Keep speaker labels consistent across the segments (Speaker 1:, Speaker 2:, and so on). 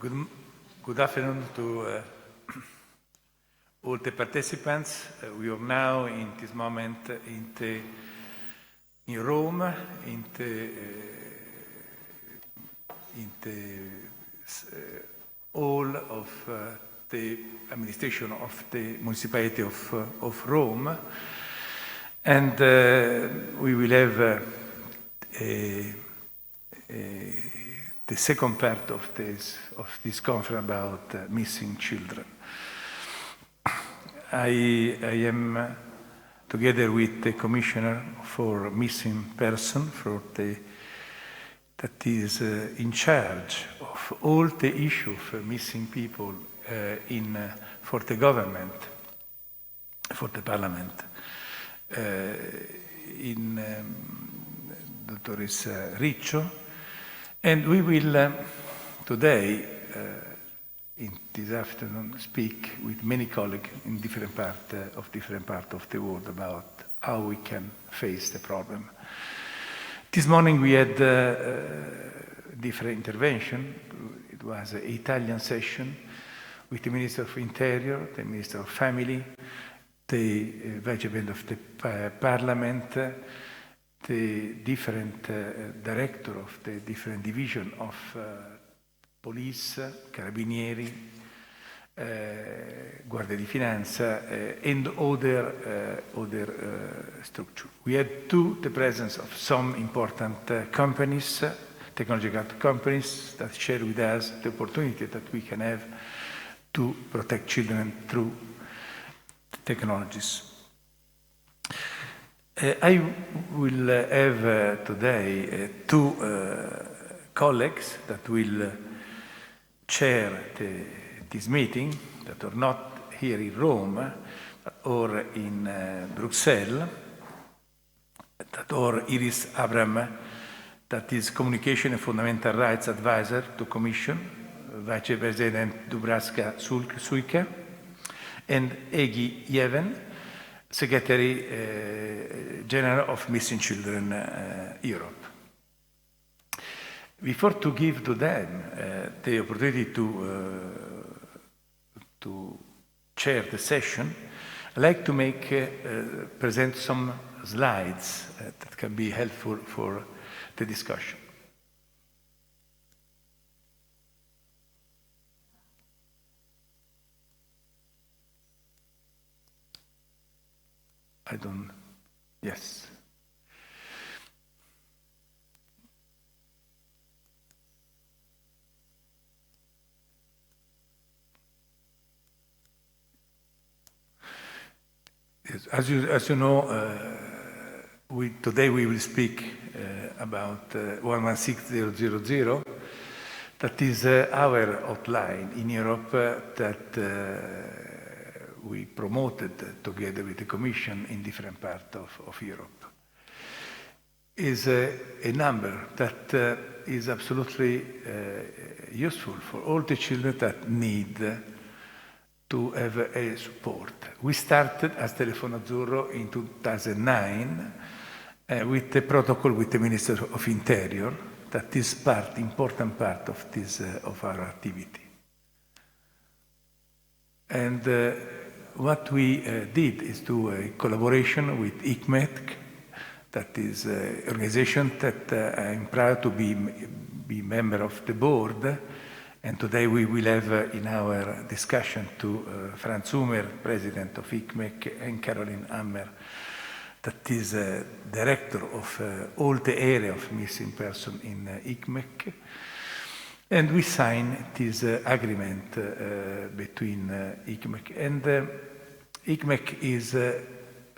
Speaker 1: Good afternoon to all the participants. We are now in this moment in Rome, in the hall of the administration of the municipality of Rome, and we will have the second part of this conference about missing children. I am together with the Commissioner for Missing Person, that is in charge of all the issues of missing people for the government, for the Parliament. Dr. Rizzi, and we will today, in this afternoon, speak with many colleagues in different parts of the world about how we can face the problem. This morning we had different intervention. It was an Italian session with the Minister of Interior, the Minister of Family, the Vice President of the Parliament, the different director of the different division of police, carabinieri, Guardia di Finanza, and other structures. We had the presence of some important companies, technological companies, that share with us the opportunity that we can have to protect children through technologies. I will have today two colleagues that will chair this meeting, that are not here in Rome or in Brussels, that are Iris Abram, that is Communication and Fundamental Rights Advisor to Commission, Vice President Dubravka Suika, and Egi Yeven, Secretary General of Missing Children Europe. Before to give to them the opportunity to chair the session, I'd like to present some slides that can be helpful for the discussion. Yes. As you know, today we will speak about 116000. That is our hotline in Europe that we promoted together with the Commission in different parts of Europe. Is a number that is absolutely useful for all the children that need to have a support. We started as Telefono Azzurro in 2009 with the protocol with the Minister of Interior. That is important part of our activity. And what we did is do a collaboration with ICMEC, that is an organization that I'm proud to be member of the board. And today we will have in our discussion to Franz Humer, President of ICMEC, and Caroline Hammer, that is Director of all the area of missing person in ICMEC. And we signed this agreement between ICMEC. And ICMEC is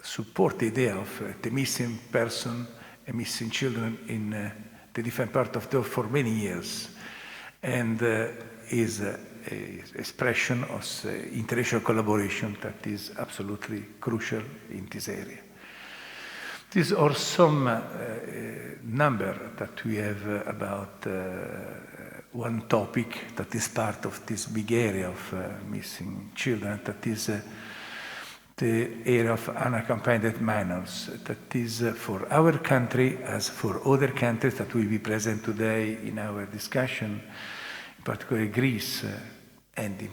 Speaker 1: support the idea of the missing person and missing children in the different part of the world for many years. And is an expression of international collaboration that is absolutely crucial in this area. These are some number that we have about one topic that is part of this big area of missing children, that is the area of unaccompanied minors. That is for our country, as for other countries that will be present today in our discussion, particularly Greece, and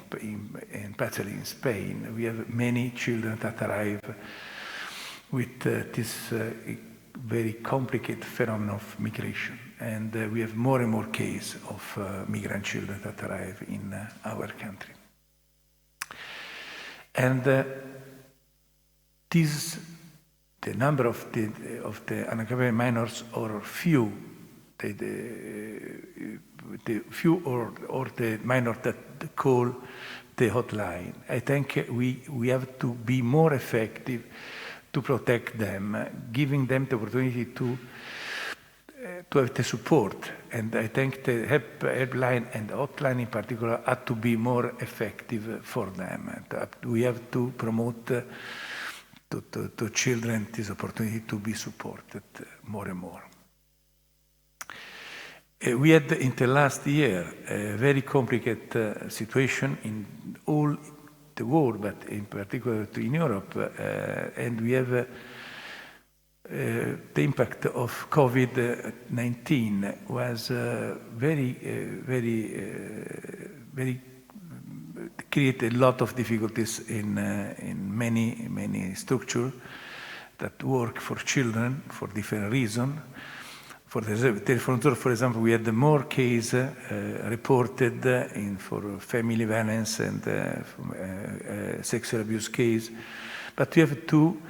Speaker 1: partially in Spain, we have many children that arrive with this very complicated phenomenon of migration. And we have more and more cases of migrant children that arrive in our country. And the number of the unaccompanied minors are few. The few or the minor that call the hotline. I think we have to be more effective to protect them, giving them the opportunity to have the support. And I think the helpline and the hotline in particular have to be more effective for them. We have to promote to children this opportunity to be supported more and more. We had in the last year a very complicated situation in all the world, but in particular in Europe, and we have the impact of COVID-19 was very created a lot of difficulties in many structures that work for children for different reasons. For the Telefono Azzurro, for example, we had more cases reported for family violence and sexual abuse case, but we have too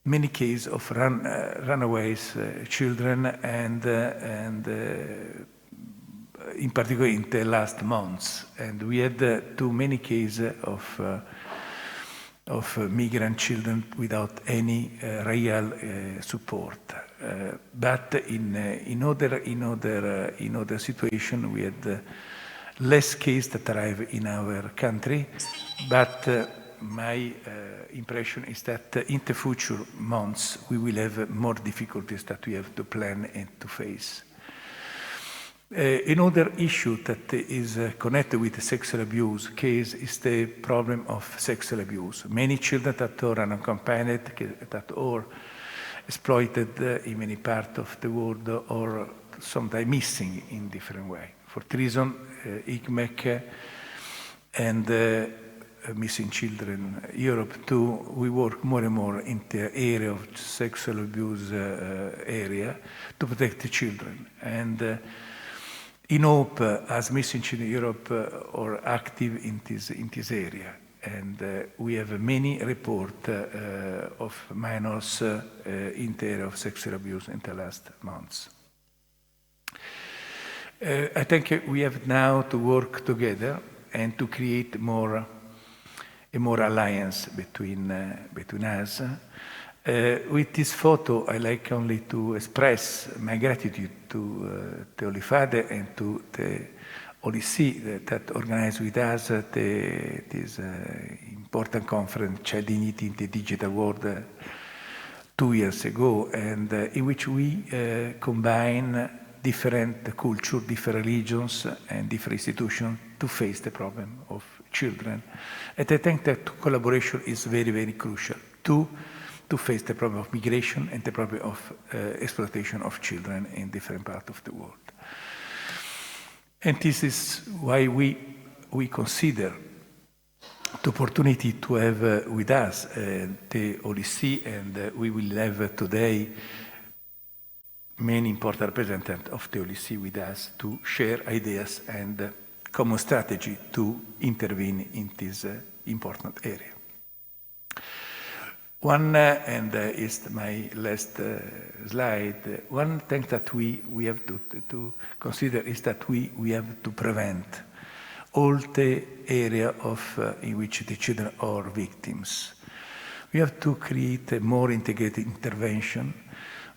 Speaker 1: many cases of runaways children, and in particular in the last months, and we had too many cases of migrant children without any real support. But in other situation, we had less cases that arrive in our country. But my impression is that in the future months we will have more difficulties that we have to plan and to face. Another issue that is connected with the sexual abuse case is the problem of sexual abuse. Many children that are unaccompanied, that are exploited in many parts of the world, or sometimes missing in different way. For this reason, ICMEC and Missing Children Europe too, we work more and more in the area of sexual abuse area to protect the children. And in hope, as Missing Children Europe are active in this area. And we have many reports of minors in the area of sexual abuse in the last months. I think we have now to work together and to create a more alliance between us. With this photo, I like only to express my gratitude to the Holy Father and to the Holy See that organized with us this important conference, Child Dignity in the Digital World, 2 years ago, and in which we combine different cultures, different religions, and different institutions to face the problem of children. And I think that collaboration is very, very crucial to face the problem of migration and the problem of exploitation of children in different parts of the world. And this is why we consider the opportunity to have with us the Holy See, and we will have today many important representatives of the Holy See with us to share ideas and common strategy to intervene in this important area. One, and is my last slide, one thing that we have to consider is that we have to prevent all the area in which the children are victims. We have to create a more integrated intervention.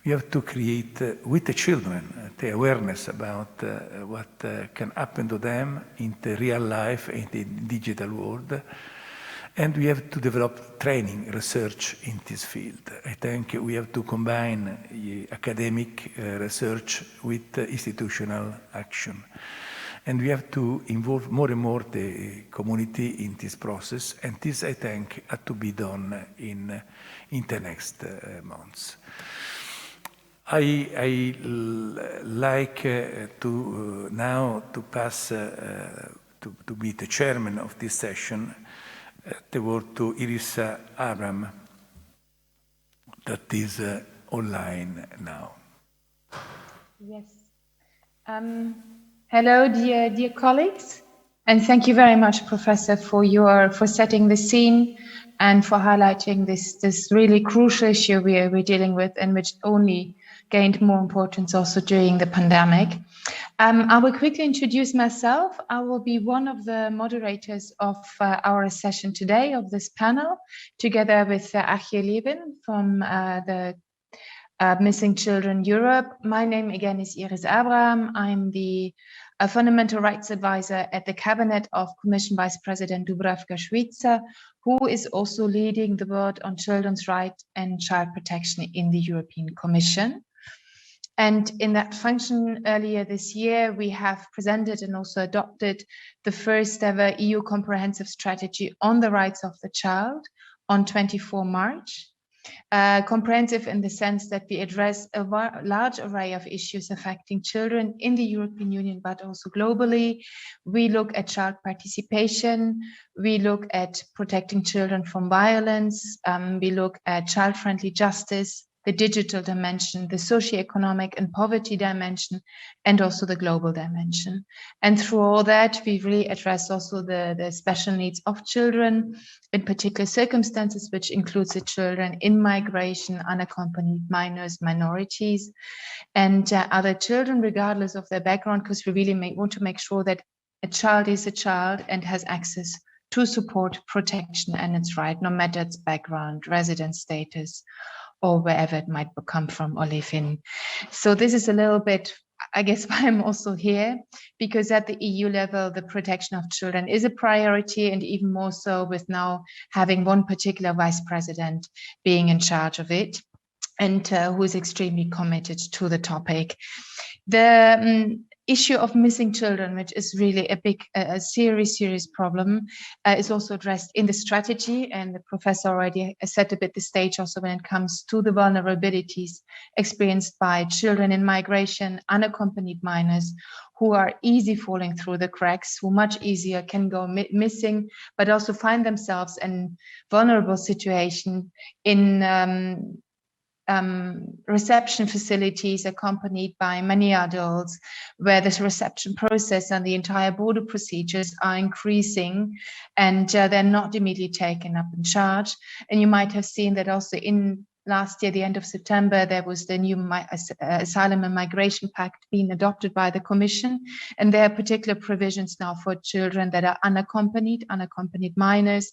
Speaker 1: We have to create with the children the awareness about what can happen to them in the real life, in the digital world. And we have to develop training, research in this field. I think we have to combine academic research with institutional action. And we have to involve more and more the community in this process. And this, I think, had to be done in the next months. I like to now to pass to be the chairman of this session the word to Irisa Abram, that is online now.
Speaker 2: Yes. Hello, dear colleagues, and thank you very much, Professor, for setting the scene and for highlighting this really crucial issue we're dealing with, and which only gained more importance also during the pandemic. I will quickly introduce myself. I will be one of the moderators of our session today, of this panel, together with Achille Levin from the Missing Children Europe. My name again is Iris Abraham. I'm the Fundamental Rights Advisor at the Cabinet of Commission Vice President Dubravka Šuica, who is also leading the work on children's rights and child protection in the European Commission. And in that function earlier this year, we have presented and also adopted the first ever EU comprehensive strategy on the rights of the child on 24 March. Comprehensive in the sense that we address a large array of issues affecting children in the European Union, but also globally. We look at child participation, we look at protecting children from violence, we look at child-friendly justice, the digital dimension, the socioeconomic and poverty dimension, and also the global dimension. And through all that, we really address also the special needs of children in particular circumstances, which includes the children in migration, unaccompanied minors, minorities, and other children, regardless of their background, because we really want to make sure that a child is a child and has access to support, protection, and its right, no matter its background, residence status, or wherever it might come from or live in. So this is a little bit, I guess, why I'm also here, because at the EU level, the protection of children is a priority, and even more so with now having one particular vice president being in charge of it, and who is extremely committed to the topic. The issue of missing children, which is really a big, serious problem, is also addressed in the strategy, and the professor already set a bit the stage also when it comes to the vulnerabilities experienced by children in migration, unaccompanied minors, who are easy falling through the cracks, who much easier can go missing, but also find themselves in vulnerable situation in reception facilities accompanied by many adults, where this reception process and the entire border procedures are increasing, and they're not immediately taken up in charge. And you might have seen that also in last year, the end of September, there was the new Asylum and Migration Pact being adopted by the Commission. And there are particular provisions now for children that are unaccompanied minors,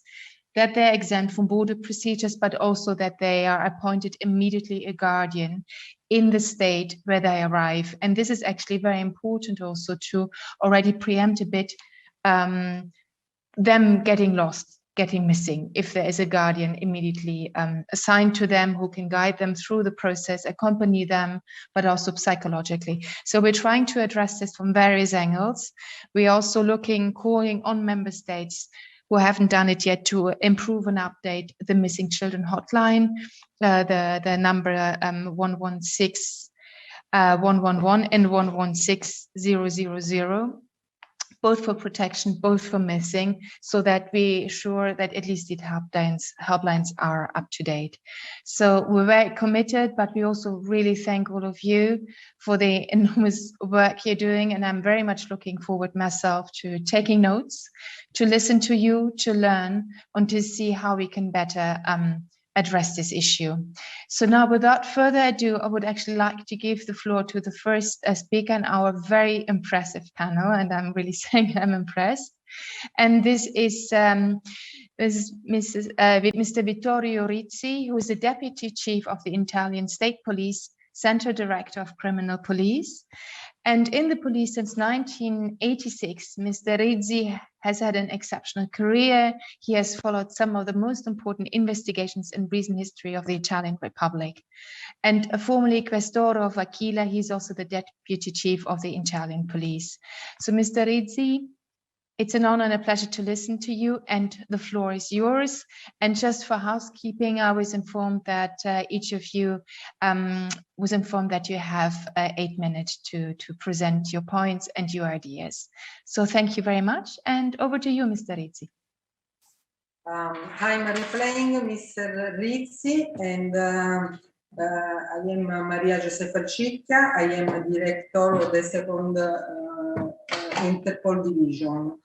Speaker 2: that they're exempt from border procedures, but also that they are appointed immediately a guardian in the state where they arrive. And this is actually very important also to already preempt a bit them getting lost, getting missing, if there is a guardian immediately assigned to them who can guide them through the process, accompany them, but also psychologically. So we're trying to address this from various angles. We're also calling on member states who haven't done it yet to improve and update the missing children hotline, the number 116 111 and 116 000, both for protection, both for missing, so that we ensure that at least the helplines are up to date. So we're very committed, but we also really thank all of you for the enormous work you're doing. And I'm very much looking forward myself to taking notes, to listen to you, to learn, and to see how we can better address this issue. So now, without further ado, I would actually like to give the floor to the first speaker in our very impressive panel, and I'm really saying I'm impressed. And this is Mr. Vittorio Rizzi, who is the Deputy Chief of the Italian State Police, Central Director of Criminal Police. And in the police since 1986, Mr. Rizzi has had an exceptional career. He has followed some of the most important investigations in recent history of the Italian Republic. And formerly Questore of Aquila, he's also the Deputy Chief of the Italian Police. So Mr. Rizzi It's an honor and a pleasure to listen to you, and the floor is yours. And just for housekeeping, I was informed that each of you was informed that you have 8 minutes to present your points and your ideas. So thank you very much, and over to you, Mr. Rizzi.
Speaker 3: I'm replying Mr. Rizzi, and I am Maria Josefa Cicca. I am director of the second Interpol division.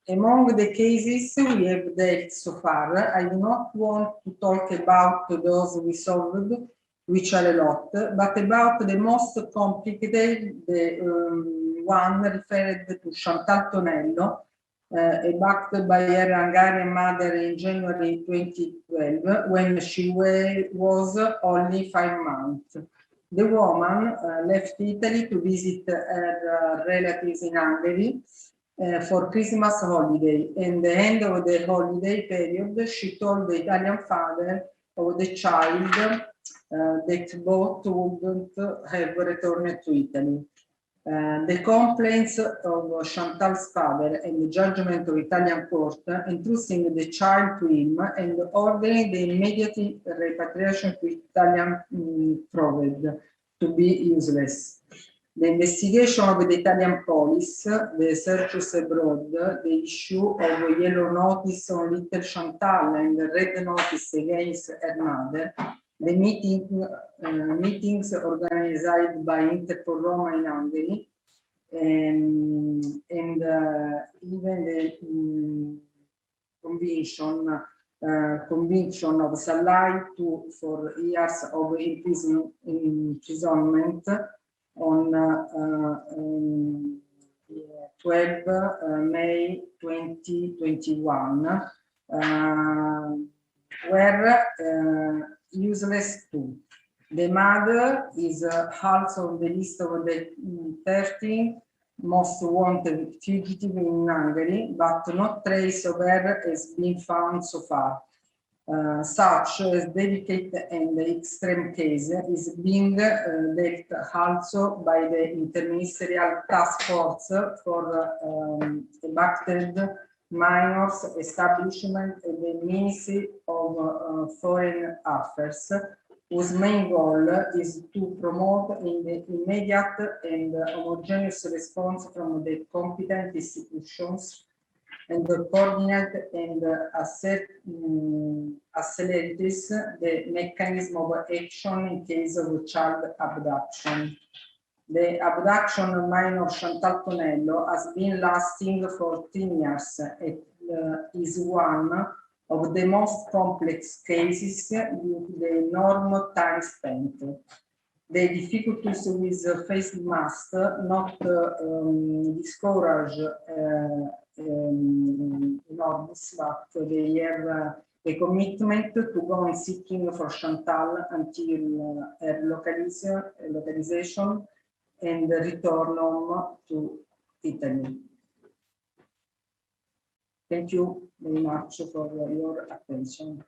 Speaker 3: Among the cases we have dealt so far, I do not want to talk about those we solved, which are a lot, but about the most complicated, the one referred to Chantal Tonello, abducted by her Hungarian mother in January 2012, when she was only 5 months. The woman left Italy to visit her relatives in Hungary for Christmas holiday. And the end of the holiday period, she told the Italian father of the child that both wouldn't have returned to Italy. The complaints of Chantal's father and the judgment of Italian court entrusting the child to him and ordering the immediate repatriation to Italian proved to be useless. The investigation of the Italian police, the searches abroad, the issue of a yellow notice on little Chantal and the red notice against her mother, the meetings organized by Interpol Roma in Hungary, and even the conviction of Salai to 4 years of imprisonment on 12 May 2021 were useless too. The mother is also on the list of the 13 most wanted fugitives in Hungary, but no trace of her has been found so far. Such a delicate and extreme case is being dealt also by the Interministerial Task Force for Abducted Minors establishment at the Ministry of Foreign Affairs, whose main goal is to promote the immediate and homogeneous response from the competent institutions and coordinate and accelerate the mechanism of action in case of child abduction. The abduction of minor Chantal Tonello has been lasting for 10 years. It is one of the most complex cases due to the enormous time spent. The difficulties with faced must not discourage enormous, but they have a commitment to go on seeking for Chantal until her localization and return home to Italy. Thank you very much for your attention.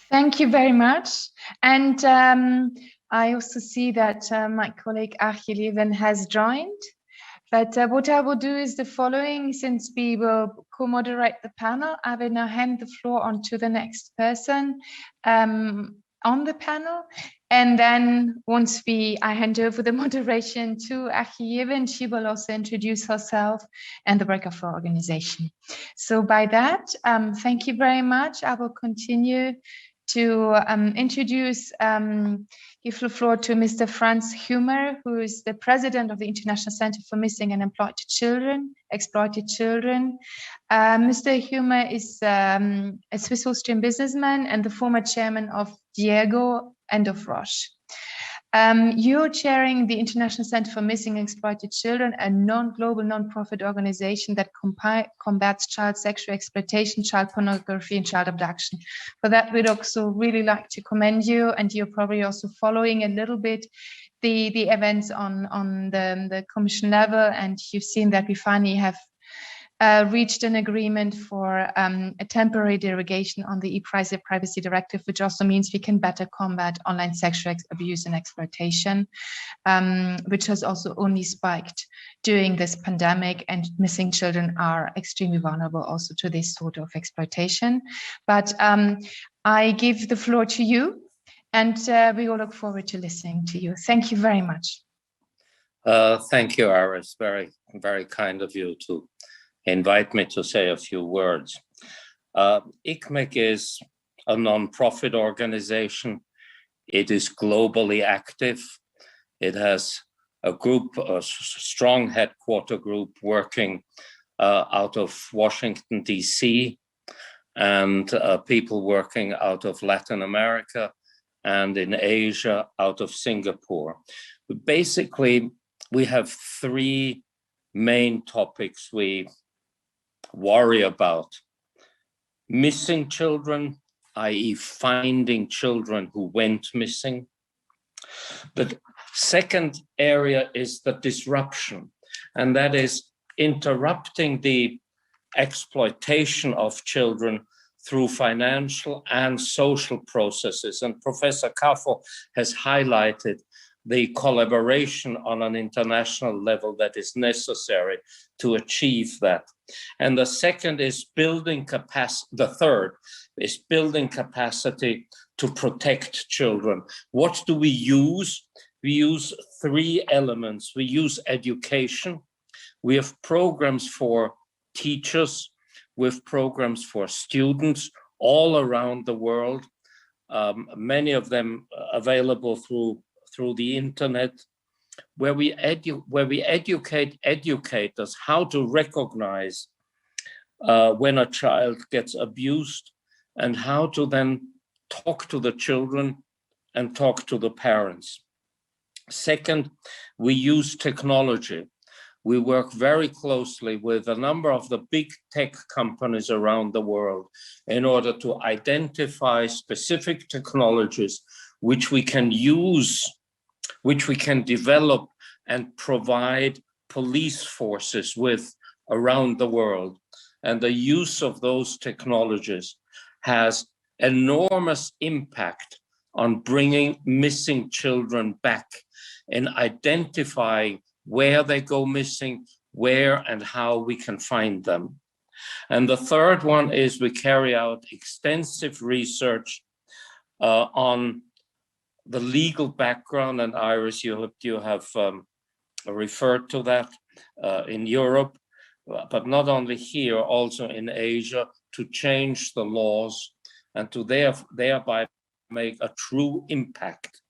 Speaker 2: Thank you very much. And I also see that my colleague Achille even has joined. But what I will do is the following: since we will co-moderate the panel, I will now hand the floor on to the next person on the panel. And then once I hand over the moderation to Achille, and she will also introduce herself and the Breaker for organization. So by that, thank you very much. I will continue to introduce, give the floor to Mr. Franz Humer, who is the president of the International Center for Missing and Exploited Children. Mr. Humer is a Swiss-Austrian businessman and the former chairman of Diego and of Roche. You're chairing the International Center for Missing and Exploited Children, a global non-profit organization that combats child sexual exploitation, child pornography, and child abduction. For that, we'd also really like to commend you, and you're probably also following a little bit the events on the Commission level, and you've seen that we finally have reached an agreement for a temporary derogation on the e-privacy directive, which also means we can better combat online sexual abuse and exploitation, which has also only spiked during this pandemic, and missing children are extremely vulnerable also to this sort of exploitation. But I give the floor to you, and we all look forward to listening to you. Thank you very much.
Speaker 4: Thank you, Iris. Very, very kind of you to invite me to say a few words. ICMEC is a non-profit organization. It is globally active. It has a group, a strong headquarter group working out of Washington, DC, and people working out of Latin America and in Asia, out of Singapore. Basically, we have three main topics we worry about: missing children, i.e. finding children who went missing. The second area is the disruption, and that is interrupting the exploitation of children through financial and social processes. And Professor Caffo has highlighted the collaboration on an international level that is necessary to achieve that. And the second is building capacity. The third is building capacity to protect children. What do we use? We use three elements. We use education. We have programs for teachers. We have programs for students all around the world, many of them available through the internet, where we educate educators how to recognize when a child gets abused, and how to then talk to the children and talk to the parents. Second, we use technology. We work very closely with a number of the big tech companies around the world in order to identify specific technologies which we can use, which we can develop and provide police forces with around the world. And the use of those technologies has enormous impact on bringing missing children back and identifying where they go missing, where and how we can find them. And the third one is we carry out extensive research on the legal background, and Iris, you have referred to that in Europe, but not only here, also in Asia, to change the laws and to thereby make a true impact.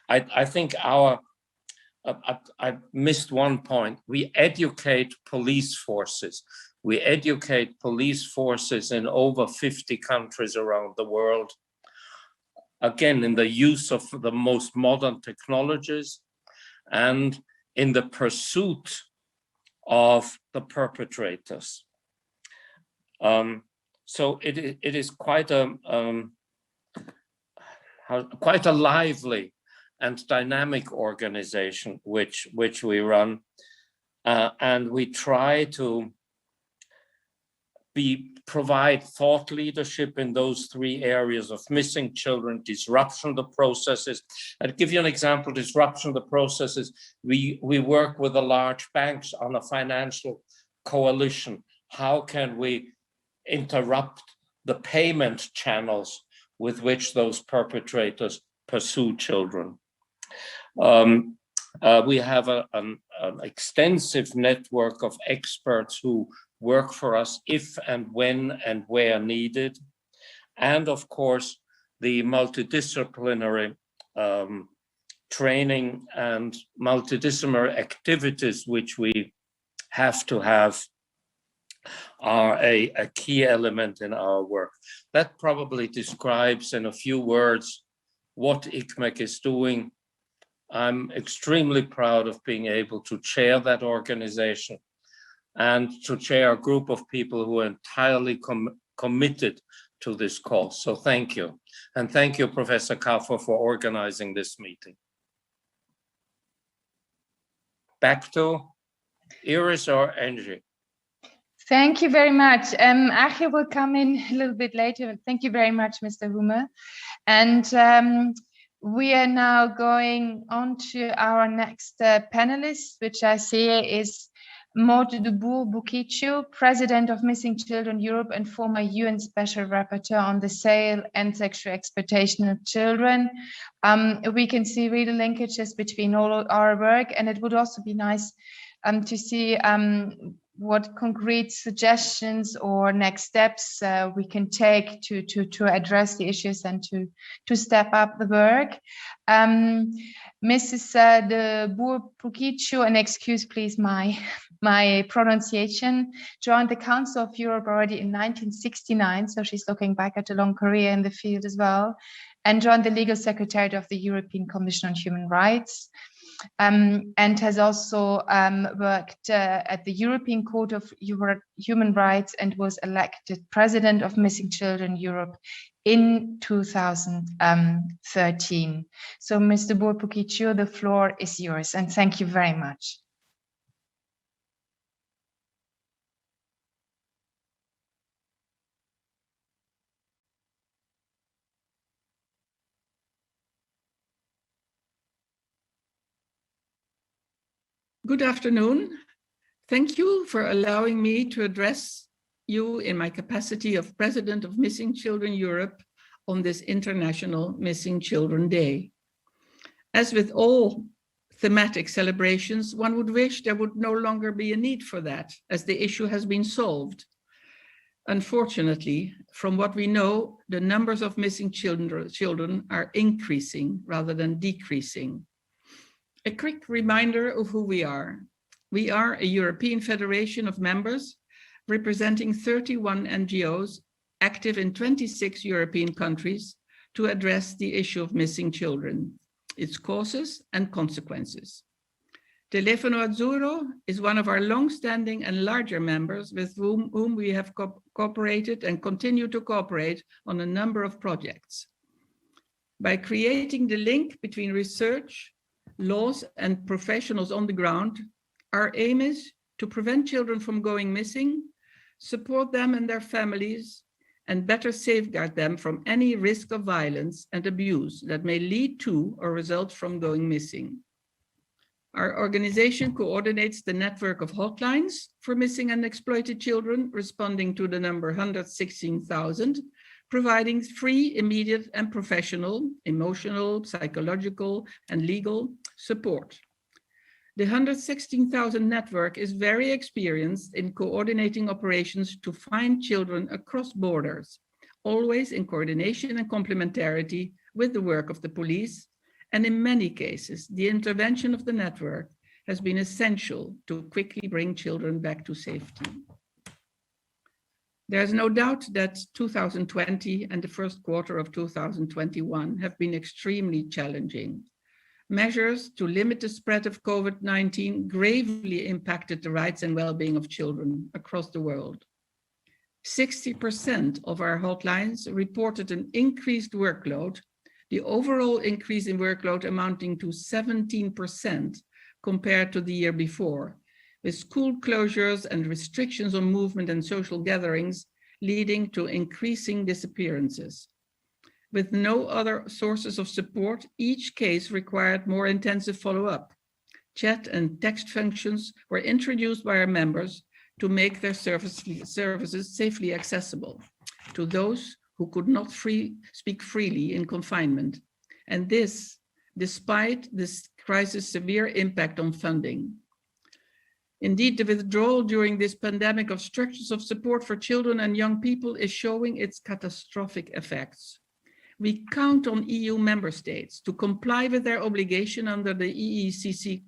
Speaker 4: I think I missed one point. We educate police forces. We educate police forces in over 50 countries around the world. Again, in the use of the most modern technologies and in the pursuit of the perpetrators. So it is quite a lively and dynamic organization which we run, and we try to provide thought leadership in those three areas of missing children, disruption of the processes. I'll give you an example: disruption of the processes. We work with the large banks on a financial coalition. How can we interrupt the payment channels with which those perpetrators pursue children? We have an extensive network of experts who work for us if and when and where needed. And of course, the multidisciplinary training and multidisciplinary activities which we have to have are a key element in our work. That probably describes in a few words what ICMEC is doing. I'm extremely proud of being able to chair that organization and to chair a group of people who are entirely committed to this cause. So thank you. And thank you, Professor Caffo, for organizing this meeting. Back to Iris or Angie.
Speaker 2: Thank you very much. Achille will come in a little bit later. Thank you very much, Mr. Hume. And we are now going on to our next panelist, which I see is Maud de Boer-Boekitschou, President of Missing Children Europe and former UN Special Rapporteur on the sale and sexual exploitation of children. We can see really linkages between all our work, and it would also be nice to see what concrete suggestions or next steps we can take to address the issues and to step up the work. Mrs. de Boer-Boekitschou, and excuse please my pronunciation, joined the Council of Europe already in 1969, so she's looking back at a long career in the field as well, and joined the Legal Secretariat of the European Commission on Human Rights. And has also worked at the European Court of Human Rights and was elected President of Missing Children Europe in 2013. So Mr. Boer-Boekitschou, the floor is yours, and thank you very much.
Speaker 5: Good afternoon. Thank you for allowing me to address you in my capacity of President of Missing Children Europe on this International Missing Children Day. As with all thematic celebrations, one would wish there would no longer be a need for that, as the issue has been solved. Unfortunately, from what we know, the numbers of missing children are increasing rather than decreasing. A quick reminder of who we are. We are a European federation of members representing 31 NGOs active in 26 European countries to address the issue of missing children, its causes and consequences. Telefono Azzurro is one of our long-standing and larger members with whom we have cooperated and continue to cooperate on a number of projects. By creating the link between research, laws and professionals on the ground, our aim is to prevent children from going missing, support them and their families, and better safeguard them from any risk of violence and abuse that may lead to or result from going missing. Our organization coordinates the network of hotlines for missing and exploited children, responding to the number 116,000, providing free, immediate, and professional, emotional, psychological, and legal support. The 116,000 network is very experienced in coordinating operations to find children across borders, always in coordination and complementarity with the work of the police, and in many cases, the intervention of the network has been essential to quickly bring children back to safety. There's no doubt that 2020 and the first quarter of 2021 have been extremely challenging. Measures to limit the spread of COVID-19 gravely impacted the rights and well-being of children across the world. 60% of our hotlines reported an increased workload, the overall increase in workload amounting to 17% compared to the year before, with school closures and restrictions on movement and social gatherings leading to increasing disappearances. With no other sources of support, each case required more intensive follow-up. Chat and text functions were introduced by our members to make their services safely accessible to those who could not speak freely in confinement. And this, despite this crisis' severe impact on funding. Indeed, the withdrawal during this pandemic of structures of support for children and young people is showing its catastrophic effects. We count on EU member states to comply with their obligation under the EECC,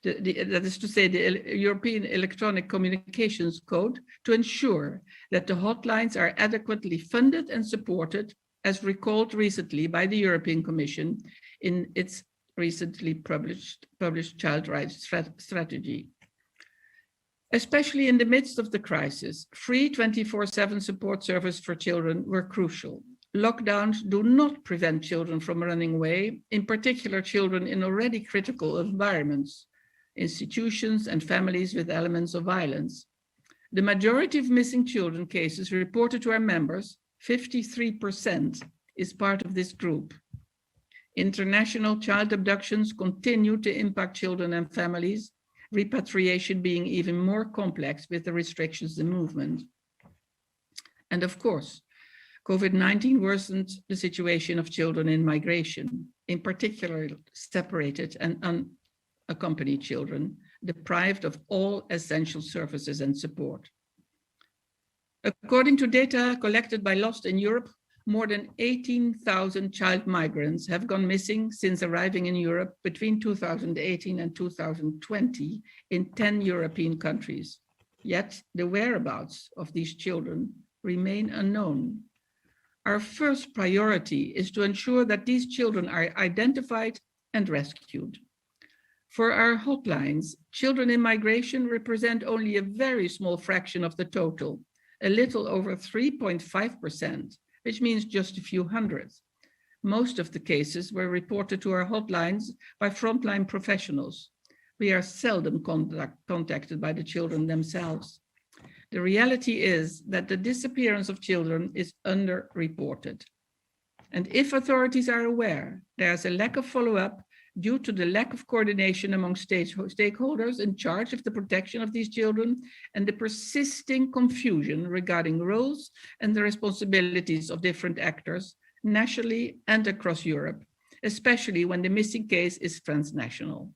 Speaker 5: that is to say the European Electronic Communications Code, to ensure that the hotlines are adequately funded and supported, as recalled recently by the European Commission in its recently published child rights strategy. Especially in the midst of the crisis, free 24/7 support service for children were crucial. Lockdowns do not prevent children from running away, in particular children in already critical environments, institutions and families with elements of violence. The majority of missing children cases reported to our members, 53%, is part of this group. International child abductions continue to impact children and families, repatriation being even more complex with the restrictions in movement. And of course, COVID-19 worsened the situation of children in migration, in particular separated and unaccompanied children, deprived of all essential services and support. According to data collected by Lost in Europe, more than 18,000 child migrants have gone missing since arriving in Europe between 2018 and 2020 in 10 European countries. Yet the whereabouts of these children remain unknown. Our first priority is to ensure that these children are identified and rescued. For our hotlines, children in migration represent only a very small fraction of the total, a little over 3.5%, which means just a few hundred. Most of the cases were reported to our hotlines by frontline professionals. We are seldom contacted by the children themselves. The reality is that the disappearance of children is underreported. And if authorities are aware, there is a lack of follow-up due to the lack of coordination among stakeholders in charge of the protection of these children and the persisting confusion regarding roles and the responsibilities of different actors nationally and across Europe, especially when the missing case is transnational.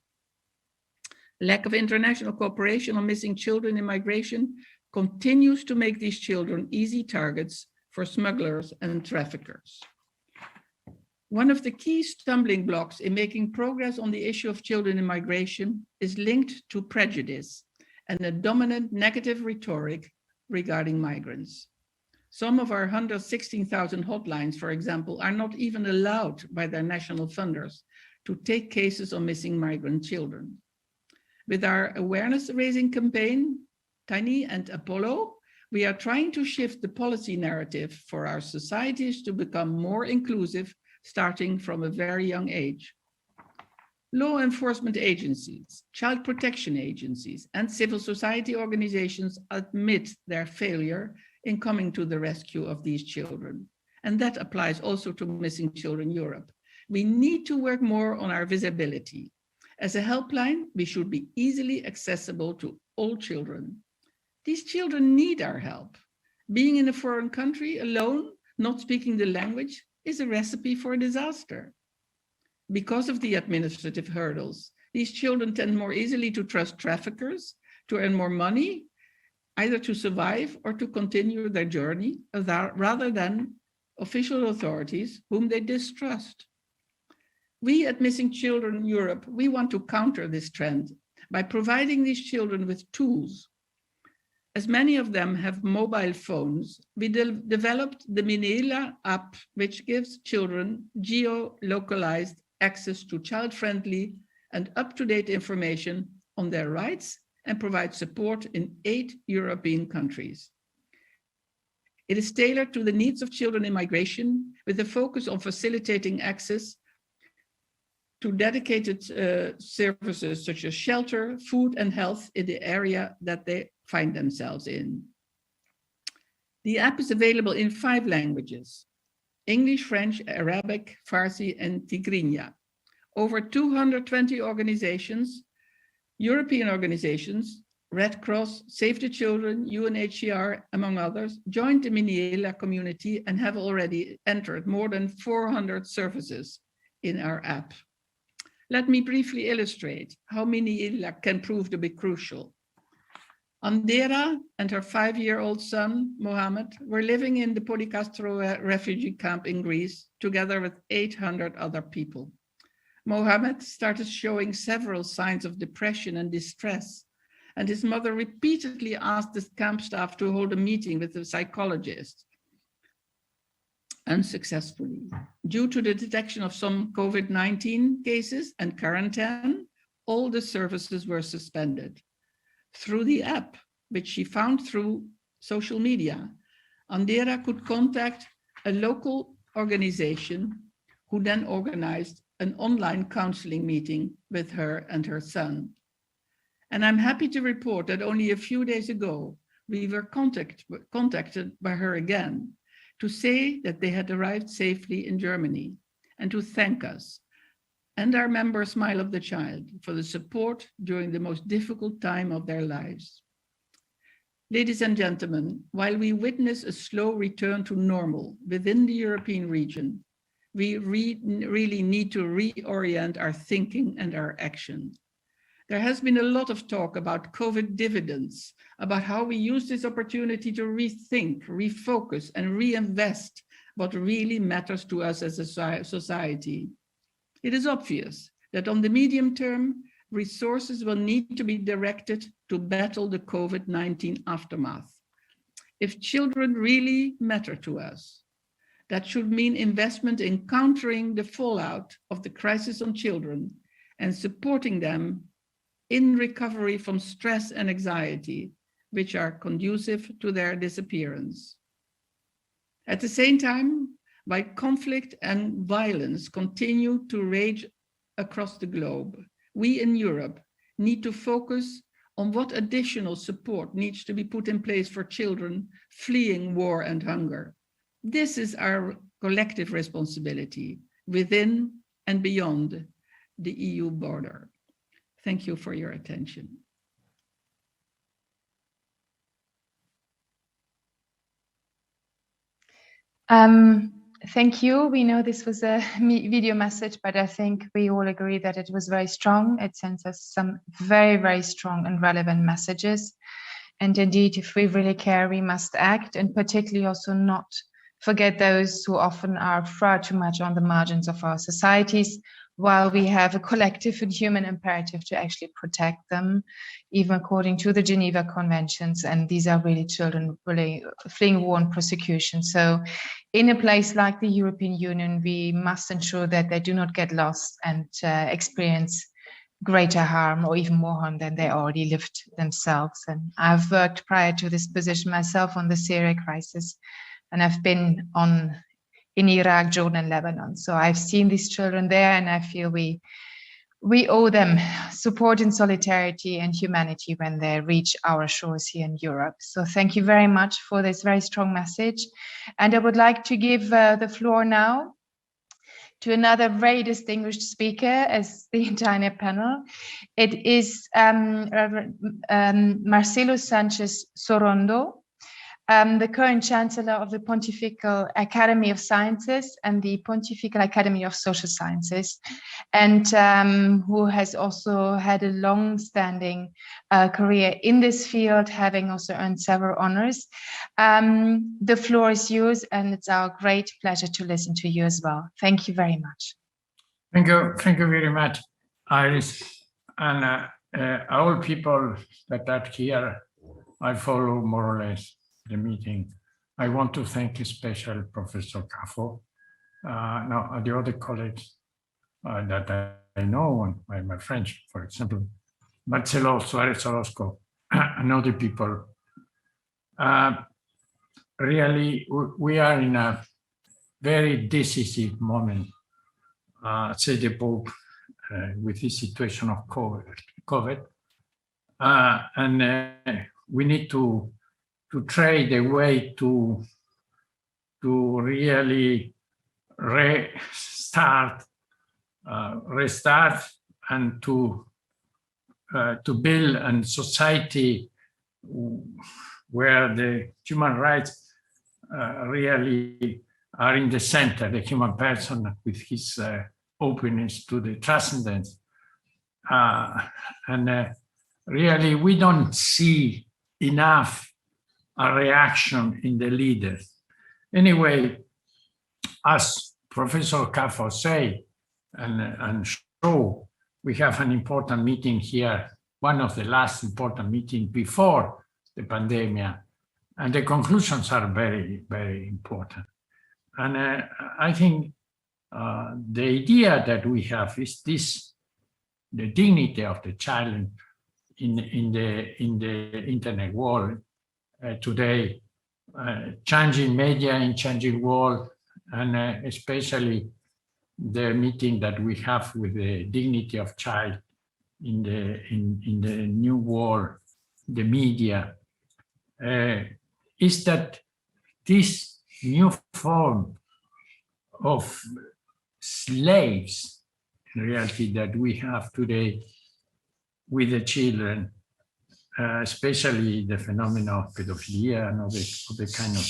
Speaker 5: Lack of international cooperation on missing children in migration continues to make these children easy targets for smugglers and traffickers. One of the key stumbling blocks in making progress on the issue of children in migration is linked to prejudice and a dominant negative rhetoric regarding migrants. Some of our 116,000 hotlines, for example, are not even allowed by their national funders to take cases on missing migrant children. With our awareness-raising campaign, Tiny and Apollo, we are trying to shift the policy narrative for our societies to become more inclusive, starting from a very young age. Law enforcement agencies, child protection agencies, and civil society organizations admit their failure in coming to the rescue of these children. And that applies also to Missing Children Europe. We need to work more on our visibility. As a helpline, we should be easily accessible to all children. These children need our help. Being in a foreign country alone, not speaking the language, is a recipe for disaster. Because of the administrative hurdles, these children tend more easily to trust traffickers, to earn more money, either to survive or to continue their journey, rather than official authorities whom they distrust. We at Missing Children Europe, we want to counter this trend by providing these children with tools. As many of them have mobile phones, we developed the Minela app, which gives children geo-localized access to child-friendly and up-to-date information on their rights and provides support in 8 European countries. It is tailored to the needs of children in migration with a focus on facilitating access to dedicated services such as shelter, food, and health in the area that they find themselves in. The app is available in 5 languages: English, French, Arabic, Farsi, and Tigrinya. Over 220 organizations, European organizations, Red Cross, Save the Children, UNHCR, among others, joined the Minela community and have already entered more than 400 services in our app. Let me briefly illustrate how Minela can prove to be crucial. Andera and her 5-year-old son, Mohammed, were living in the Policastro refugee camp in Greece, together with 800 other people. Mohammed started showing several signs of depression and distress, and his mother repeatedly asked the camp staff to hold a meeting with a psychologist. Unsuccessfully. Due to the detection of some COVID-19 cases and quarantine, all the services were suspended. Through the app, which she found through social media, Andera could contact a local organization who then organized an online counseling meeting with her and her son. And I'm happy to report that only a few days ago, we were contacted by her again to say that they had arrived safely in Germany and to thank us and our member Smile of the Child for the support during the most difficult time of their lives. Ladies and gentlemen, while we witness a slow return to normal within the European region, we really need to reorient our thinking and our action. There has been a lot of talk about COVID dividends, about how we use this opportunity to rethink, refocus, and reinvest what really matters to us as a society. It is obvious that on the medium term, resources will need to be directed to battle the COVID-19 aftermath. If children really matter to us, that should mean investment in countering the fallout of the crisis on children and supporting them in recovery from stress and anxiety, which are conducive to their disappearance. At the same time, while conflict and violence continue to rage across the globe, we in Europe need to focus on what additional support needs to be put in place for children fleeing war and hunger. This is our collective responsibility within and beyond the EU border. Thank you for your attention.
Speaker 2: Thank you. We know this was a video message, but I think we all agree that it was very strong. It sends us some very, very strong and relevant messages. And indeed, if we really care, we must act, and particularly also not forget those who often are far too much on the margins of our societies, while we have a collective and human imperative to actually protect them, even according to the Geneva Conventions. And these are really children really fleeing war and persecution. So in a place like the European Union, we must ensure that they do not get lost and experience greater harm or even more harm than they already lived themselves. And I've worked prior to this position myself on the Syria crisis, and I've been in Iraq, Jordan, and Lebanon. So I've seen these children there, and I feel we owe them support and solidarity and humanity when they reach our shores here in Europe. So thank you very much for this very strong message. And I would like to give the floor now to another very distinguished speaker as the entire panel. It is Marcelo Sanchez Sorondo, the current Chancellor of the Pontifical Academy of Sciences and the Pontifical Academy of Social Sciences, and who has also had a long-standing career in this field, having also earned several honors. The floor is yours, and it's our great pleasure to listen to you as well. Thank you very much.
Speaker 6: Thank you very much, Iris, and all people that are here. I follow more or less the meeting. I want to thank especially Professor Caffo, now the other colleagues that I know, and my friends, for example, Marcelo, Suarez Orozco, and other people. Really, we are in a very decisive moment, say the Pope, with this situation of COVID. And we need to trade a way to really restart and to build a society where the human rights really are in the center, the human person with his openness to the transcendence. And really, we don't see enough a reaction in the leaders. Anyway, as Professor Caffo said and show, we have an important meeting here, one of the last important meetings before the pandemic, and the conclusions are very, very important. And I think the idea that we have is this: the dignity of the child in the internet world today, changing media in changing world, and especially the meeting that we have with the dignity of child in the new world, the media. is that this new form of slaves, in reality, that we have today with the children, especially the phenomena of pedophilia and other kind of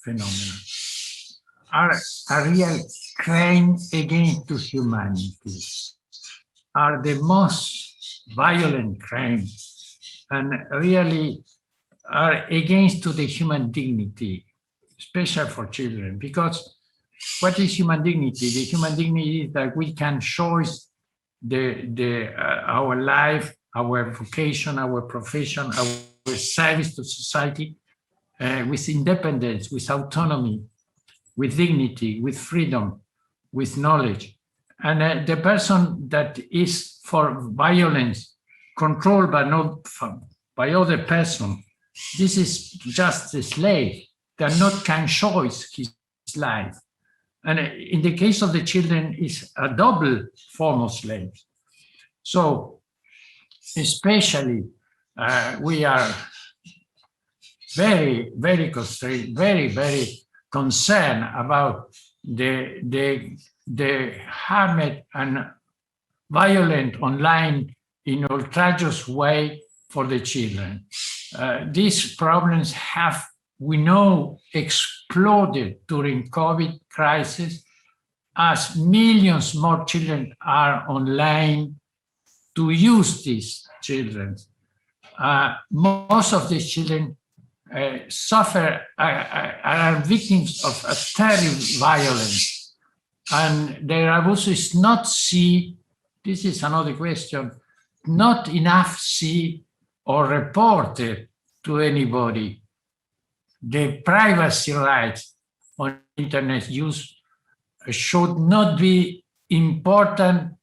Speaker 6: phenomena, are a real crime against humanity, are the most violent crime, and really are against to the human dignity, especially for children. Because what is human dignity? The human dignity is that we can choose our life, our vocation, our profession, our service to society with independence, with autonomy, with dignity, with freedom, with knowledge. And the person that is for violence, controlled but not by other person, this is just a slave that not can choose his life. And in the case of the children, is a double form of slaves. So especially we are very, very constrained, very concerned about the harmed and violent online in outrageous way for the children. These problems have, we know, exploded during COVID crisis as millions more children are online to use these children. Most of these children suffer, are victims of a terrible violence, and their abuse is not see, this is another question, not enough see or reported to anybody. The privacy rights on internet use should not be important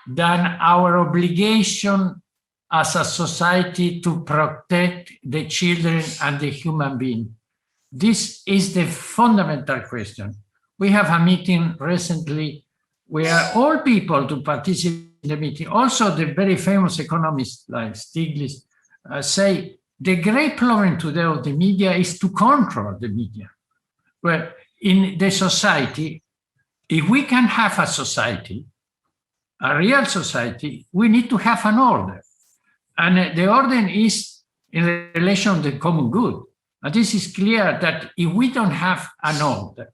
Speaker 6: than our obligation as a society to protect the children and the human being. This is the fundamental question. We have a meeting recently where all people to participate in the meeting, also the very famous economists like Stiglitz, say the great problem today of the media is to control the media. Well, in the society, if we can have a society, a real society, we need to have an order. And the order is in relation to the common good. And this is clear that if we don't have an order,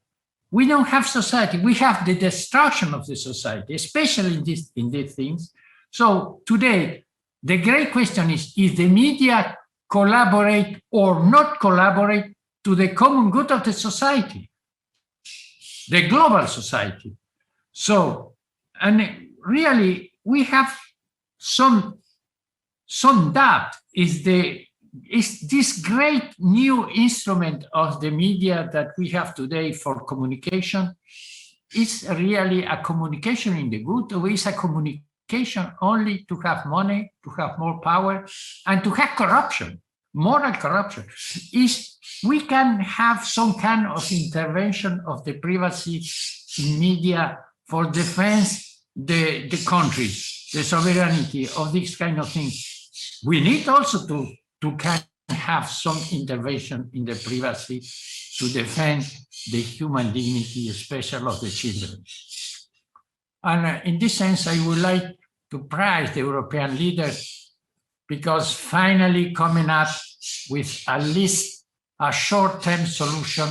Speaker 6: we don't have society. We have the destruction of the society, especially in these things. So today, the great question is the media collaborate or not collaborate to the common good of the society, the global society. So, and really, we have some doubt. Is this great new instrument of the media that we have today for communication is really a communication in the good, or is a communication only to have money, to have more power, and to have corruption, moral corruption? Is we can have some kind of intervention of the privacy in media for defense the countries, the sovereignty of this kind of things. We need also to can have some intervention in the privacy to defend the human dignity, especially of the children. And in this sense, I would like to praise the European leaders because finally coming up with at least a short-term solution,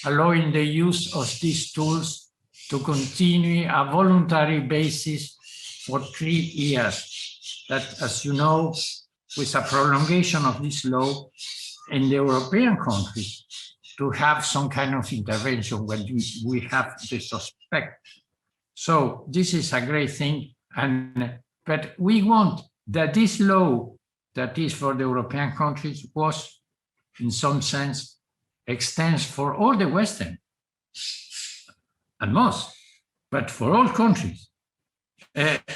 Speaker 6: allowing the use of these tools to continue a voluntary basis for 3 years. That, as you know, with a prolongation of this law in the European countries to have some kind of intervention when we have the suspect. So this is a great thing, but we want that this law that is for the European countries was, in some sense, extends for all the Western, and most, but for all countries,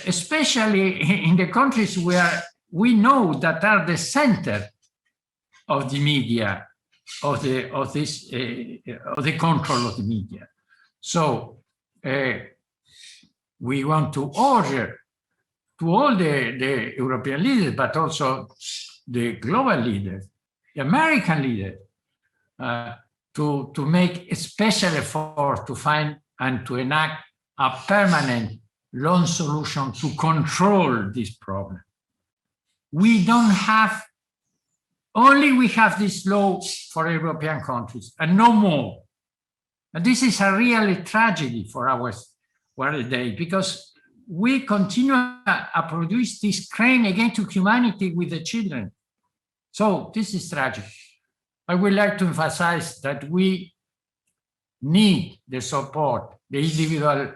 Speaker 6: especially in the countries where we know that are the center of the media, of the control of the media. So we want to order to all the European leaders, but also the global leaders, the American leaders to make a special effort to find and to enact a permanent long solution to control this problem. We don't have, only we have this law for European countries and no more. And this is a really tragedy for our day, because we continue to produce this crime against humanity with the children. So this is tragic. I would like to emphasize that we need the support, the individual.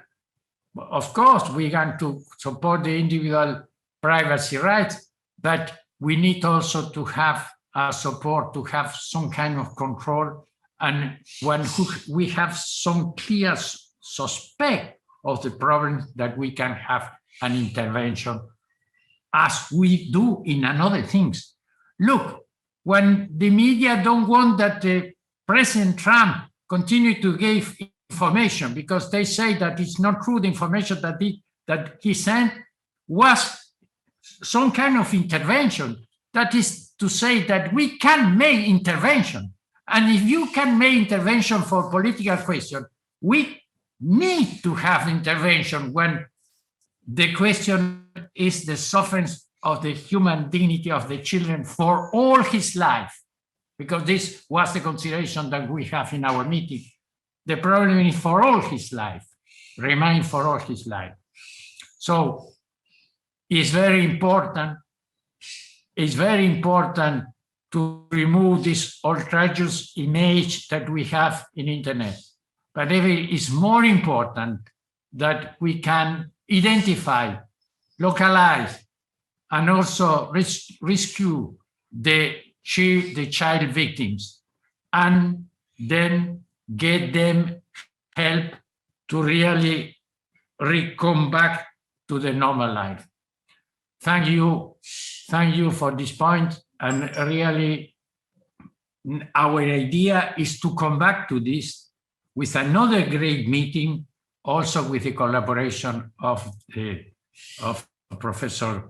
Speaker 6: Of course, we want to support the individual privacy rights, but we need also to have support, to have some kind of control. And when we have some clear suspect of the problem, that we can have an intervention, as we do in other things. Look, when the media don't want that the President Trump continue to give information because they say that it's not true, the information that he sent was some kind of intervention. That is to say that we can make intervention. And if you can make intervention for political question, we need to have intervention when the question is the suffering of the human dignity of the children for all his life, because this was the consideration that we have in our meeting. The problem is for all his life, remain for all his life. So it's very important to remove this outrageous image that we have in internet. But it is more important that we can identify, localize, and also rescue the child victims, and then get them help to really come back to the normal life. Thank you for this point. And really, our idea is to come back to this with another great meeting, also with the collaboration of Professor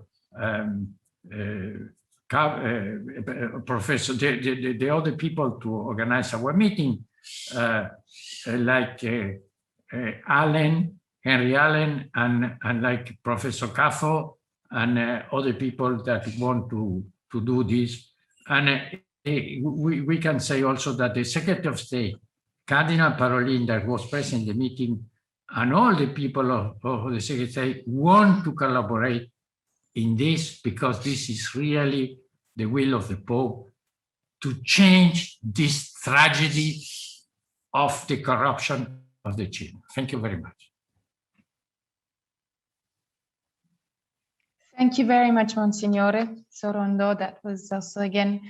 Speaker 6: the other people to organize our meeting, like Henry Allen, and like Professor Caffo, and other people that want to do this. And we can say also that the Secretary of State, Cardinal Parolin, that was present in the meeting, and all the people of the Secretary of State want to collaborate in this, because this is really the will of the Pope to change this tragedy of the corruption of the children. Thank you very much.
Speaker 2: Thank you very much, Monsignore Sorondo. That was also, again,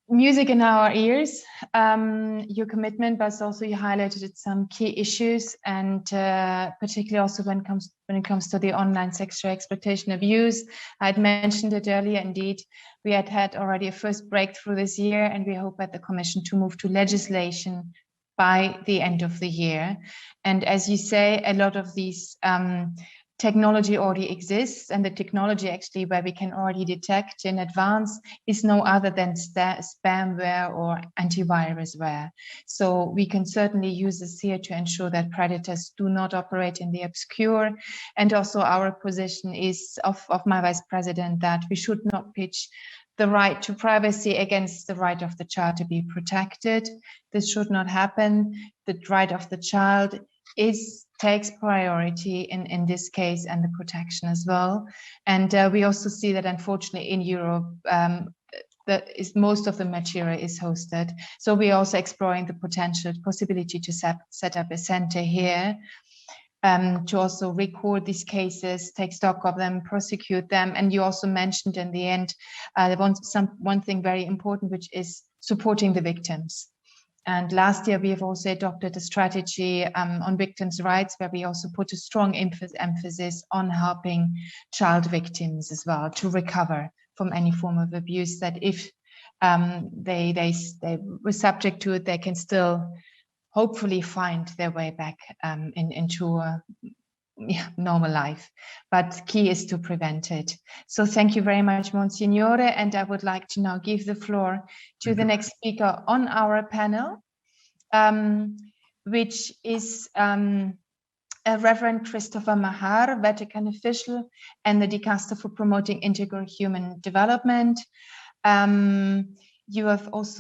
Speaker 2: music in our ears. Your commitment, but also you highlighted some key issues, and particularly also when it comes to the online sexual exploitation abuse. I had mentioned it earlier. Indeed, we had already a first breakthrough this year, and we hope at the Commission to move to legislation by the end of the year. And as you say, a lot of these technology already exists, and the technology actually where we can already detect in advance is no other than spamware or antivirusware. So we can certainly use this here to ensure that predators do not operate in the obscure. And also our position is of my Vice President that we should not pitch the right to privacy against the right of the child to be protected. This should not happen. The right of the child takes priority in this case, and the protection as well. And we also see that unfortunately in Europe, most of the material is hosted. So we're also exploring the possibility to set up a center here to also record these cases, take stock of them, prosecute them. And you also mentioned in the end one thing very important, which is supporting the victims. And last year, we have also adopted a strategy on victims' rights, where we also put a strong emphasis on helping child victims as well to recover from any form of abuse, that if they were subject to it, they can still hopefully find their way back into normal life, but key is to prevent it. So thank you very much, Monsignore, and I would like to now give the floor to the next speaker on our panel, which is Reverend Christopher Mahar, Vatican official and the Dicaster for Promoting Integral Human Development. You have also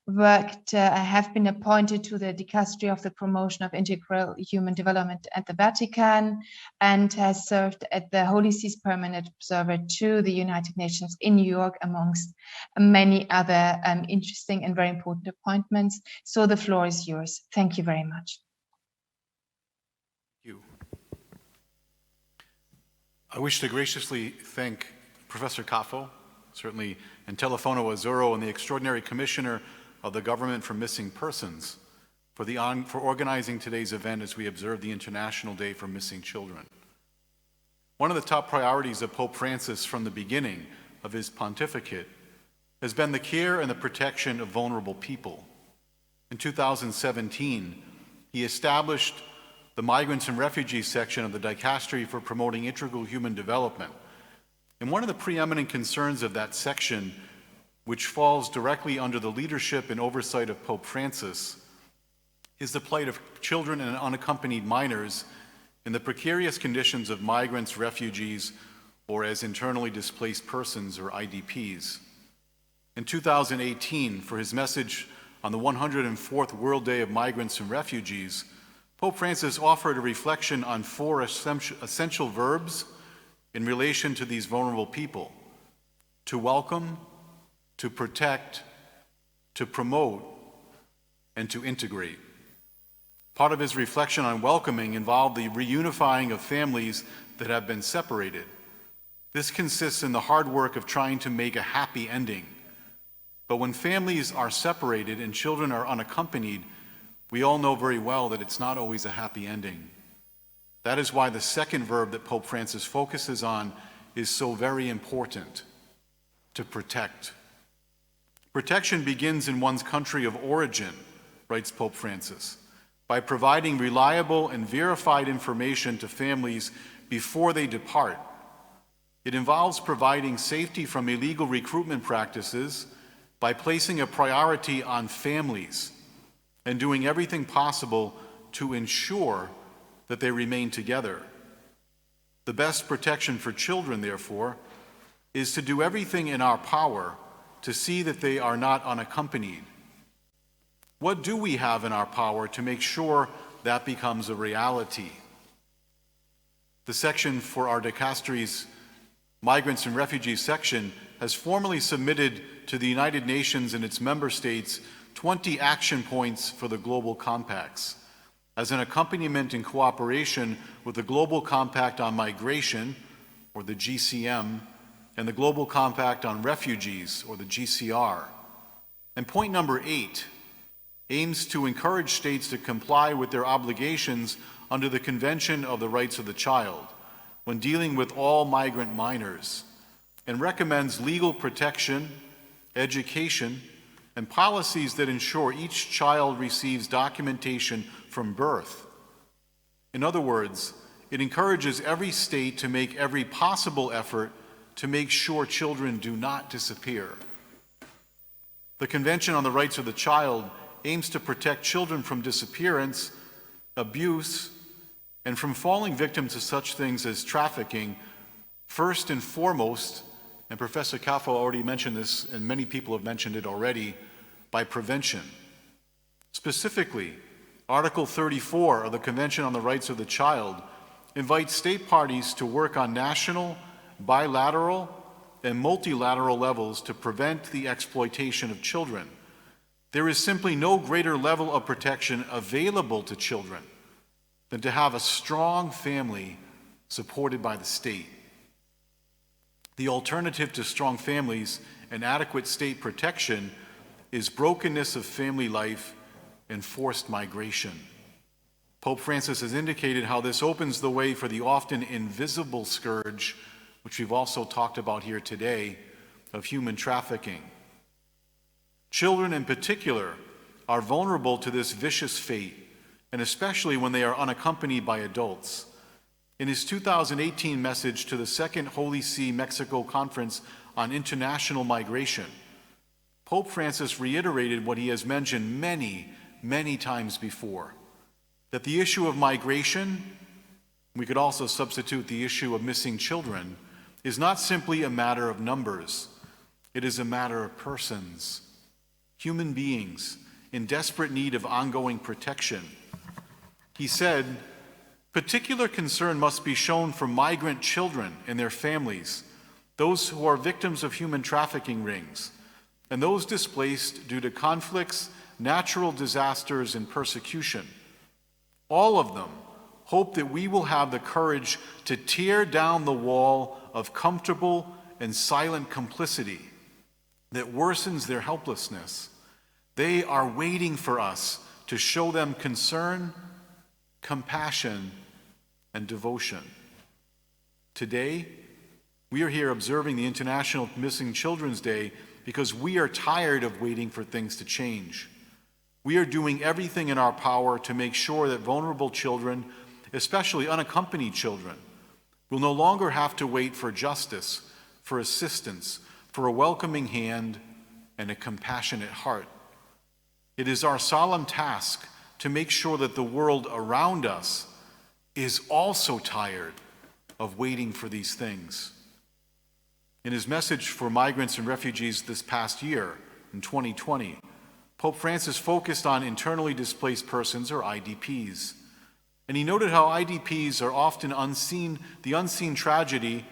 Speaker 2: have been appointed to the Dicastery of the Promotion of Integral Human Development at the Vatican, and has served as the Holy See's Permanent Observer to the United Nations in New York, amongst many other interesting and very important appointments. So the floor is yours. Thank you very much.
Speaker 7: Thank you. I wish to graciously thank Professor Caffo, certainly, and Telefono Azzurro, and the Extraordinary Commissioner of the Government for Missing Persons for organizing today's event as we observe the International Day for Missing Children. One of the top priorities of Pope Francis from the beginning of his pontificate has been the care and the protection of vulnerable people. In 2017, he established the Migrants and Refugees section of the Dicastery for Promoting Integral Human Development. And one of the preeminent concerns of that section, which falls directly under the leadership and oversight of Pope Francis, is the plight of children and unaccompanied minors in the precarious conditions of migrants, refugees, or as internally displaced persons, or IDPs. In 2018, for his message on the 104th World Day of Migrants and Refugees, Pope Francis offered a reflection on 4 essential verbs in relation to these vulnerable people: to welcome, to protect, to promote, and to integrate. Part of his reflection on welcoming involved the reunifying of families that have been separated. This consists in the hard work of trying to make a happy ending. But when families are separated and children are unaccompanied, we all know very well that it's not always a happy ending. That is why the second verb that Pope Francis focuses on is so very important: to protect. Protection begins in one's country of origin, writes Pope Francis, by providing reliable and verified information to families before they depart. It involves providing safety from illegal recruitment practices by placing a priority on families and doing everything possible to ensure that they remain together. The best protection for children, therefore, is to do everything in our power to see that they are not unaccompanied. What do we have in our power to make sure that becomes a reality? The section for our dicastery's Migrants and Refugees section has formally submitted to the United Nations and its member states 20 action points for the Global Compacts, as an accompaniment in cooperation with the Global Compact on Migration, or the GCM, and the Global Compact on Refugees, or the GCR. And point number 8 aims to encourage states to comply with their obligations under the Convention of the Rights of the Child when dealing with all migrant minors, and recommends legal protection, education, and policies that ensure each child receives documentation from birth. In other words, it encourages every state to make every possible effort to make sure children do not disappear. The Convention on the Rights of the Child aims to protect children from disappearance, abuse, and from falling victim to such things as trafficking, first and foremost, and Professor Caffo already mentioned this, and many people have mentioned it already, by prevention. Specifically, Article 34 of the Convention on the Rights of the Child invites state parties to work on national, bilateral, and multilateral levels to prevent the exploitation of children. There is simply no greater level of protection available to children than to have a strong family supported by the state. The alternative to strong families and adequate state protection is brokenness of family life and forced migration. Pope Francis has indicated how this opens the way for the often invisible scourge, which we've also talked about here today, of human trafficking. Children in particular are vulnerable to this vicious fate, and especially when they are unaccompanied by adults. In his 2018 message to the Second Holy See Mexico Conference on International Migration, Pope Francis reiterated what he has mentioned many, many times before, that the issue of migration, we could also substitute the issue of missing children, is not simply a matter of numbers. It is a matter of persons, human beings in desperate need of ongoing protection. He said, particular concern must be shown for migrant children and their families, those who are victims of human trafficking rings, and those displaced due to conflicts, natural disasters, and persecution. All of them hope that we will have the courage to tear down the wall of comfortable and silent complicity that worsens their helplessness. They are waiting for us to show them concern, compassion, and devotion. Today, we are here observing the International Missing Children's Day because we are tired of waiting for things to change. We are doing everything in our power to make sure that vulnerable children, especially unaccompanied children, will no longer have to wait for justice, for assistance, for a welcoming hand, and a compassionate heart. It is our solemn task to make sure that the world around us is also tired of waiting for these things. In his message for migrants and refugees this past year, in 2020, Pope Francis focused on internally displaced persons, or IDPs. And he noted how IDPs are often the unseen tragedy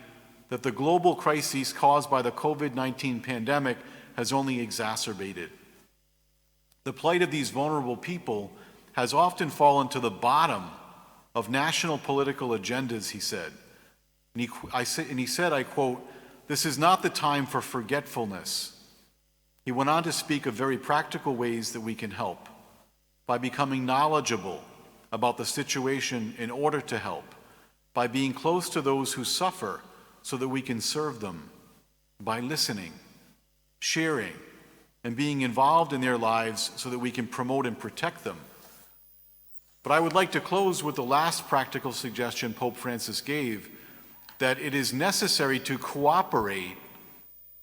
Speaker 7: that the global crises caused by the COVID-19 pandemic has only exacerbated. The plight of these vulnerable people has often fallen to the bottom of national political agendas, he said. And he said, I quote, "This is not the time for forgetfulness." He went on to speak of very practical ways that we can help by becoming knowledgeable about the situation in order to help, by being close to those who suffer so that we can serve them, by listening, sharing, and being involved in their lives so that we can promote and protect them. But I would like to close with the last practical suggestion Pope Francis gave, that it is necessary to cooperate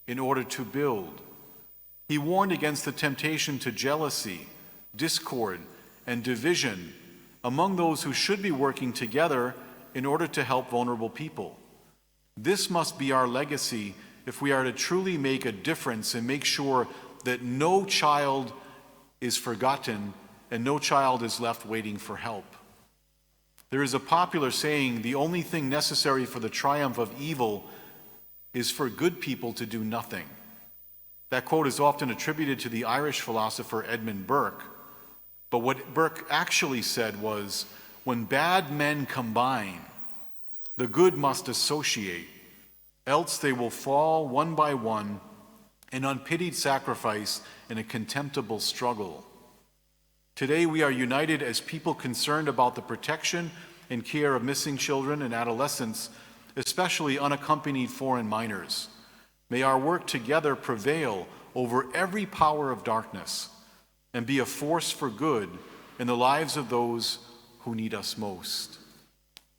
Speaker 7: in order to build. He warned against the temptation to jealousy, discord, and division among those who should be working together in order to help vulnerable people. This must be our legacy if we are to truly make a difference and make sure that no child is forgotten and no child is left waiting for help. There is a popular saying, the only thing necessary for the triumph of evil is for good people to do nothing. That quote is often attributed to the Irish philosopher Edmund Burke, but what Burke actually said was, when bad men combine, the good must associate, else they will fall one by one in unpitied sacrifice in a contemptible struggle. Today we are united as people concerned about the protection and care of missing children and adolescents, especially unaccompanied foreign minors. May our work together prevail over every power of darkness and be a force for good in the lives of those who need us most.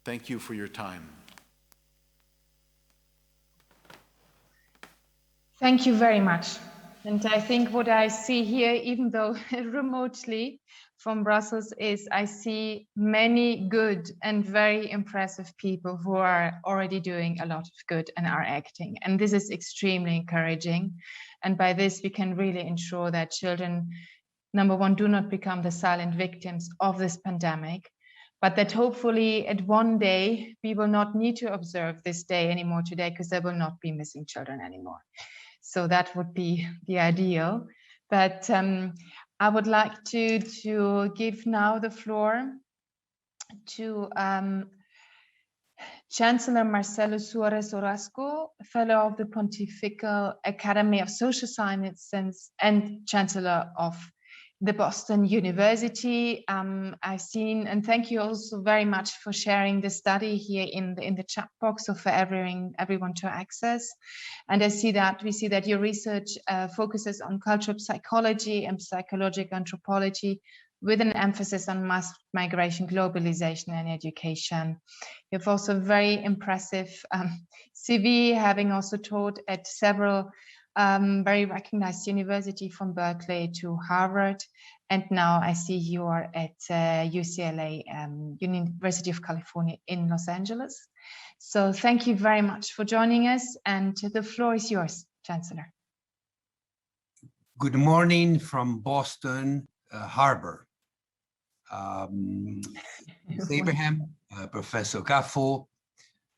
Speaker 7: Thank you for your time.
Speaker 2: Thank you very much. And I think what I see here, even though remotely from Brussels, is I see many good and very impressive people who are already doing a lot of good and are acting. And this is extremely encouraging. And by this, we can really ensure that children, number one, do not become the silent victims of this pandemic, but that hopefully at one day, we will not need to observe this day anymore today because there will not be missing children anymore. So that would be the ideal. But I would like to give now the floor to Chancellor Marcelo Suarez Orozco, Fellow of the Pontifical Academy of Social Sciences and Chancellor of the Boston University. I've seen, and thank you also very much for sharing the study here in the chat box, so for everyone to access. And we see that your research focuses on cultural psychology and psychological anthropology, with an emphasis on mass migration, globalization, and education. You have also a very impressive CV, having also taught at several very recognized universities from Berkeley to Harvard. And now I see you are at UCLA, University of California in Los Angeles. So thank you very much for joining us, and the floor is yours, Chancellor.
Speaker 8: Good morning from Boston Harbor. Ms. Abraham, Professor Caffo,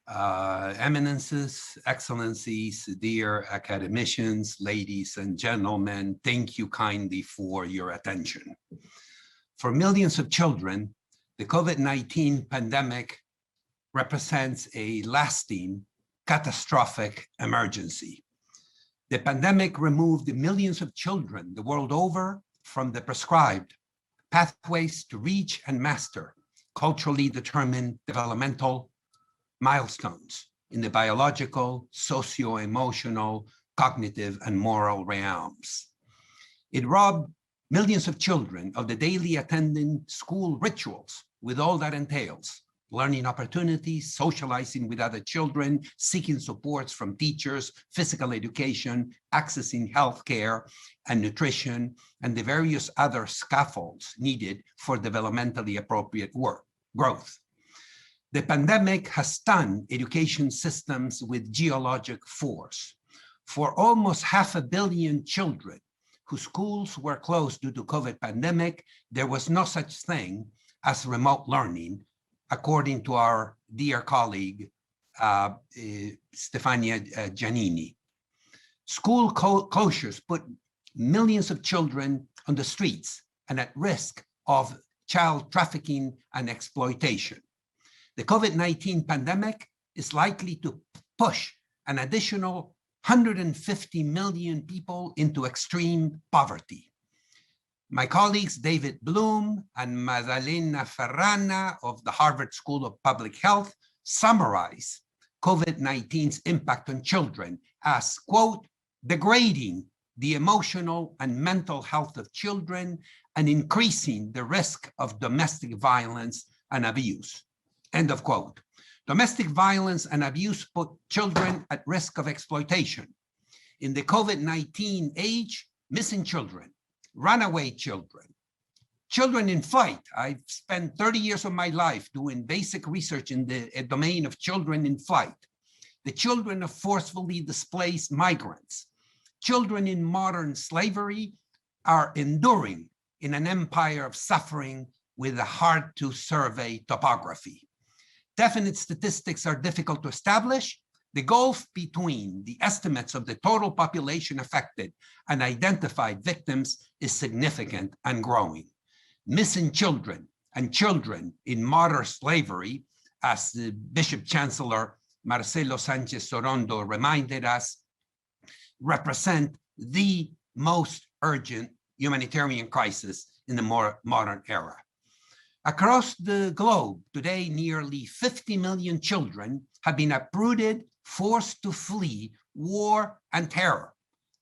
Speaker 8: Eminences, Excellencies, dear academicians, ladies and gentlemen, thank you kindly for your attention. For millions of children, the COVID-19 pandemic represents a lasting, catastrophic emergency. The pandemic removed millions of children the world over from the prescribed pathways to reach and master culturally determined developmental milestones in the biological, socio-emotional, cognitive, and moral realms. It robbed millions of children of the daily attending school rituals with all that entails: learning opportunities, socializing with other children, seeking supports from teachers, physical education, accessing healthcare and nutrition, and the various other scaffolds needed for developmentally appropriate growth. The pandemic has stunned education systems with geologic force. For almost 500 million children whose schools were closed due to COVID pandemic, there was no such thing as remote learning, according to our dear colleague, Stefania Giannini. School closures put millions of children on the streets and at risk of child trafficking and exploitation. The COVID-19 pandemic is likely to push an additional 150 million people into extreme poverty. My colleagues David Bloom and Maddalena Ferrana of the Harvard School of Public Health summarize COVID-19's impact on children as, quote, degrading the emotional and mental health of children and increasing the risk of domestic violence and abuse, end of quote. Domestic violence and abuse put children at risk of exploitation. In the COVID-19 age, missing children, runaway children, children in flight. I've spent 30 years of my life doing basic research in the domain of children in flight. The children of forcefully displaced migrants, children in modern slavery are enduring in an empire of suffering with a hard to survey topography. Definite statistics are difficult to establish. The gulf between the estimates of the total population affected and identified victims is significant and growing. Missing children and children in modern slavery, as the Bishop Chancellor Marcelo Sanchez Sorondo reminded us, represent the most urgent humanitarian crisis in the more modern era. Across the globe, today, nearly 50 million children have been uprooted, forced to flee war and terror,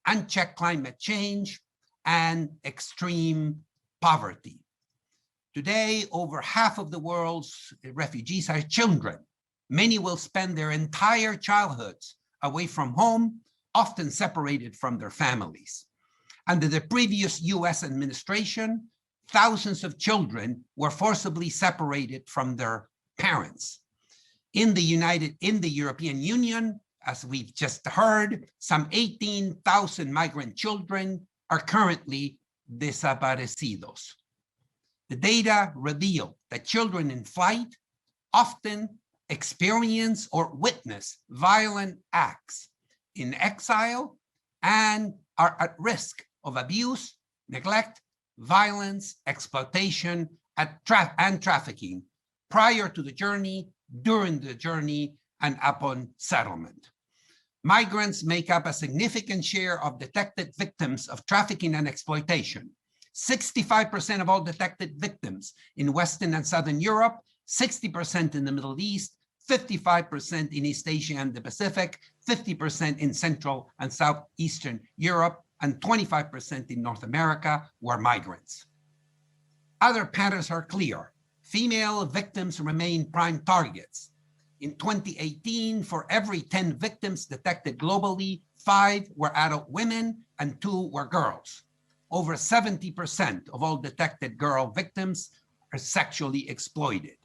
Speaker 8: unchecked climate change, and extreme poverty. Today, over half of the world's refugees are children. Many will spend their entire childhoods away from home, often separated from their families. Under the previous US administration, thousands of children were forcibly separated from their parents. In the European Union, as we've just heard, some 18,000 migrant children are currently desaparecidos. The data reveal that children in flight often experience or witness violent acts in exile and are at risk of abuse, neglect, violence, exploitation, and trafficking prior to the journey, during the journey, and upon settlement. Migrants make up a significant share of detected victims of trafficking and exploitation. 65% of all detected victims in Western and Southern Europe, 60% in the Middle East, 55% in East Asia and the Pacific, 50% in Central and Southeastern Europe, and 25% in North America were migrants. Other patterns are clear. Female victims remain prime targets. In 2018, for every 10 victims detected globally, 5 were adult women and 2 were girls. Over 70% of all detected girl victims are sexually exploited.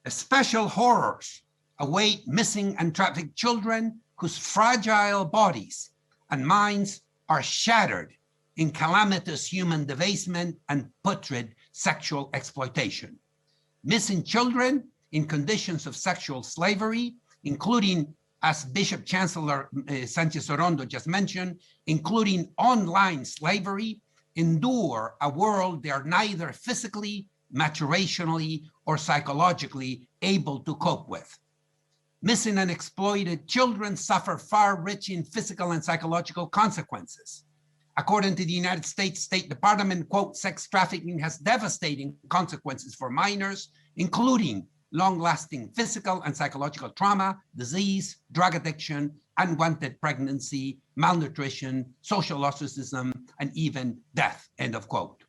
Speaker 8: The special horrors await missing and trafficked children whose fragile bodies and minds are shattered in calamitous human debasement and putrid sexual exploitation. Missing children in conditions of sexual slavery, including, as Bishop Chancellor Sanchez Sorondo just mentioned, including online slavery, endure a world they are neither physically, maturationally, or psychologically able to cope with. Missing and exploited children suffer far-reaching physical and psychological consequences. According to the United States State Department, quote, sex trafficking has devastating consequences for minors, including long-lasting physical and psychological trauma, disease, drug addiction, unwanted pregnancy, malnutrition, social ostracism, and even death, end of quote.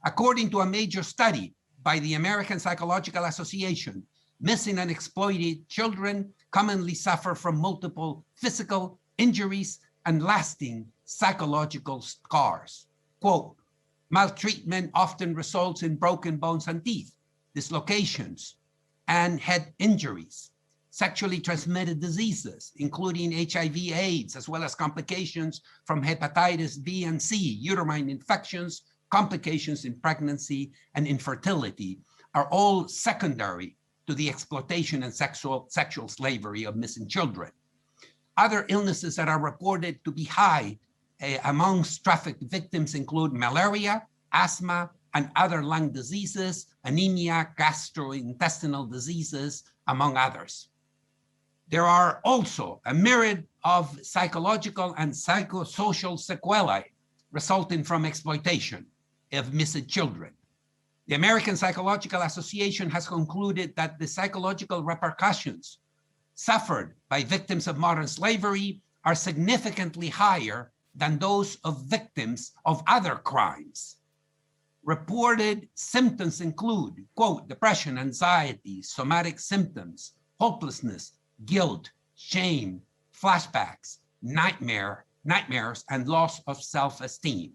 Speaker 8: According to a major study by the American Psychological Association, missing and exploited children commonly suffer from multiple physical injuries and lasting psychological scars. Quote, maltreatment often results in broken bones and teeth, dislocations, and head injuries, sexually transmitted diseases, including HIV/AIDS, as well as complications from hepatitis B and C, uterine infections, complications in pregnancy, and infertility are all secondary to the exploitation and sexual slavery of missing children. Other illnesses that are reported to be high amongst trafficked victims include malaria, asthma, and other lung diseases, anemia, gastrointestinal diseases, among others. There are also a myriad of psychological and psychosocial sequelae resulting from exploitation of missing children. The American Psychological Association has concluded that the psychological repercussions suffered by victims of modern slavery are significantly higher than those of victims of other crimes. Reported symptoms include, quote, depression, anxiety, somatic symptoms, hopelessness, guilt, shame, flashbacks, nightmares, and loss of self-esteem.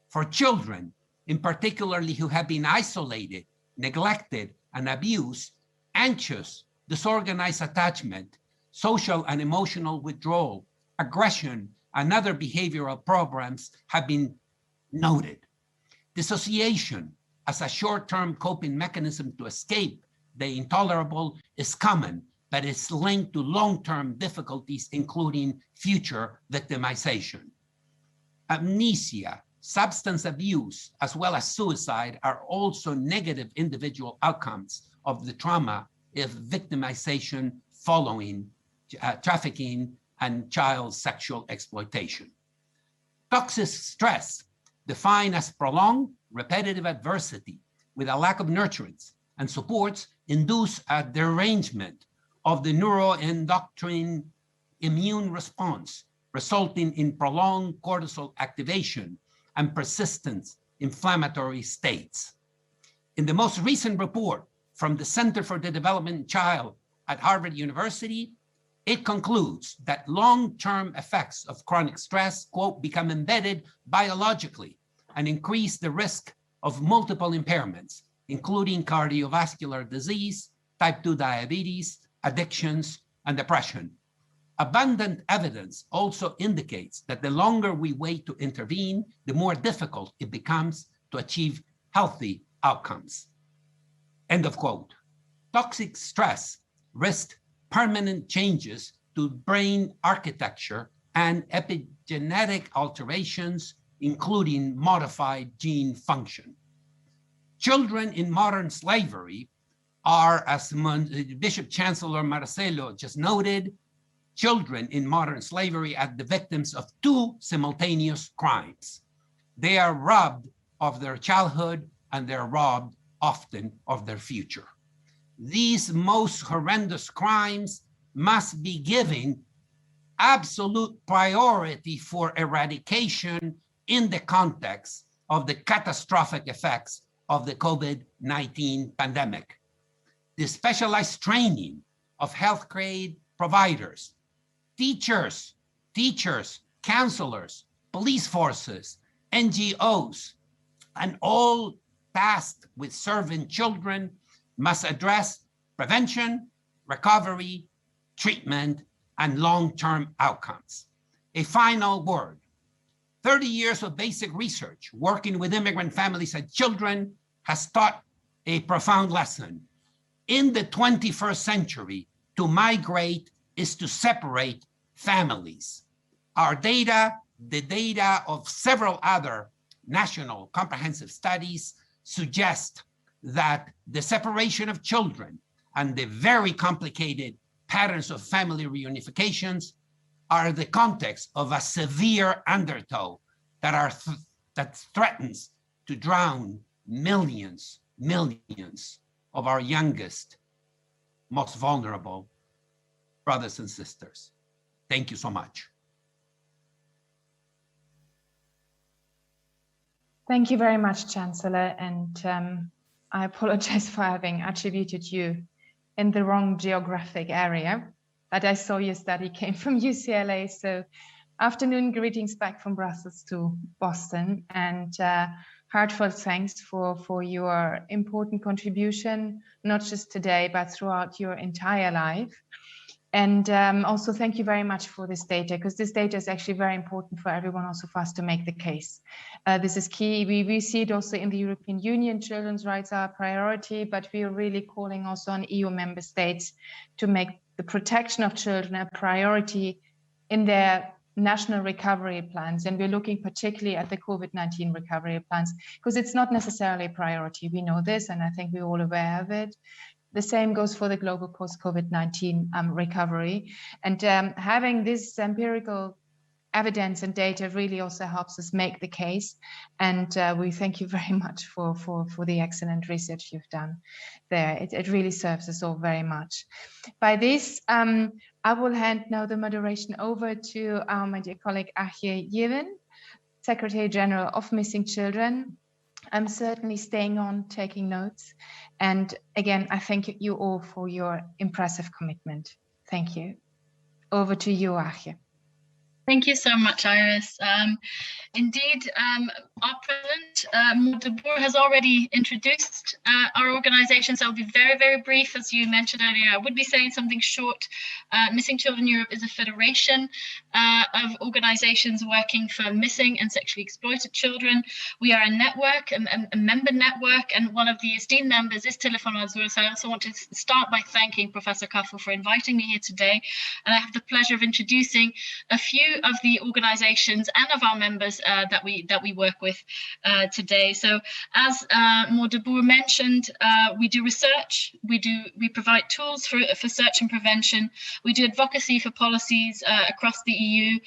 Speaker 8: For children, in particularly who have been isolated, neglected, and abused, anxious, disorganized attachment, social and emotional withdrawal, aggression, and other behavioral problems have been noted. Dissociation as a short-term coping mechanism to escape the intolerable is common, but it's linked to long-term difficulties, including future victimization. Amnesia, substance abuse, as well as suicide are also negative individual outcomes of the trauma of victimization following trafficking and child sexual exploitation. Toxic stress, defined as prolonged, repetitive adversity with a lack of nurturance and supports, induce a derangement of the neuroendocrine immune response, resulting in prolonged cortisol activation and persistent inflammatory states. In the most recent report from the Center for the Development of Child at Harvard University, it concludes that long-term effects of chronic stress, quote, become embedded biologically and increase the risk of multiple impairments, including cardiovascular disease, type 2 diabetes, addictions, and depression. Abundant evidence also indicates that the longer we wait to intervene, the more difficult it becomes to achieve healthy outcomes. End of quote. Toxic stress risks permanent changes to brain architecture and epigenetic alterations, including modified gene function. Children in modern slavery are, as Bishop Chancellor Marcelo just noted, children in modern slavery are the victims of two simultaneous crimes. They are robbed of their childhood and they're robbed often of their future. These most horrendous crimes must be given absolute priority for eradication in the context of the catastrophic effects of the COVID-19 pandemic. The specialized training of healthcare providers, teachers, counselors, police forces, NGOs, and all tasked with serving children must address prevention, recovery, treatment, and long-term outcomes. A final word. 30 years of basic research working with immigrant families and children has taught a profound lesson. In the 21st century, to migrate is to separate families. Our data, the data of several other national comprehensive studies, suggest that the separation of children and the very complicated patterns of family reunifications are the context of a severe undertow that threatens to drown millions of our youngest, most vulnerable brothers and sisters. Thank you so much.
Speaker 2: Thank you very much, Chancellor, and I apologize for having attributed you in the wrong geographic area, but I saw your study came from UCLA, so afternoon greetings back from Brussels to Boston, and heartfelt thanks for your important contribution, not just today, but throughout your entire life. And also thank you very much for this data, because this data is actually very important for everyone, also for us to make the case. This is key. We see it also in the European Union. Children's rights are a priority, but we are really calling also on EU member states to make the protection of children a priority in their national recovery plans. And we're looking particularly at the COVID-19 recovery plans, because it's not necessarily a priority. We know this, and I think we're all aware of it. The same goes for the global post-COVID-19 recovery. And having this empirical evidence and data really also helps us make the case. And we thank you very much for the excellent research you've done there. It really serves us all very much. By this, I will hand now the moderation over to my dear colleague Achje Yevin, Secretary General of Missing Children. I'm certainly staying on, taking notes. And again, I thank you all for your impressive commitment. Thank you. Over to you, Achje.
Speaker 9: Thank you so much, Iris. Indeed, our president, Maud de Boer, has already introduced our organization, so I'll be very, very brief. As you mentioned earlier, I would be saying something short. Missing Children Europe is a federation of organizations working for missing and sexually exploited children. We are a network, a member network, and one of the esteemed members is Telefono Azzurro. So I also want to start by thanking Professor Caffo for inviting me here today. And I have the pleasure of introducing a few of the organizations and of our members that we work with today. So as Maud de Boer mentioned, we do research, we provide tools for search and prevention, we do advocacy for policies across the EU,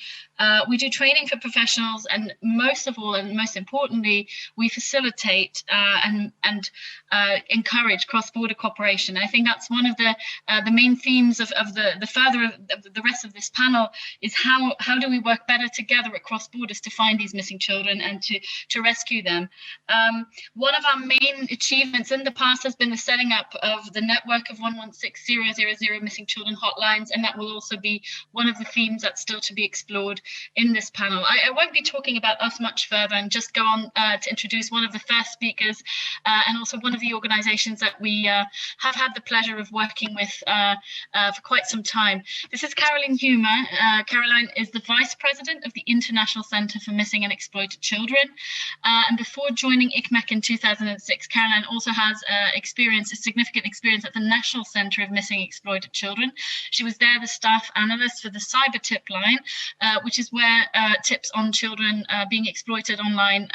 Speaker 9: we do training for professionals, and most of all, and most importantly, we facilitate and encourage cross-border cooperation. I think that's one of the main themes of the rest of this panel, is how do we work better together across borders to find these missing children and to rescue them. One of our main achievements in the past has been the setting up of the network of 116-000 missing children hotlines, and that will also be one of the themes that's still to be explored in this panel. I won't be talking about us much further, and just go on to introduce one of the first speakers and also one of the organizations that we have had the pleasure of working with for quite some time. This is Caroline Humer. Caroline is the Vice President of the International Center for Missing and Exploited Children. And before joining ICMEC in 2006, Caroline also has significant experience at the National Center of Missing and Exploited Children. She was there the staff analyst for the cyber tip line, which is where tips on children being exploited online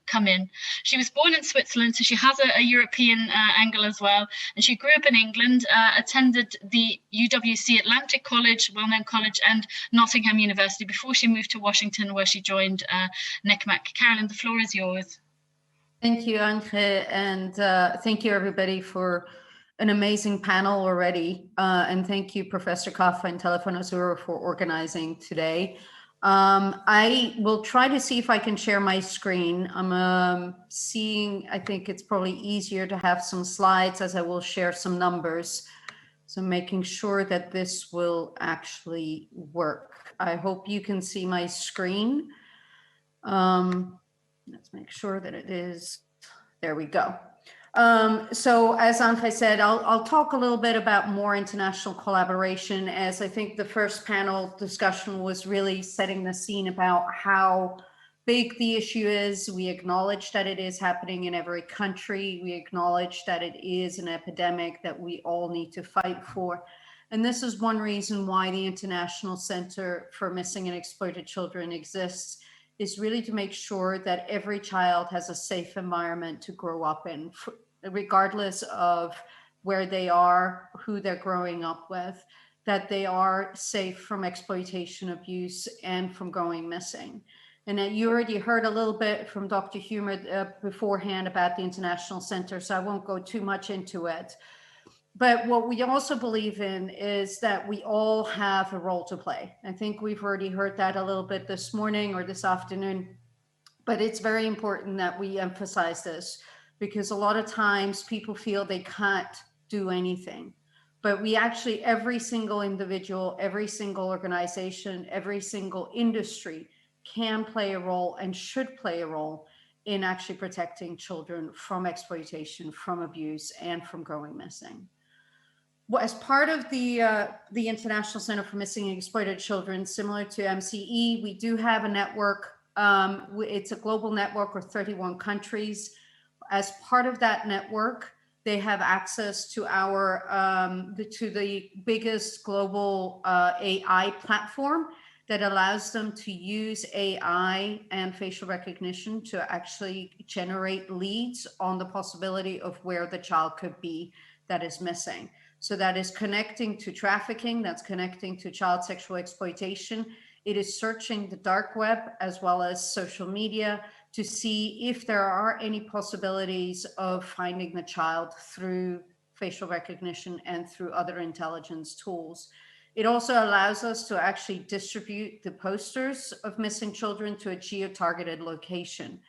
Speaker 9: come in. She was born in Switzerland, so she has a European angle as well. And she grew up in England, attended the UWC Atlantic College, well-known college, and Nottingham University before she moved to Washington, where she joined NECMAC. Caroline, the floor is yours.
Speaker 10: Thank you, Ange, and thank you everybody for an amazing panel already. And thank you, Professor Caffo and Telefono Azzurro, for organizing today. I will try to see if I can share my screen. I'm seeing, I think it's probably easier to have some slides as I will share some numbers. So making sure that this will actually work. I hope you can see my screen. Let's make sure that it is. There we go. So as Anke said, I'll talk a little bit about more international collaboration, as I think the first panel discussion was really setting the scene about how big the issue is. We acknowledge that it is happening in every country. We acknowledge that it is an epidemic that we all need to fight for. And this is one reason why the International Center for Missing and Exploited Children exists, is really to make sure that every child has a safe environment to grow up in, regardless of where they are, who they're growing up with, that they are safe from exploitation, abuse, and from going missing. And you already heard a little bit from Dr. Humer beforehand about the International Center, so I won't go too much into it. But what we also believe in is that we all have a role to play. I think we've already heard that a little bit this morning or this afternoon, but it's very important that we emphasize this, because a lot of times people feel they can't do anything. But we actually, every single individual, every single organization, every single industry can play a role and should play a role in actually protecting children from exploitation, from abuse, and from going missing. Well, as part of the International Center for Missing and Exploited Children, similar to MCE, we do have a network. It's a global network of 31 countries. As part of that network, they have access to the biggest global AI platform that allows them to use AI and facial recognition to actually generate leads on the possibility of where the child could be that is missing. So that is connecting to trafficking, that's connecting to child sexual exploitation. It is searching the dark web as well as social media to see if there are any possibilities of finding the child through facial recognition and through other intelligence tools. It also allows us to actually distribute the posters of missing children to a geo-targeted location.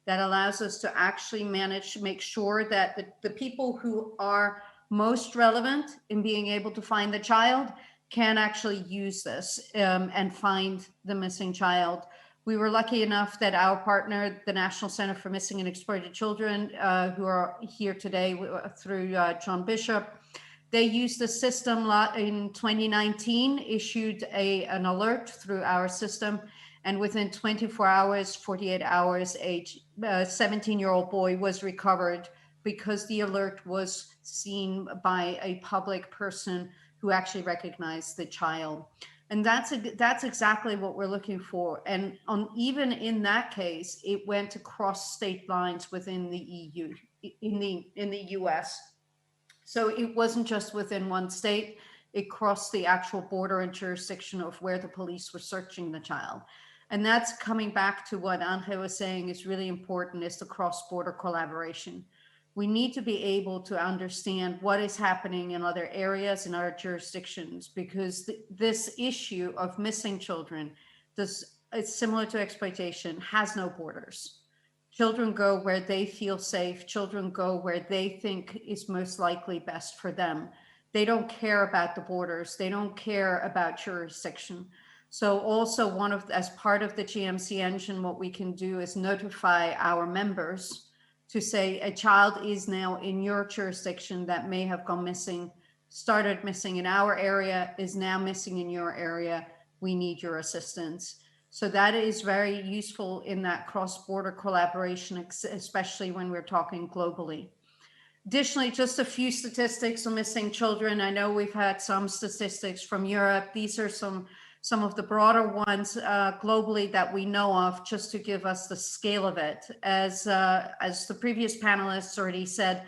Speaker 10: That allows us to actually make sure that the people who are most relevant in being able to find the child can actually use this and find the missing child. We were lucky enough that our partner, the National Center for Missing and Exploited Children, who are here today through John Bishop, they used the system in 2019, issued an alert through our system, and within 24 hours, 48 hours, a 17-year-old boy was recovered because the alert was seen by a public person who actually recognized the child. And that's exactly what we're looking for. And even in that case, it went across state lines within the EU, in the US. So it wasn't just within one state, it crossed the actual border and jurisdiction of where the police were searching the child. And that's coming back to what Anke was saying is really important, is the cross-border collaboration. We need to be able to understand what is happening in other areas, in other jurisdictions, because this issue of missing children, it's similar to exploitation, has no borders. Children go where they feel safe. Children go where they think is most likely best for them. They don't care about the borders. They don't care about jurisdiction. So also as part of the GMC engine, what we can do is notify our members to say a child is now in your jurisdiction that may have gone missing, started missing in our area, is now missing in your area. We need your assistance. So that is very useful in that cross-border collaboration, especially when we're talking globally. Additionally, just a few statistics on missing children. I know we've had some statistics from Europe. These are some of the broader ones globally that we know of, just to give us the scale of it. As the previous panelists already said,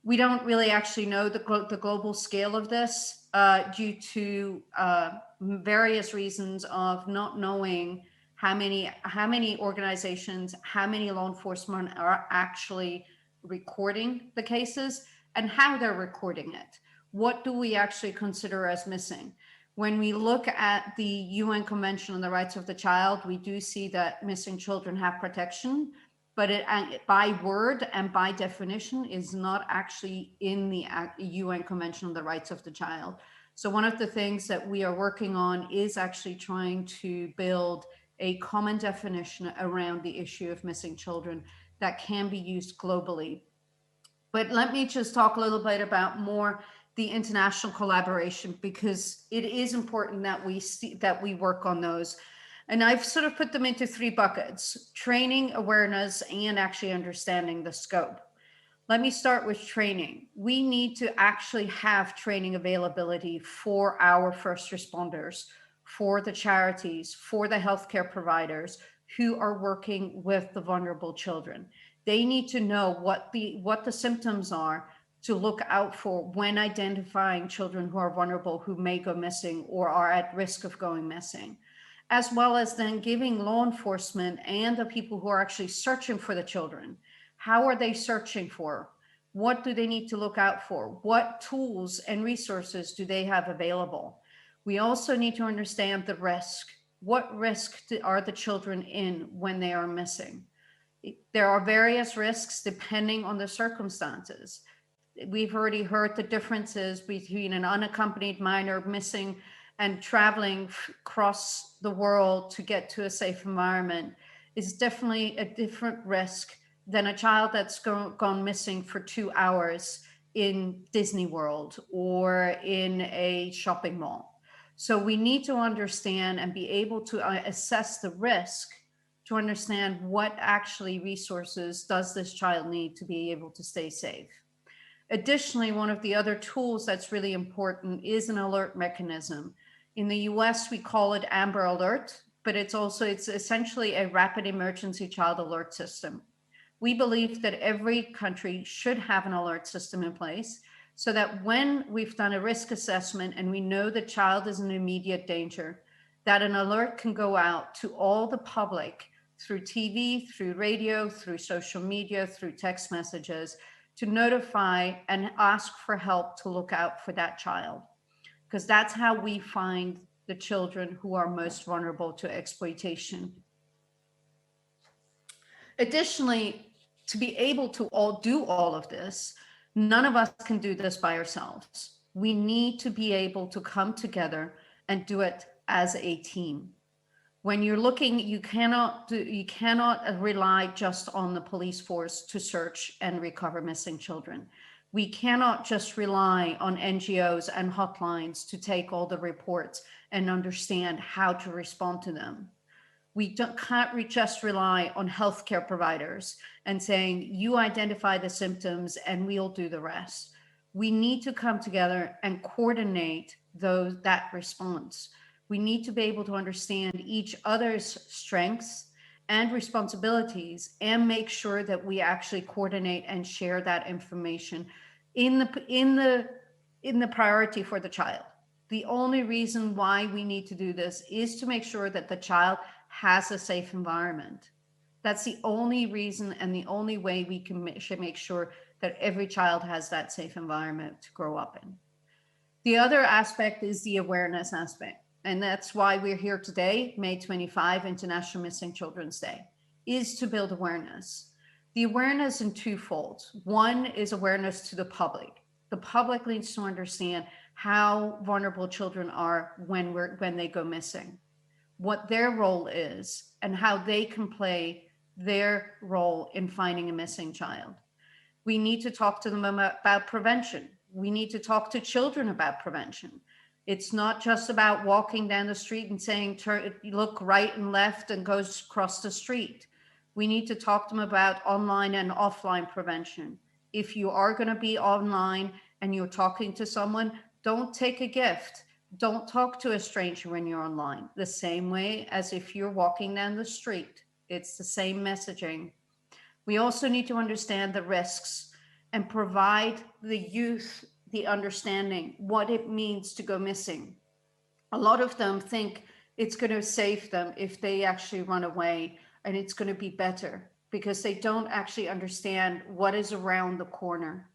Speaker 10: we don't really actually know the global scale of this due to various reasons of not knowing how many organizations, how many law enforcement are actually recording the cases and how they're recording it. What do we actually consider as missing? When we look at the UN Convention on the Rights of the Child, we do see that missing children have protection, but it by word and by definition is not actually in the UN Convention on the Rights of the Child. So one of the things that we are working on is actually trying to build a common definition around the issue of missing children that can be used globally. But let me just talk a little bit about more the international collaboration, because it is important that we work on those. And I've sort of put them into 3 buckets: training, awareness, and actually understanding the scope. Let me start with training. We need to actually have training availability for our first responders, for the charities, for the healthcare providers who are working with the vulnerable children. They need to know what the symptoms are to look out for when identifying children who are vulnerable, who may go missing or are at risk of going missing, as well as then giving law enforcement and the people who are actually searching for the children. How are they searching for? What do they need to look out for? What tools and resources do they have available? We also need to understand the risk. What risk are the children in when they are missing? There are various risks depending on the circumstances. We've already heard the differences between an unaccompanied minor missing and traveling across the world to get to a safe environment is definitely a different risk than a child that's gone missing for 2 hours in Disney World or in a shopping mall. So we need to understand and be able to assess the risk to understand what actually resources does this child need to be able to stay safe. Additionally, one of the other tools that's really important is an alert mechanism. In the US, we call it Amber Alert, but it's essentially a rapid emergency child alert system. We believe that every country should have an alert system in place so that when we've done a risk assessment and we know the child is in immediate danger, that an alert can go out to all the public through TV, through radio, through social media, through text messages, to notify and ask for help to look out for that child. Because that's how we find the children who are most vulnerable to exploitation. Additionally, to be able to do all of this, none of us can do this by ourselves. We need to be able to come together and do it as a team. When you're looking, you cannot rely just on the police force to search and recover missing children. We cannot just rely on NGOs and hotlines to take all the reports and understand how to respond to them. We can't just rely on healthcare providers and saying, you identify the symptoms and we'll do the rest. We need to come together and coordinate that response. We need to be able to understand each other's strengths and responsibilities and make sure that we actually coordinate and share that information in the priority for the child. The only reason why we need to do this is to make sure that the child has a safe environment. That's the only reason and the only way we should make sure that every child has that safe environment to grow up in. The other aspect is the awareness aspect. And that's why we're here today, May 25, International Missing Children's Day, is to build awareness. The awareness in twofold. One is awareness to the public. The public needs to understand how vulnerable children are when they go missing, what their role is, and how they can play their role in finding a missing child. We need to talk to them about prevention. We need to talk to children about prevention. It's not just about walking down the street and saying, look right and left and go across the street. We need to talk to them about online and offline prevention. If you are going to be online and you're talking to someone, don't take a gift. Don't talk to a stranger when you're online. The same way as if you're walking down the street. It's the same messaging. We also need to understand the risks and provide the youth the understanding what it means to go missing. A lot of them think it's going to save them if they actually run away and it's going to be better because they don't actually understand what is around the corner.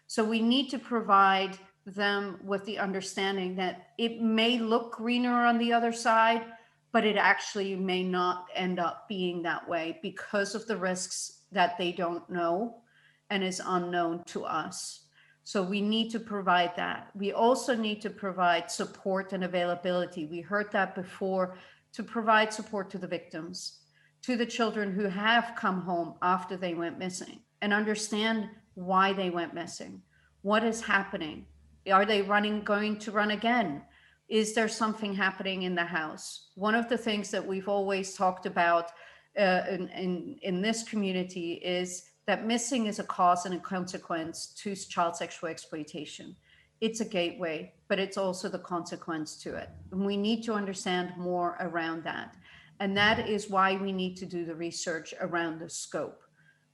Speaker 10: So we need to provide them with the understanding that it may look greener on the other side, but it actually may not end up being that way because of the risks that they don't know and is unknown to us. So we need to provide that. We also need to provide support and availability. We heard that before, to provide support to the victims, to the children who have come home after they went missing, and understand why they went missing. What is happening? Are they going to run again? Is there something happening in the house? One of the things that we've always talked about in this community is that missing is a cause and a consequence to child sexual exploitation. It's a gateway, but it's also the consequence to it. And we need to understand more around that. And that is why we need to do the research around the scope.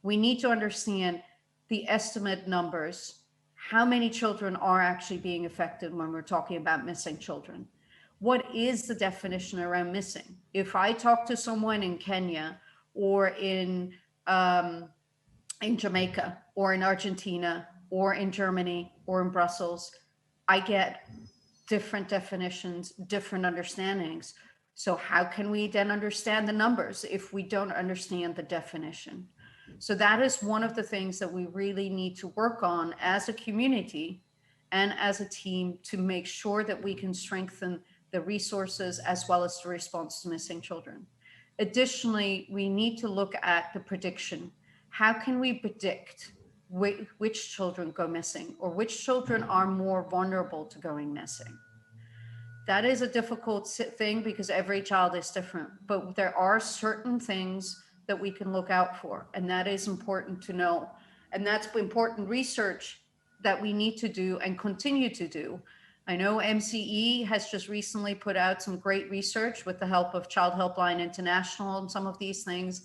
Speaker 10: We need to understand the estimate numbers. How many children are actually being affected when we're talking about missing children? What is the definition around missing? If I talk to someone in Kenya or in Jamaica or in Argentina or in Germany or in Brussels, I get different definitions, different understandings. So how can we then understand the numbers if we don't understand the definition? So that is one of the things that we really need to work on as a community and as a team to make sure that we can strengthen the resources as well as the response to missing children. Additionally, we need to look at the prediction. How can we predict which children go missing or which children are more vulnerable to going missing? That is a difficult thing because every child is different, but there are certain things that we can look out for, and that is important to know. And that's important research that we need to do and continue to do. I know MCE has just recently put out some great research with the help of Child Helpline International and some of these things.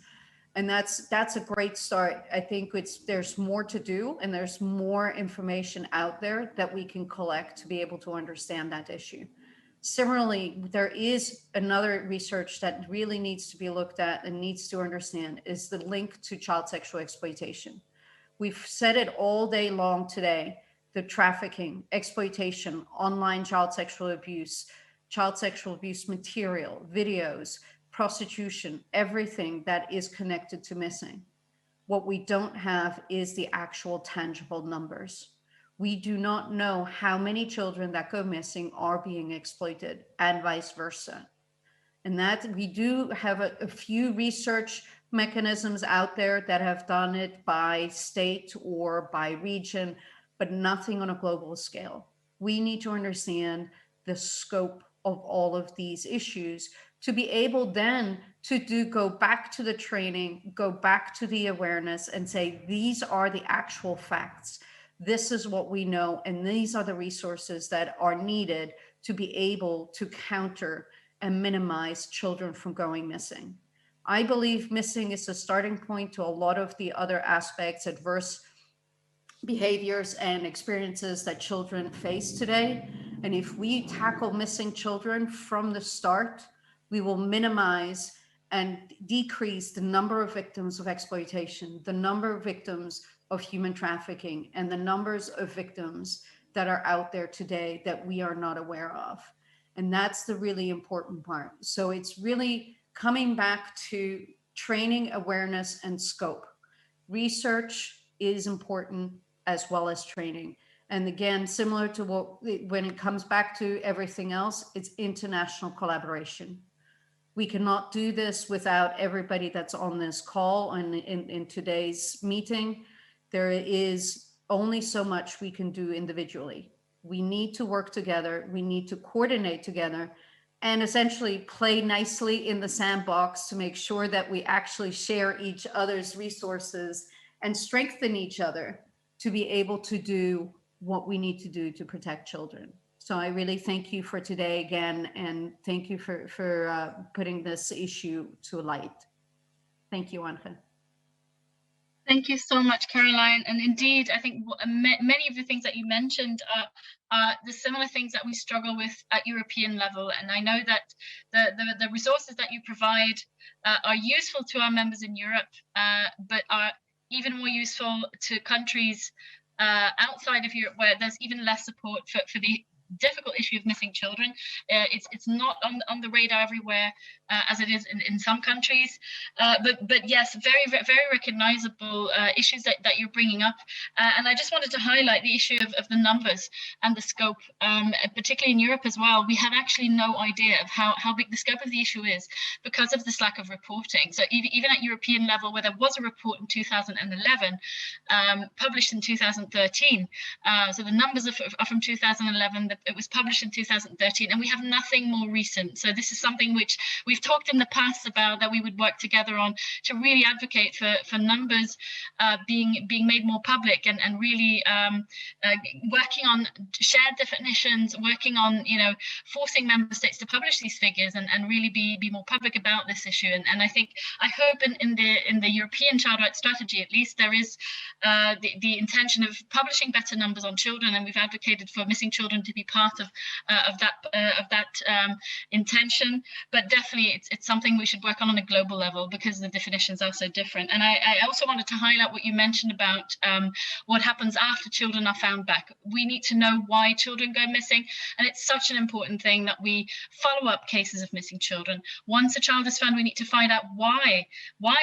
Speaker 10: And that's a great start. I think there's more to do and there's more information out there that we can collect to be able to understand that issue. Similarly, there is another research that really needs to be looked at and needs to understand is the link to child sexual exploitation. We've said it all day long today, the trafficking, exploitation, online child sexual abuse material, videos, prostitution, everything that is connected to missing. What we don't have is the actual tangible numbers. We do not know how many children that go missing are being exploited and vice versa. And that we do have a few research mechanisms out there that have done it by state or by region, but nothing on a global scale. We need to understand the scope of all of these issues to be able then to go back to the training, go back to the awareness and say, these are the actual facts. This is what we know, and these are the resources that are needed to be able to counter and minimize children from going missing. I believe missing is a starting point to a lot of the other aspects, adverse behaviors and experiences that children face today. And if we tackle missing children from the start, we will minimize and decrease the number of victims of exploitation, the number of victims of human trafficking, and the numbers of victims that are out there today that we are not aware of. And that's the really important part. So it's really coming back to training, awareness, and scope. Research is important as well as training. And again, similar to when it comes back to everything else, it's international collaboration. We cannot do this without everybody that's on this call and in today's meeting. There is only so much we can do individually. We need to work together. We need to coordinate together and essentially play nicely in the sandbox to make sure that we actually share each other's resources and strengthen each other to be able to do what we need to do to protect children. So I really thank you for today again, and thank you for putting this issue to light. Thank you, Anke.
Speaker 9: Thank you so much, Caroline. And indeed, I think many of the things that you mentioned are the similar things that we struggle with at European level. And I know that the resources that you provide are useful to our members in Europe, but are even more useful to countries outside of Europe, where there's even less support for the difficult issue of missing children. It's not on the radar everywhere as it is in some countries. But yes, very recognizable issues that you're bringing up. And I just wanted to highlight the issue of the numbers and the scope, particularly in Europe as well. We have actually no idea of how big the scope of the issue is because of this lack of reporting. So even at European level, where there was a report in 2011, published in 2013, so the numbers are from 2011, it was published in 2013, and we have nothing more recent. So this is something which we've talked in the past about, that we would work together on to really advocate for numbers being made more public, and really working on shared definitions, working on forcing member states to publish these figures and really be more public about this issue. And I hope in the European child rights strategy, at least, there is the intention of publishing better numbers on children, and we've advocated for missing children to be part of that intention. But definitely it's something we should work on a global level, because the definitions are so different. And I also wanted to highlight what you mentioned about what happens after children are found back. We need to know why children go missing, and it's such an important thing that we follow up cases of missing children. Once a child is found, we need to find out why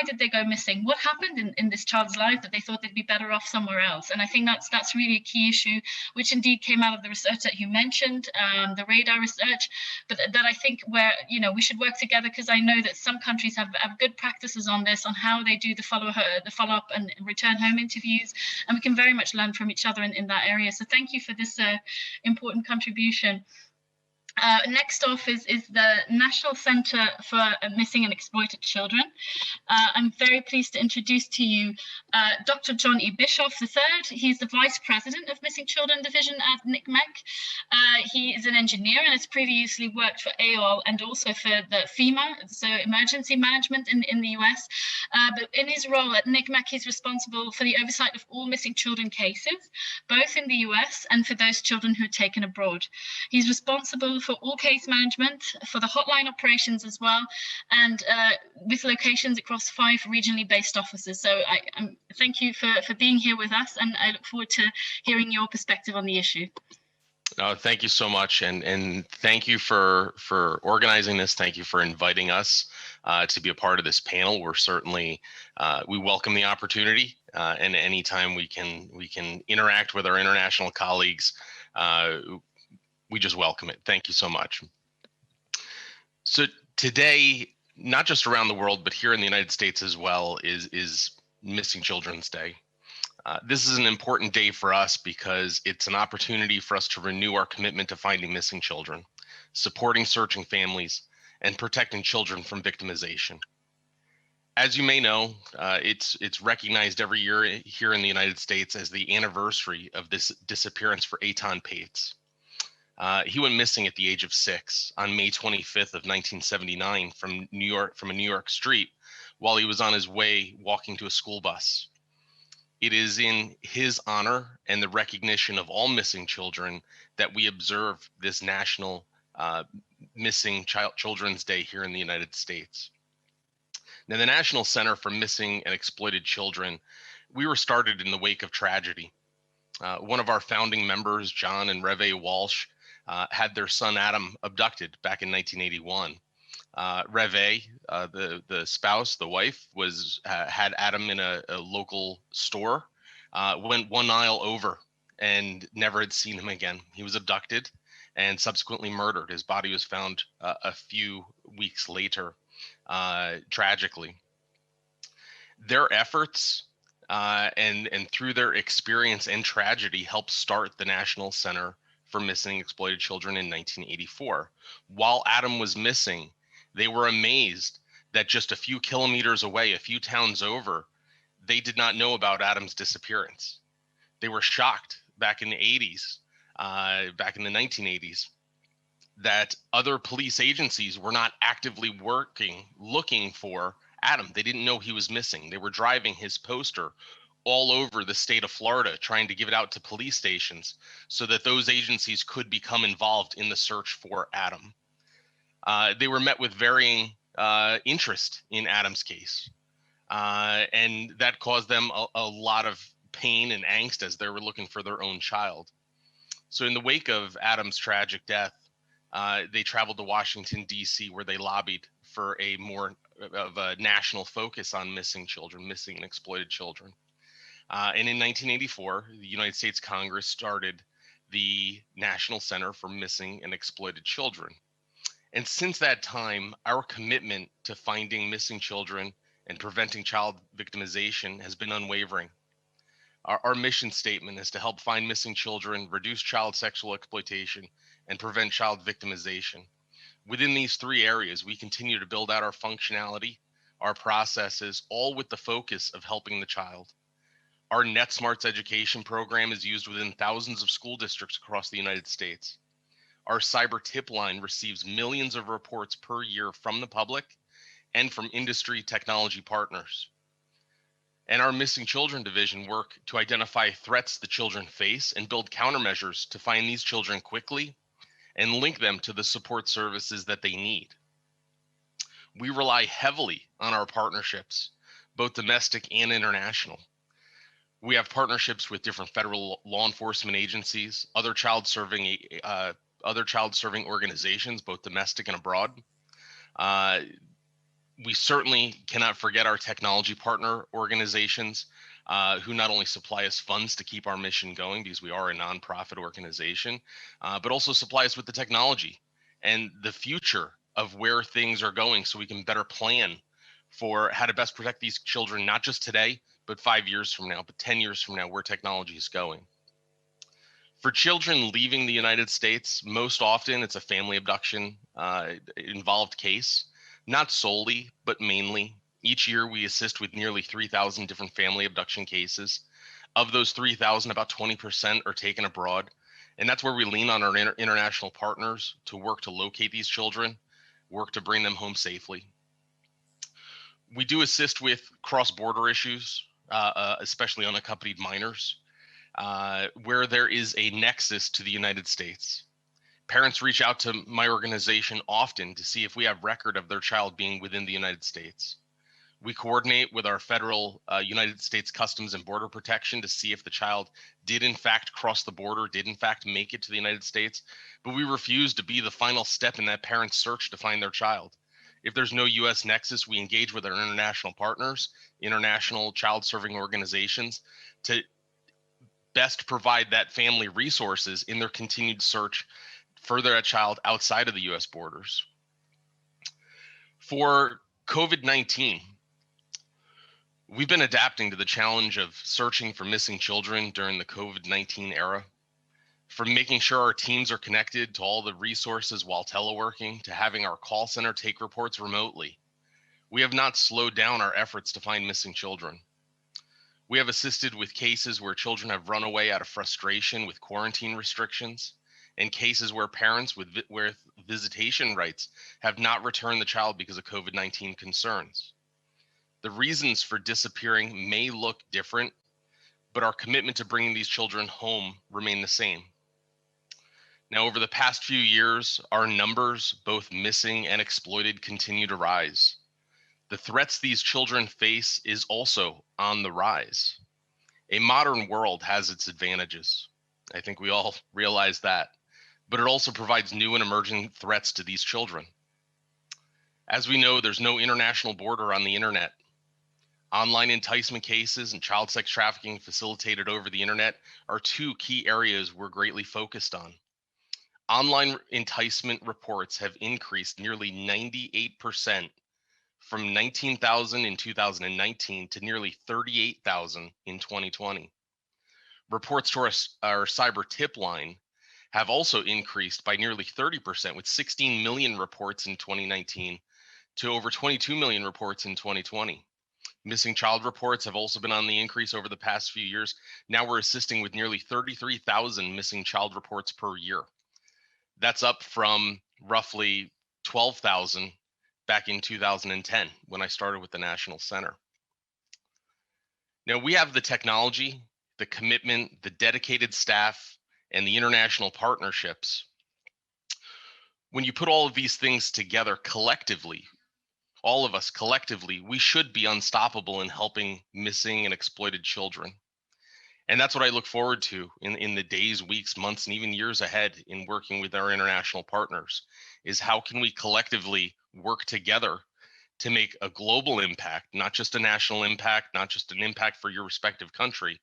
Speaker 9: did they go missing, what happened in this child's life that they thought they'd be better off somewhere else. And I think that's really a key issue, which indeed came out of the research that you mentioned, the radar research, but that I think where we should work together, because I know that some countries have good practices on this, on how they do the follow-up and return home interviews, and we can very much learn from each other in that area. So thank you for this important contribution. Next off is the National Centre for Missing and Exploited Children. I'm very pleased to introduce to you Dr. John E. Bischoff III. He's the Vice President of Missing Children Division at NCMEC. He is an engineer and has previously worked for AOL and also for the FEMA, so emergency management in the US. But in his role at NCMEC, he's responsible for the oversight of all missing children cases, both in the US and for those children who are taken abroad. He's responsible for all case management, for the hotline operations as well, and with locations across 5 regionally based offices. So thank you for being here with us, and I look forward to hearing your perspective on the issue.
Speaker 11: Thank you so much, and thank you for organizing this. Thank you for inviting us to be a part of this panel. We're certainly we welcome the opportunity, and anytime we can interact with our international colleagues, we just welcome it. Thank you so much. So today, not just around the world, but here in the United States as well, is Missing Children's Day. This is an important day for us because it's an opportunity for us to renew our commitment to finding missing children, supporting searching families, and protecting children from victimization. As you may know, it's recognized every year here in the United States as the anniversary of this disappearance for Eitan Pates. He went missing at the age of 6 on May 25th of 1979 from a New York street while he was on his way walking to a school bus. It is in his honor and the recognition of all missing children that we observe this National Missing Children's Day here in the United States. Now, the National Center for Missing and Exploited Children, we were started in the wake of tragedy. One of our founding members, John and Reve Walsh, had their son Adam abducted back in 1981. Reve, the spouse, the wife, had Adam in a local store, went 1 mile over and never had seen him again. He was abducted and subsequently murdered. His body was found a few weeks later, tragically. Their efforts and through their experience and tragedy helped start the National Center for Missing and Exploited Children in 1984. While Adam was missing, they were amazed that just a few kilometers away, a few towns over, they did not know about Adam's disappearance. They were shocked back in the 80s, back in the 1980s, that other police agencies were not actively looking for Adam. They didn't know he was missing. They were driving his poster all over the state of Florida, trying to give it out to police stations so that those agencies could become involved in the search for Adam. They were met with varying interest in Adam's case. And that caused them a lot of pain and angst as they were looking for their own child. So in the wake of Adam's tragic death, they traveled to Washington, D.C., where they lobbied for a more of a national focus on missing children, missing and exploited children. And in 1984, the United States Congress started the National Center for Missing and Exploited Children. And since that time, our commitment to finding missing children and preventing child victimization has been unwavering. Our mission statement is to help find missing children, reduce child sexual exploitation, and prevent child victimization. Within these three areas, we continue to build out our functionality, our processes, all with the focus of helping the child. Our NetSmarts education program is used within thousands of school districts across the United States. Our cyber tip line receives millions of reports per year from the public and from industry technology partners. And our Missing Children division work to identify threats the children face and build countermeasures to find these children quickly and link them to the support services that they need. We rely heavily on our partnerships, both domestic and international. We have partnerships with different federal law enforcement agencies, other child-serving organizations, both domestic and abroad. We certainly cannot forget our technology partner organizations who not only supply us funds to keep our mission going because we are a nonprofit organization, but also supply us with the technology and the future of where things are going so we can better plan for how to best protect these children, not just today, but 5 years from now, but 10 years from now, where technology is going. For children leaving the United States, most often it's a family abduction involved case. Not solely, but mainly. Each year we assist with nearly 3,000 different family abduction cases. Of those 3,000, about 20% are taken abroad. And that's where we lean on our international partners to work to locate these children, work to bring them home safely. We do assist with cross-border issues, especially unaccompanied minors, where there is a nexus to the United States. Parents reach out to my organization often to see if we have record of their child being within the United States. We coordinate with our federal United States Customs and Border Protection to see if the child did in fact cross the border, did in fact make it to the United States, but we refuse to be the final step in that parent's search to find their child. If there's no US nexus, we engage with our international partners, international child-serving organizations to best provide that family resources in their continued search for their child outside of the US borders. For COVID-19, we've been adapting to the challenge of searching for missing children during the COVID-19 era. From making sure our teams are connected to all the resources while teleworking, to having our call center take reports remotely, we have not slowed down our efforts to find missing children. We have assisted with cases where children have run away out of frustration with quarantine restrictions, and cases where parents with visitation rights have not returned the child because of COVID-19 concerns. The reasons for disappearing may look different, but our commitment to bringing these children home remain the same. Now, over the past few years, our numbers, both missing and exploited, continue to rise. The threats these children face is also on the rise. A modern world has its advantages. I think we all realize that. But it also provides new and emerging threats to these children. As we know, there's no international border on the internet. Online enticement cases and child sex trafficking facilitated over the internet are two key areas we're greatly focused on. Online enticement reports have increased nearly 98% from 19,000 in 2019 to nearly 38,000 in 2020. Reports to our cyber tip line have also increased by nearly 30%, with 16 million reports in 2019 to over 22 million reports in 2020. Missing child reports have also been on the increase over the past few years. Now we're assisting with nearly 33,000 missing child reports per year. That's up from roughly 12,000 back in 2010 when I started with the National Center. Now we have the technology, the commitment, the dedicated staff, and the international partnerships. When you put all of these things together collectively, all of us collectively, we should be unstoppable in helping missing and exploited children. And that's what I look forward to in the days, weeks, months, and even years ahead in working with our international partners, is how can we collectively work together to make a global impact, not just a national impact, not just an impact for your respective country,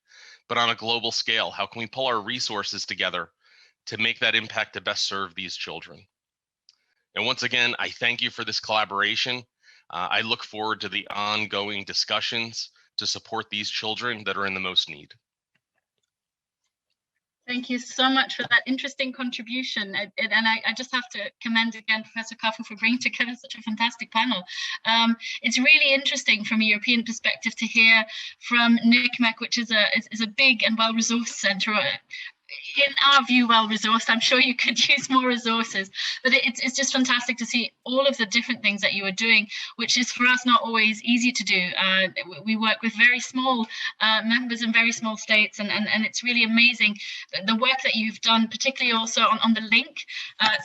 Speaker 11: but on a global scale. How can we pull our resources together to make that impact to best serve these children? And once again, I thank you for this collaboration. I look forward to the ongoing discussions to support these children that are in the most need.
Speaker 9: Thank you so much for that interesting contribution. And I just have to commend again Professor Caffo for bringing together such a fantastic panel. It's really interesting from a European perspective to hear from NICMEC, which is a big and well-resourced centre. In our view, well-resourced. I'm sure you could use more resources, but it's just fantastic to see all of the different things that you are doing, which is for us not always easy to do. We work with very small members in very small states, and it's really amazing the work that you've done, particularly also on the link,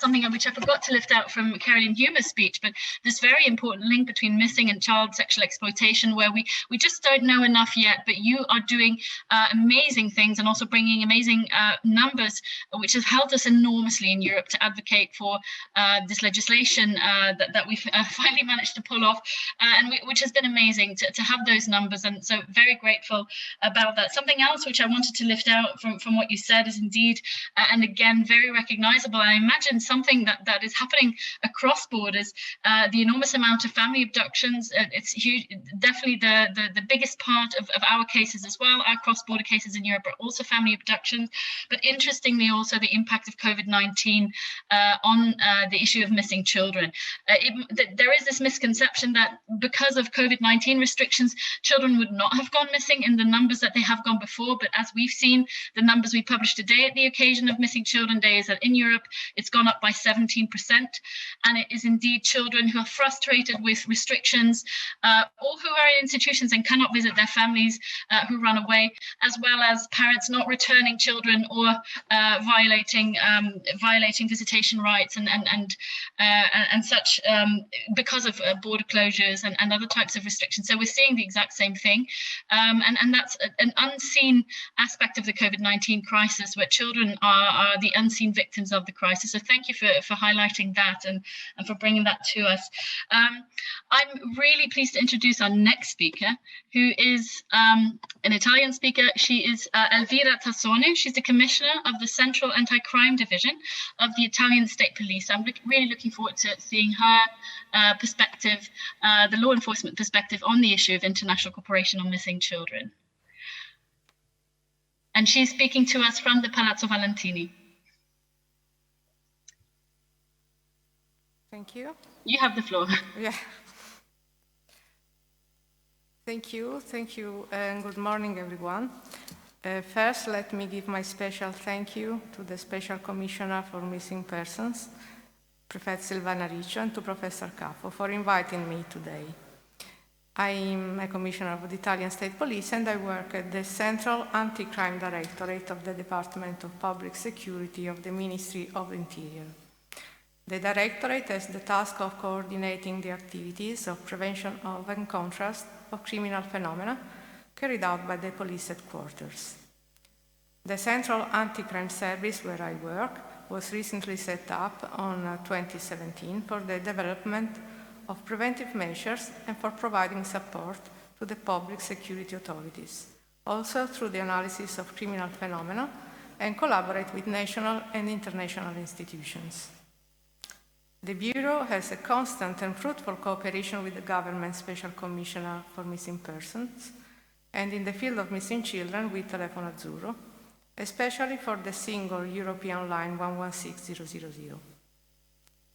Speaker 9: something which I forgot to lift out from Caroline Humer's speech, but this very important link between missing and child sexual exploitation, where we just don't know enough yet, but you are doing amazing things and also bringing amazing numbers, which has helped us enormously in Europe to advocate for this legislation that we've finally managed to pull off, and which has been amazing to have those numbers, and so very grateful about that. Something else which I wanted to lift out from what you said is indeed, and again, very recognizable, and I imagine something that is happening across borders, the enormous amount of family abductions. It's huge, definitely the biggest part of our cases as well, our cross-border cases in Europe are also family abductions. But interestingly, also the impact of COVID-19 on the issue of missing children. There is this misconception that because of COVID-19 restrictions, children would not have gone missing in the numbers that they have gone before. But as we've seen, the numbers we published today at the occasion of Missing Children Day is that in Europe, it's gone up by 17%. And it is indeed children who are frustrated with restrictions or who are in institutions and cannot visit their families who run away, as well as parents not returning children or violating visitation rights and such because of border closures and other types of restrictions. So we're seeing the exact same thing, and that's an unseen aspect of the COVID-19 crisis, where children are the unseen victims of the crisis. So thank you for highlighting that and for bringing that to us. I'm really pleased to introduce our next speaker, who is an Italian speaker. She is Elvira Tassone. She's the Commissioner of the Central Anti-Crime Division of the Italian State Police. I'm really looking forward to seeing her perspective, the law enforcement perspective on the issue of international cooperation on missing children. And she's speaking to us from the Palazzo Valentini.
Speaker 12: Thank you.
Speaker 9: You have the floor.
Speaker 12: Yeah. Thank you, and good morning, everyone. First, let me give my special thank you to the Special Commissioner for Missing Persons, Professor Silvana Riccio, and to Professor Caffo for inviting me today. I'm a Commissioner of the Italian State Police, and I work at the Central Anti-Crime Directorate of the Department of Public Security of the Ministry of Interior. The Directorate has the task of coordinating the activities of prevention of and contrast of criminal phenomena carried out by the police headquarters. The Central Anti-Crime Service, where I work, was recently set up on 2017 for the development of preventive measures and for providing support to the public security authorities, also through the analysis of criminal phenomena, and collaborate with national and international institutions. The Bureau has a constant and fruitful cooperation with the Government Special Commissioner for Missing Persons, and in the field of missing children with Telefono Azzurro, especially for the single European line 116000.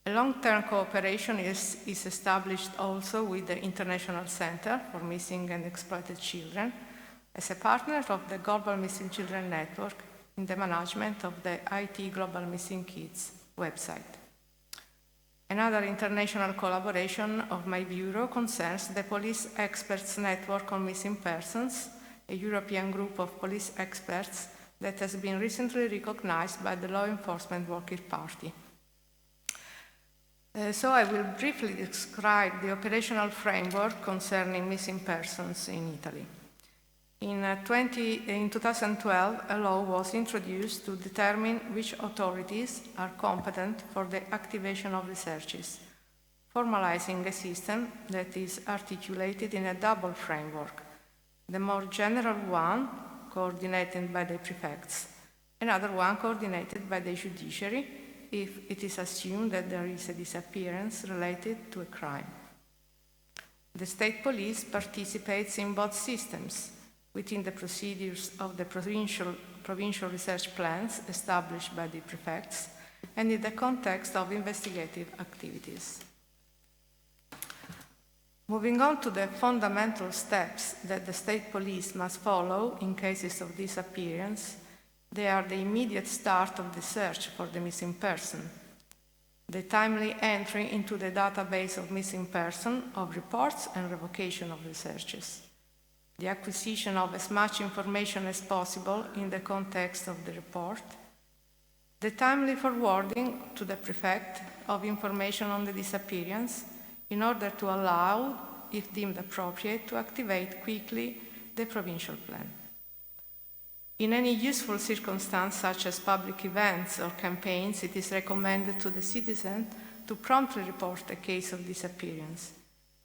Speaker 12: A long-term cooperation is established also with the International Center for Missing and Exploited Children as a partner of the Global Missing Children Network in the management of the IT Global Missing Kids website. Another international collaboration of my Bureau concerns the Police Experts Network on Missing Persons, a European group of police experts that has been recently recognized by the Law Enforcement Working Party. So I will briefly describe the operational framework concerning missing persons in Italy. In 2012, a law was introduced to determine which authorities are competent for the activation of researches, formalizing a system that is articulated in a double framework. The more general one, coordinated by the prefects, another one coordinated by the judiciary, if it is assumed that there is a disappearance related to a crime. The state police participates in both systems, within the procedures of the provincial research plans established by the prefects, and in the context of investigative activities. Moving on to the fundamental steps that the state police must follow in cases of disappearance, they are the immediate start of the search for the missing person, the timely entry into the database of missing person of reports and revocation of researches, the acquisition of as much information as possible in the context of the report, the timely forwarding to the prefect of information on the disappearance in order to allow, if deemed appropriate, to activate quickly the provincial plan. In any useful circumstance, such as public events or campaigns, it is recommended to the citizen to promptly report a case of disappearance.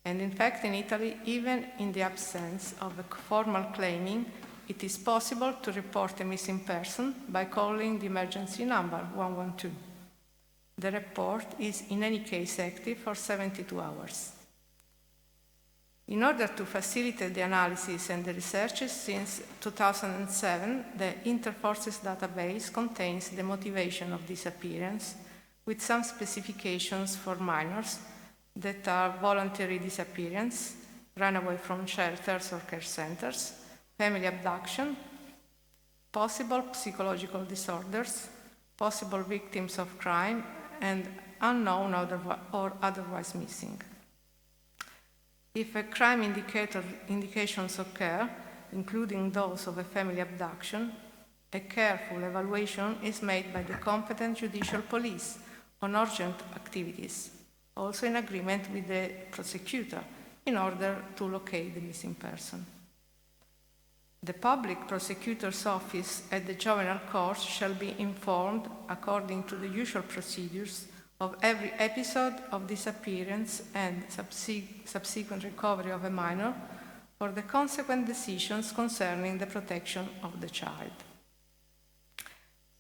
Speaker 12: And in fact, in Italy, even in the absence of a formal claiming, it is possible to report a missing person by calling the emergency number 112. The report is in any case active for 72 hours. In order to facilitate the analysis and the researches, since 2007, the Interforces database contains the motivation of disappearance with some specifications for minors that are voluntary disappearance, runaway from shelters or care centers, family abduction, possible psychological disorders, possible victims of crime, and unknown or otherwise missing. If a crime indications occur, including those of a family abduction, a careful evaluation is made by the competent judicial police on urgent activities, also in agreement with the prosecutor, in order to locate the missing person. The public prosecutor's office at the juvenile court shall be informed, according to the usual procedures, of every episode of disappearance and subsequent recovery of a minor for the consequent decisions concerning the protection of the child.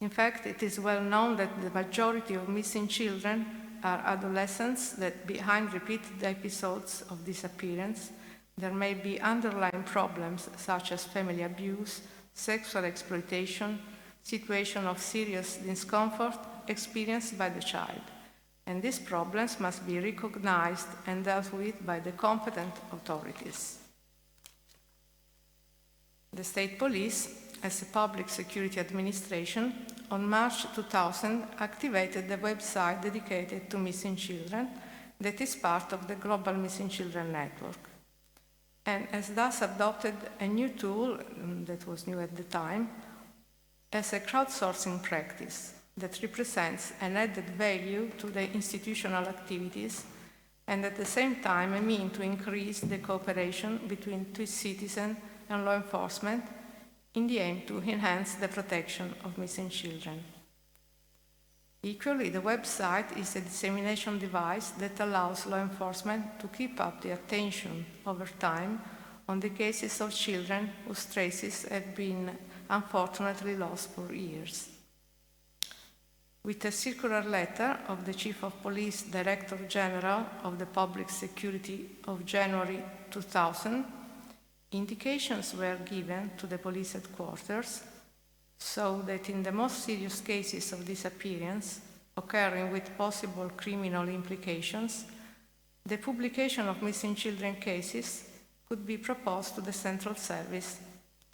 Speaker 12: In fact, it is well known that the majority of missing children are adolescents that, behind repeated episodes of disappearance, there may be underlying problems such as family abuse, sexual exploitation, situation of serious discomfort experienced by the child. And these problems must be recognized and dealt with by the competent authorities. The state police, as a public security administration, on March 2000 activated the website dedicated to missing children that is part of the Global Missing Children Network, and has thus adopted a new tool that was new at the time as a crowdsourcing practice that represents an added value to the institutional activities and at the same time a means to increase the cooperation between citizens and law enforcement in the aim to enhance the protection of missing children. Equally, the website is a dissemination device that allows law enforcement to keep up the attention over time on the cases of children whose traces have been unfortunately lost for years. With a circular letter of the Chief of Police Director General of the Public Security of January 2000, indications were given to the police headquarters so that in the most serious cases of disappearance occurring with possible criminal implications, the publication of missing children cases could be proposed to the Central Service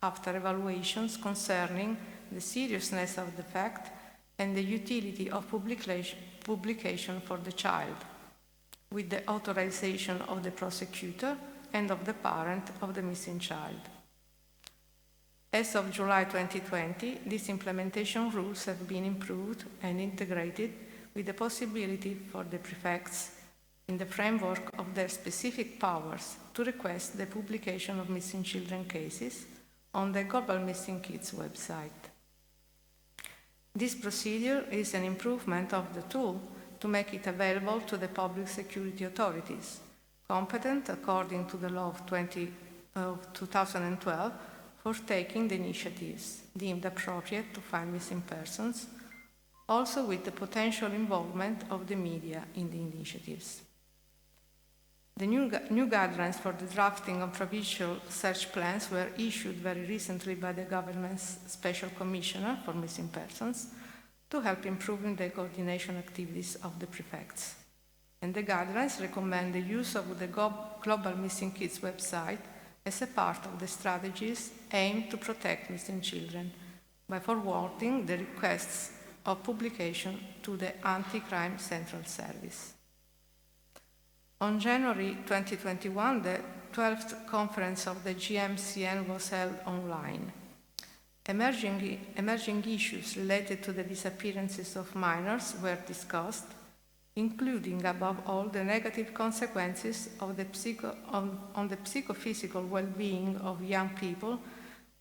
Speaker 12: after evaluations concerning the seriousness of the fact and the utility of publication for the child, with the authorization of the prosecutor and of the parent of the missing child. As of July 2020, these implementation rules have been improved and integrated with the possibility for the prefects, in the framework of their specific powers, to request the publication of missing children cases on the Global Missing Kids website. This procedure is an improvement of the tool to make it available to the public security authorities, competent according to the law of 2012 for taking the initiatives deemed appropriate to find missing persons, also with the potential involvement of the media in the initiatives. The new guidelines for the drafting of provincial search plans were issued very recently by the government's Special Commissioner for Missing Persons to help improving the coordination activities of the prefects. And the guidelines recommend the use of the Global Missing Kids website as a part of the strategies aimed to protect missing children by forwarding the requests of publication to the Anti-Crime Central Service. On January 2021, the 12th conference of the GMCN was held online. Emerging issues related to the disappearances of minors were discussed, including, above all, the negative consequences of on the psychophysical well-being of young people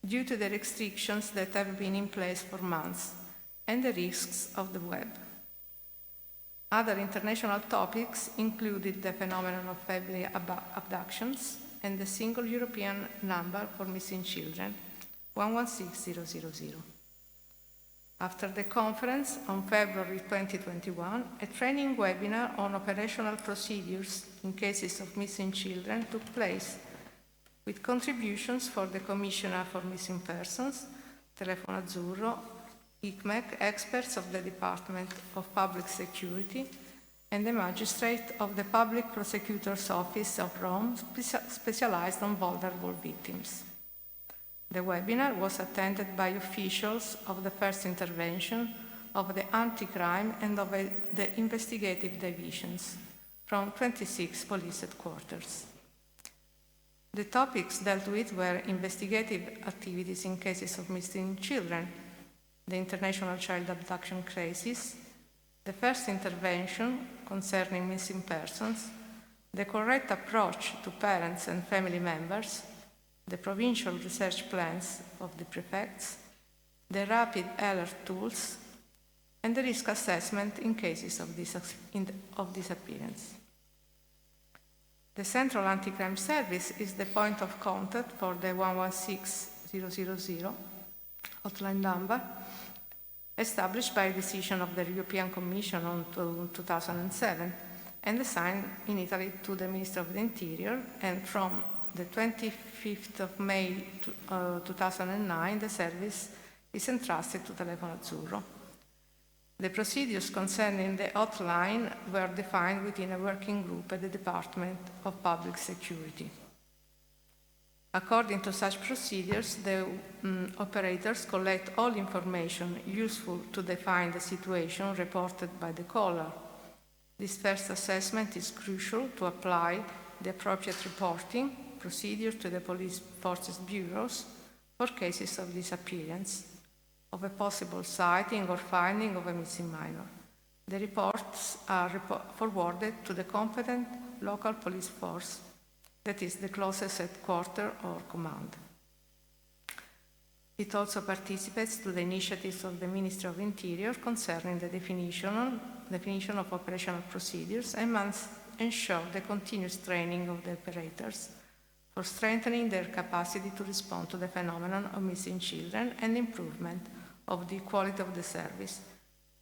Speaker 12: due to the restrictions that have been in place for months, and the risks of the web. Other international topics included the phenomenon of family abductions and the single European number for missing children, 116000. After the conference, on February 2021, a training webinar on operational procedures in cases of missing children took place, with contributions for the Commissioner for Missing Persons, Telefono Azzurro, ICMEC, experts of the Department of Public Security, and the magistrate of the Public Prosecutor's Office of Rome, specialized on vulnerable victims. The webinar was attended by officials of the first intervention, of the anti-crime, and of the investigative divisions from 26 police headquarters. The topics dealt with were investigative activities in cases of missing children, the international child abduction crisis, the first intervention concerning missing persons, the correct approach to parents and family members, the provincial research plans of the prefects, the rapid alert tools, and the risk assessment in cases of disappearance. The Central Anti-Crime Service is the point of contact for the 116000 hotline number, established by a decision of the European Commission on 2007 and assigned in Italy to the Minister of the Interior, and from the 25th of May 2009, the service is entrusted to Telefono Azzurro. The procedures concerning the hotline were defined within a working group at the Department of Public Security. According to such procedures, the operators collect all information useful to define the situation reported by the caller. This first assessment is crucial to apply the appropriate reporting procedure to the police forces bureaus for cases of disappearance, of a possible sighting or finding of a missing minor. The reports are forwarded to the competent local police force, that is the closest headquarters or command. It also participates to the initiatives of the Ministry of Interior concerning the definition of operational procedures and must ensure the continuous training of the operators for strengthening their capacity to respond to the phenomenon of missing children and improvement of the quality of the service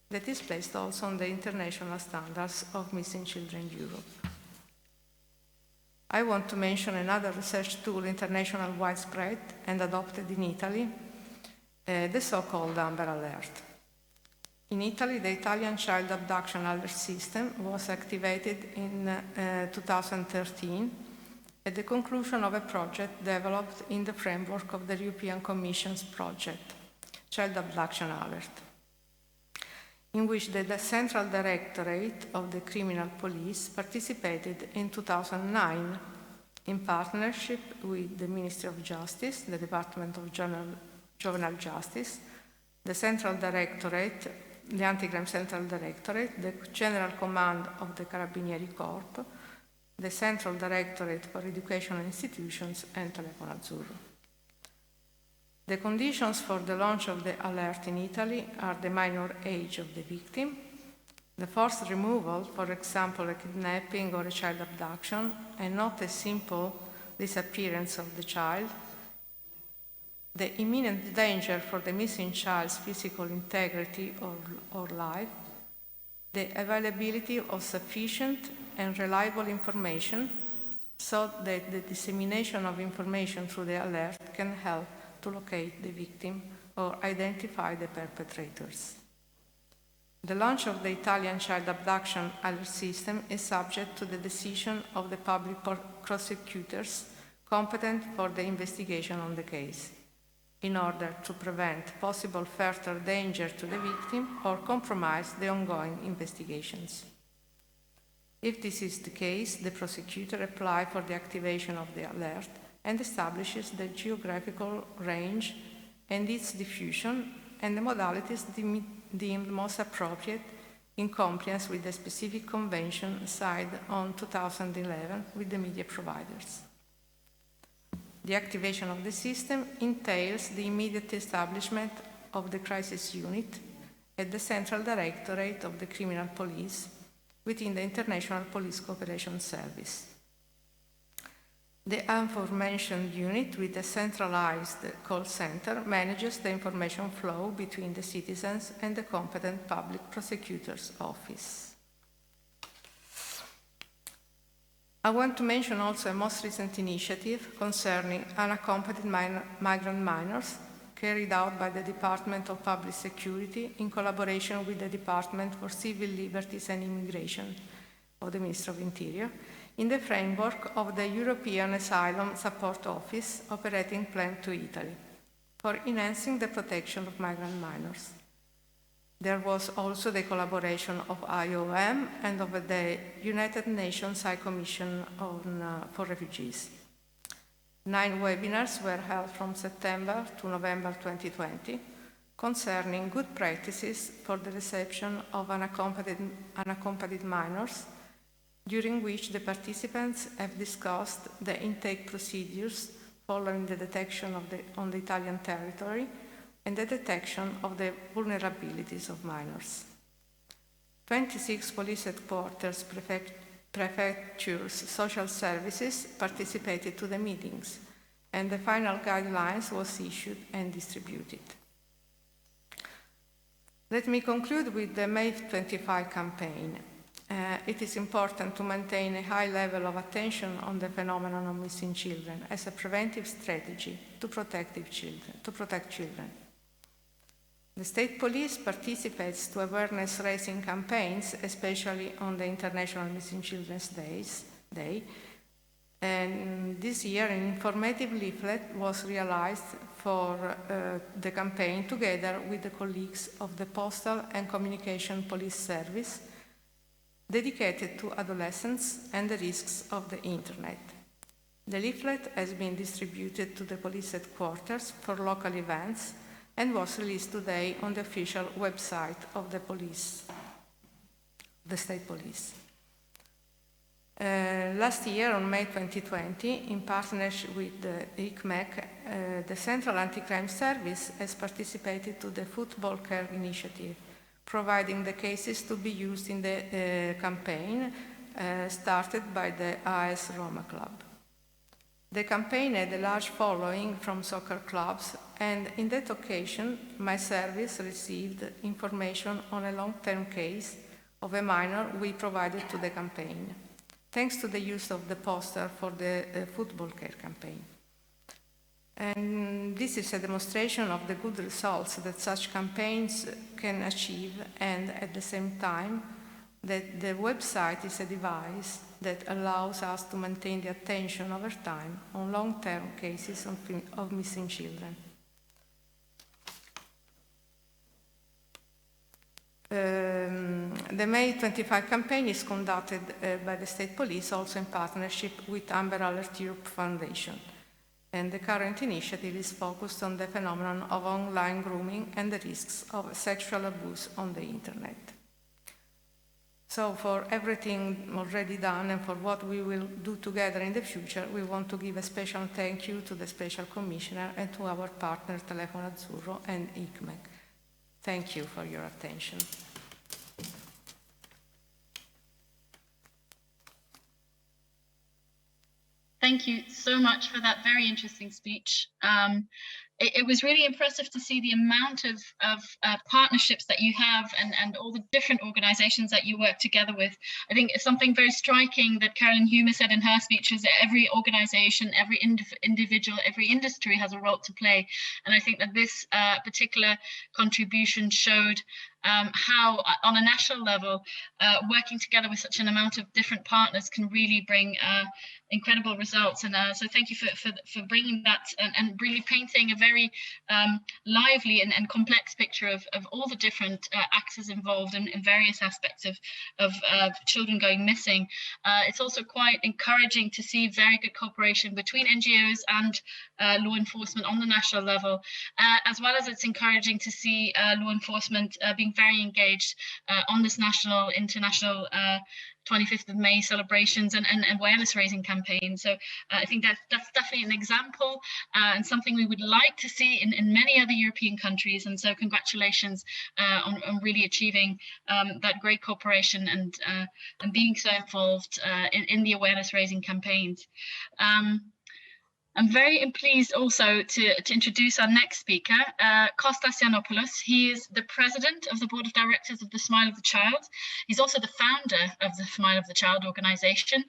Speaker 12: that is placed also on the international standards of missing children in Europe. I want to mention another research tool, international widespread and adopted in Italy, the so-called Amber Alert. In Italy, the Italian Child Abduction Alert System was activated in 2013 at the conclusion of a project developed in the framework of the European Commission's project, Child Abduction Alert, in which the Central Directorate of the Criminal Police participated in 2009 in partnership with the Ministry of Justice, the Department of Juvenile Justice, the Central Directorate, the Anti-Crime Central Directorate, the General Command of the Carabinieri Corps, the Central Directorate for Educational Institutions, and Telefono Azzurro. The conditions for the launch of the alert in Italy are the minor age of the victim, the forced removal, for example, a kidnapping or a child abduction, and not a simple disappearance of the child, the imminent danger for the missing child's physical integrity or life, the availability of sufficient and reliable information so that the dissemination of information through the alert can help to locate the victim or identify the perpetrators. The launch of the Italian child abduction alert system is subject to the decision of the public prosecutors competent for the investigation on the case, in order to prevent possible further danger to the victim or compromise the ongoing investigations. If this is the case, the prosecutor applies for the activation of the alert and establishes the geographical range and its diffusion and the modalities deemed most appropriate in compliance with the specific convention signed on 2011 with the media providers. The activation of the system entails the immediate establishment of the crisis unit at the Central Directorate of the Criminal Police within the International Police Cooperation Service. The aforementioned unit, with a centralized call center, manages the information flow between the citizens and the competent public prosecutor's office. I want to mention also a most recent initiative concerning unaccompanied migrant minors carried out by the Department of Public Security in collaboration with the Department for Civil Liberties and Immigration of the Ministry of Interior in the framework of the European Asylum Support Office operating plan to Italy for enhancing the protection of migrant minors. There was also the collaboration of IOM and of the United Nations High Commission for Refugees. 9 webinars were held from September to November 2020 concerning good practices for the reception of unaccompanied minors, during which the participants have discussed the intake procedures following the detection on the Italian territory and the detection of the vulnerabilities of minors. 26 police headquarters, prefectures, social services participated to the meetings, and the final guidelines was issued and distributed. Let me conclude with the May 25 campaign. It is important to maintain a high level of attention on the phenomenon of missing children as a preventive strategy to protect children. The state police participates to awareness-raising campaigns, especially on the International Missing Children's Day. And this year, an informative leaflet was realized for the campaign together with the colleagues of the Postal and Communication Police Service, dedicated to adolescents and the risks of the Internet. The leaflet has been distributed to the police headquarters for local events and was released today on the official website of the police, the state police. Last year, on May 2020, in partnership with the ICMEC, the Central Anti-Crime Service has participated to the Football Care Initiative, providing the cases to be used in the campaign started by the AS Roma Club. The campaign had a large following from soccer clubs, and in that occasion, my service received information on a long-term case of a minor we provided to the campaign, thanks to the use of the poster for the football care campaign. And this is a demonstration of the good results that such campaigns can achieve, and at the same time, that the website is a device that allows us to maintain the attention over time on long-term cases of missing children. The May 25 campaign is conducted by the State Police, also in partnership with Amber Alert Europe Foundation. And the current initiative is focused on the phenomenon of online grooming and the risks of sexual abuse on the Internet. So for everything already done and for what we will do together in the future, we want to give a special thank you to the Special Commissioner and to our partner Telefono Azzurro and ICMEC. Thank you for your attention.
Speaker 9: Thank you so much for that very interesting speech. It was really impressive to see the amount of partnerships that you have and all the different organizations that you work together with. I think it's something very striking that Carolyn Humer said in her speech is that every organization, every individual, every industry has a role to play. And I think that this particular contribution showed how on a national level, working together with such an amount of different partners can really bring incredible results. And so thank you for bringing that and really painting a very lively and complex picture of all the different actors involved in various aspects of children going missing. It's also quite encouraging to see very good cooperation between NGOs and law enforcement on the national level, as well as it's encouraging to see law enforcement being very engaged on this national, international 25th of May celebrations and awareness raising campaigns. So I think that's definitely an example and something we would like to see in many other European countries. And so congratulations on really achieving that great cooperation and being so involved in the awareness raising campaigns. I'm very pleased also to introduce our next speaker, Kostas Yiannopoulos. He is the president of the board of directors of the Smile of the Child. He's also the founder of the Smile of the Child organization.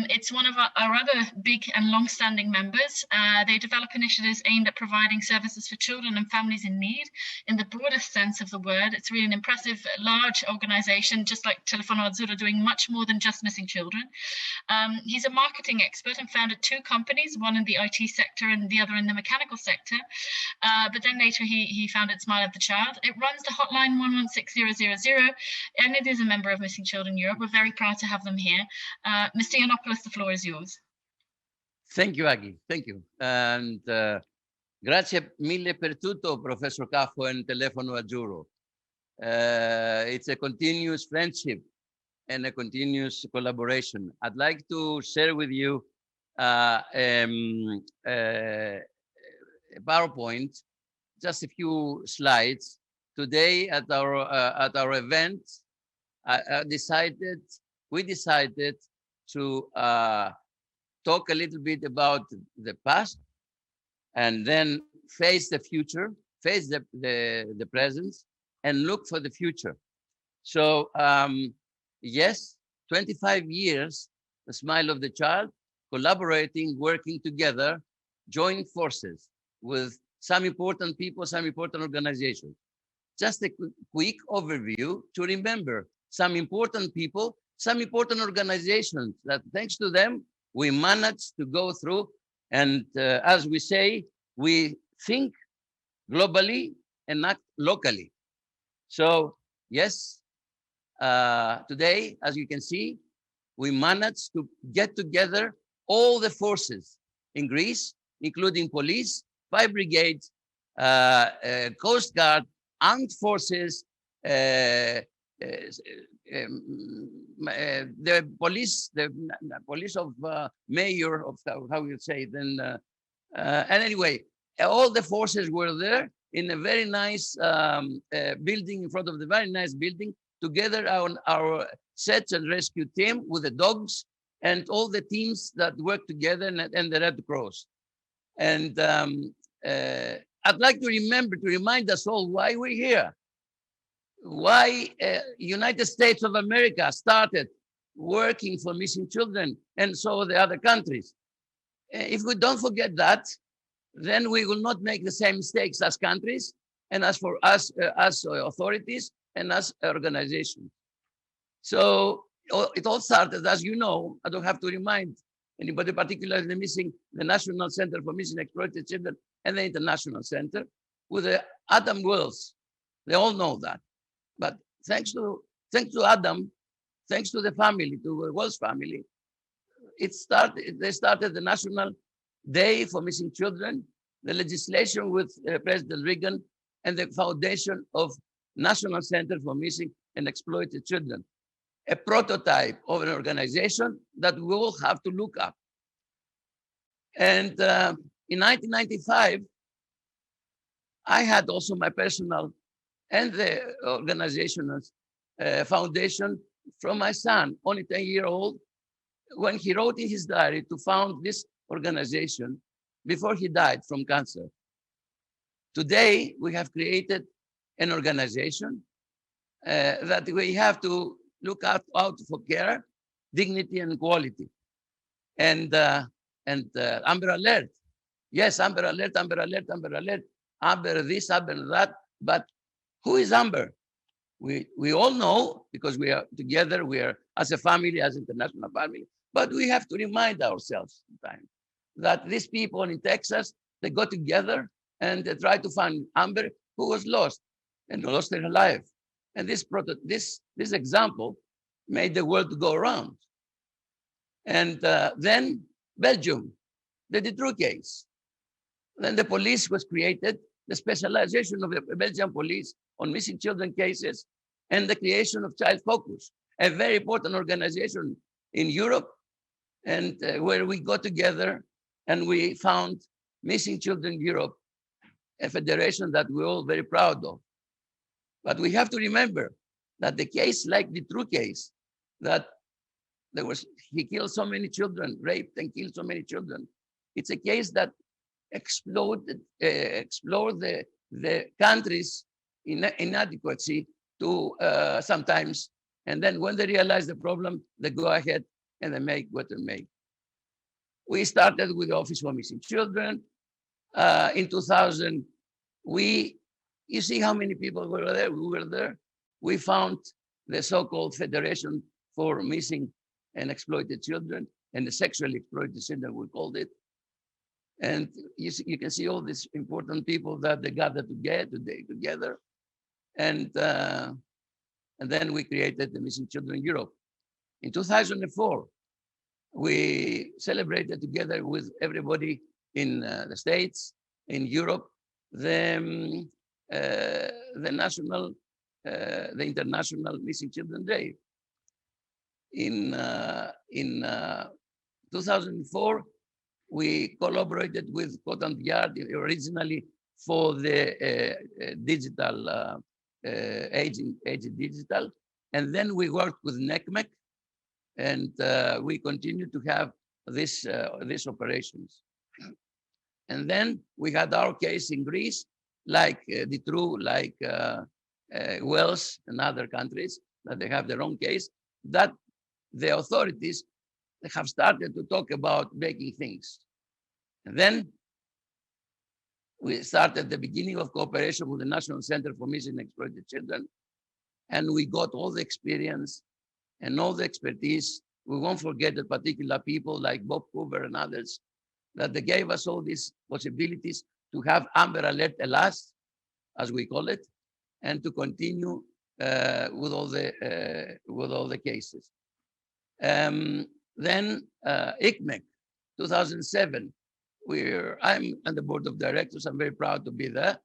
Speaker 9: It's one of our other big and long-standing members. They develop initiatives aimed at providing services for children and families in need in the broadest sense of the word. It's really an impressive, large organization, just like Telefono Azzurro, doing much more than just missing children. He's a marketing expert and founded two companies, one in the IT sector and the other in the mechanical sector. But then later he founded Smile of the Child. It runs the hotline 116000 and it is a member of Missing Children Europe. We're very proud to have them here. Mr. Yiannopoulos, the floor is yours.
Speaker 13: Thank you, Aggie. Thank you. And grazie mille per tutto, Professor Caffo and Telefono Azzurro. It's a continuous friendship and a continuous collaboration. I'd like to share with you PowerPoint, just a few slides. Today at our event, we decided to talk a little bit about the past and then face the future, face the present, and look for the future. So yes, 25 years, the Smile of the Child, collaborating, working together, joining forces with some important people, some important organizations. Just a quick overview to remember some important people, some important organizations that thanks to them, we managed to go through. And as we say, we think globally and act locally. So yes, today, as you can see, we managed to get together all the forces in Greece, including police, fire brigades, Coast Guard, armed forces, the police of mayor of how you say it, then and anyway, all the forces were there in a very nice building in front of the very nice building, together on our search and rescue team with the dogs and all the teams that work together and the Red Cross. And I'd like to remind us all why we're here. Why United States of America started working for missing children, and so the other countries. If we don't forget that, then we will not make the same mistakes as countries and as for us as authorities and as organizations. So it all started, as you know, I don't have to remind anybody, particularly the National Center for Missing Exploited Children and the International Center with Adam Wells. They all know that. But thanks to Adam, thanks to the family, to the Wells family, they started the National Day for Missing Children, the legislation with President Reagan, and the foundation of National Center for Missing and Exploited Children. a prototype of an organization that we all have to look up. And in 1995, I had also my personal and the organizational foundation from my son, only 10-year-old, when he wrote in his diary to found this organization before he died from cancer. Today, we have created an organization that we have to look out for care, dignity, and quality. And Amber Alert. Yes, Amber Alert, Amber Alert, Amber Alert, Amber this, Amber that. But who is Amber? We all know, because we are together, we are as a family, as international family, but we have to remind ourselves sometimes that these people in Texas, they got together and they tried to find Amber, who was lost and lost her life. And this example made the world go around. And then Belgium, the Dutroux case. Then the police was created, the specialization of the Belgian police on missing children cases, and the creation of Child Focus, a very important organization in Europe, and where we got together and we found Missing Children Europe, a federation that we're all very proud of. But we have to remember that the case like the Dutroux case, that he killed so many children, raped and killed so many children. It's a case that explored the country's inadequacy to sometimes, and then when they realize the problem, they go ahead and they make what they make. We started with the Office for Missing Children. In 2000, you see how many people were there? We were there. We found the so-called Federation for Missing and Exploited Children, and the Sexually Exploited Children, we called it. And you can see all these important people that they gathered together. And then we created the Missing Children Europe. In 2004, we celebrated together with everybody in the States, in Europe, the International Missing Children Day. In 2004, we collaborated with Scotland Yard originally for the digital aging digital, and then we worked with NECMEC, and we continue to have these operations. And then we had our case in Greece, like Dutroux, like Wales and other countries that they have their own case, that the authorities have started to talk about making things. And then we started the beginning of cooperation with the National Center for Missing and Exploited Children. And we got all the experience and all the expertise. We won't forget the particular people like Bob Hoover and others, that they gave us all these possibilities to have Amber Alert Elas, as we call it, and to continue with all the cases. Then ICMEC, 2007, I'm on the board of directors. I'm very proud to be there,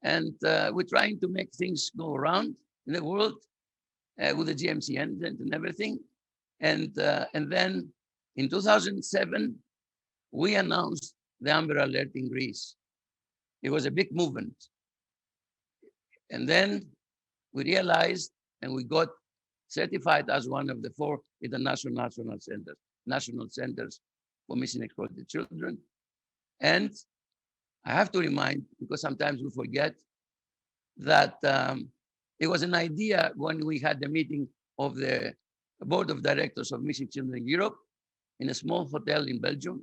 Speaker 13: and we're trying to make things go around in the world with the GMC engine and everything. And then in 2007, we announced the Amber Alert in Greece. It was a big movement. And then we realized, and we got certified as one of the 4 international national centers for missing and exploited children. And I have to remind, because sometimes we forget, that it was an idea when we had the meeting of the board of directors of Missing Children Europe in a small hotel in Belgium.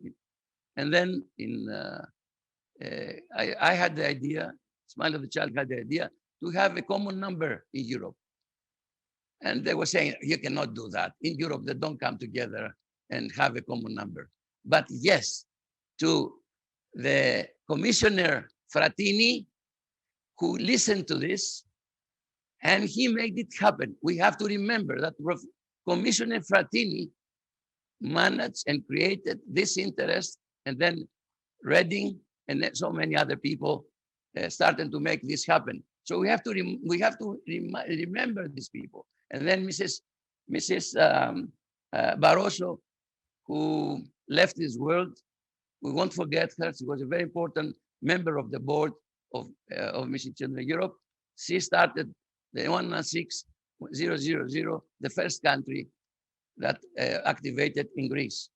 Speaker 13: And then I had the idea, Smile of the Child had the idea to have a common number in Europe. And they were saying, you cannot do that. In Europe, they don't come together and have a common number. But yes, to the Commissioner Frattini, who listened to this, and he made it happen. We have to remember that Commissioner Frattini managed and created this interest, and then Redding and so many other people started to make this happen. So we have to remember these people. And then Mrs. Mrs. Barroso, who left this world. We won't forget her. She was a very important member of the board of Missing Children Europe. She started the 116000, the first country that activated in Greece.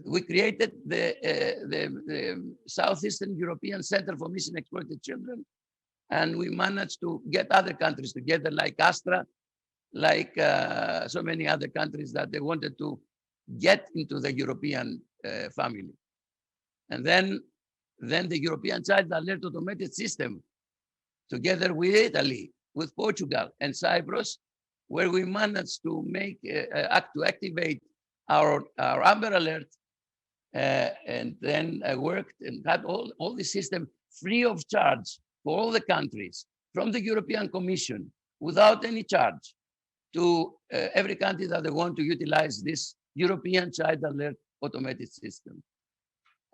Speaker 13: We created the Southeastern European Center for Missing and Exploited Children, and we managed to get other countries together, like Astra, like so many other countries that they wanted to get into the European family. And then the European Child Alert Automated System, together with Italy, with Portugal and Cyprus, where we managed to make to activate our Amber Alert, and then worked and had all the system free of charge for all the countries from the European Commission, without any charge, to every country that they want to utilize this European Child Alert Automated System.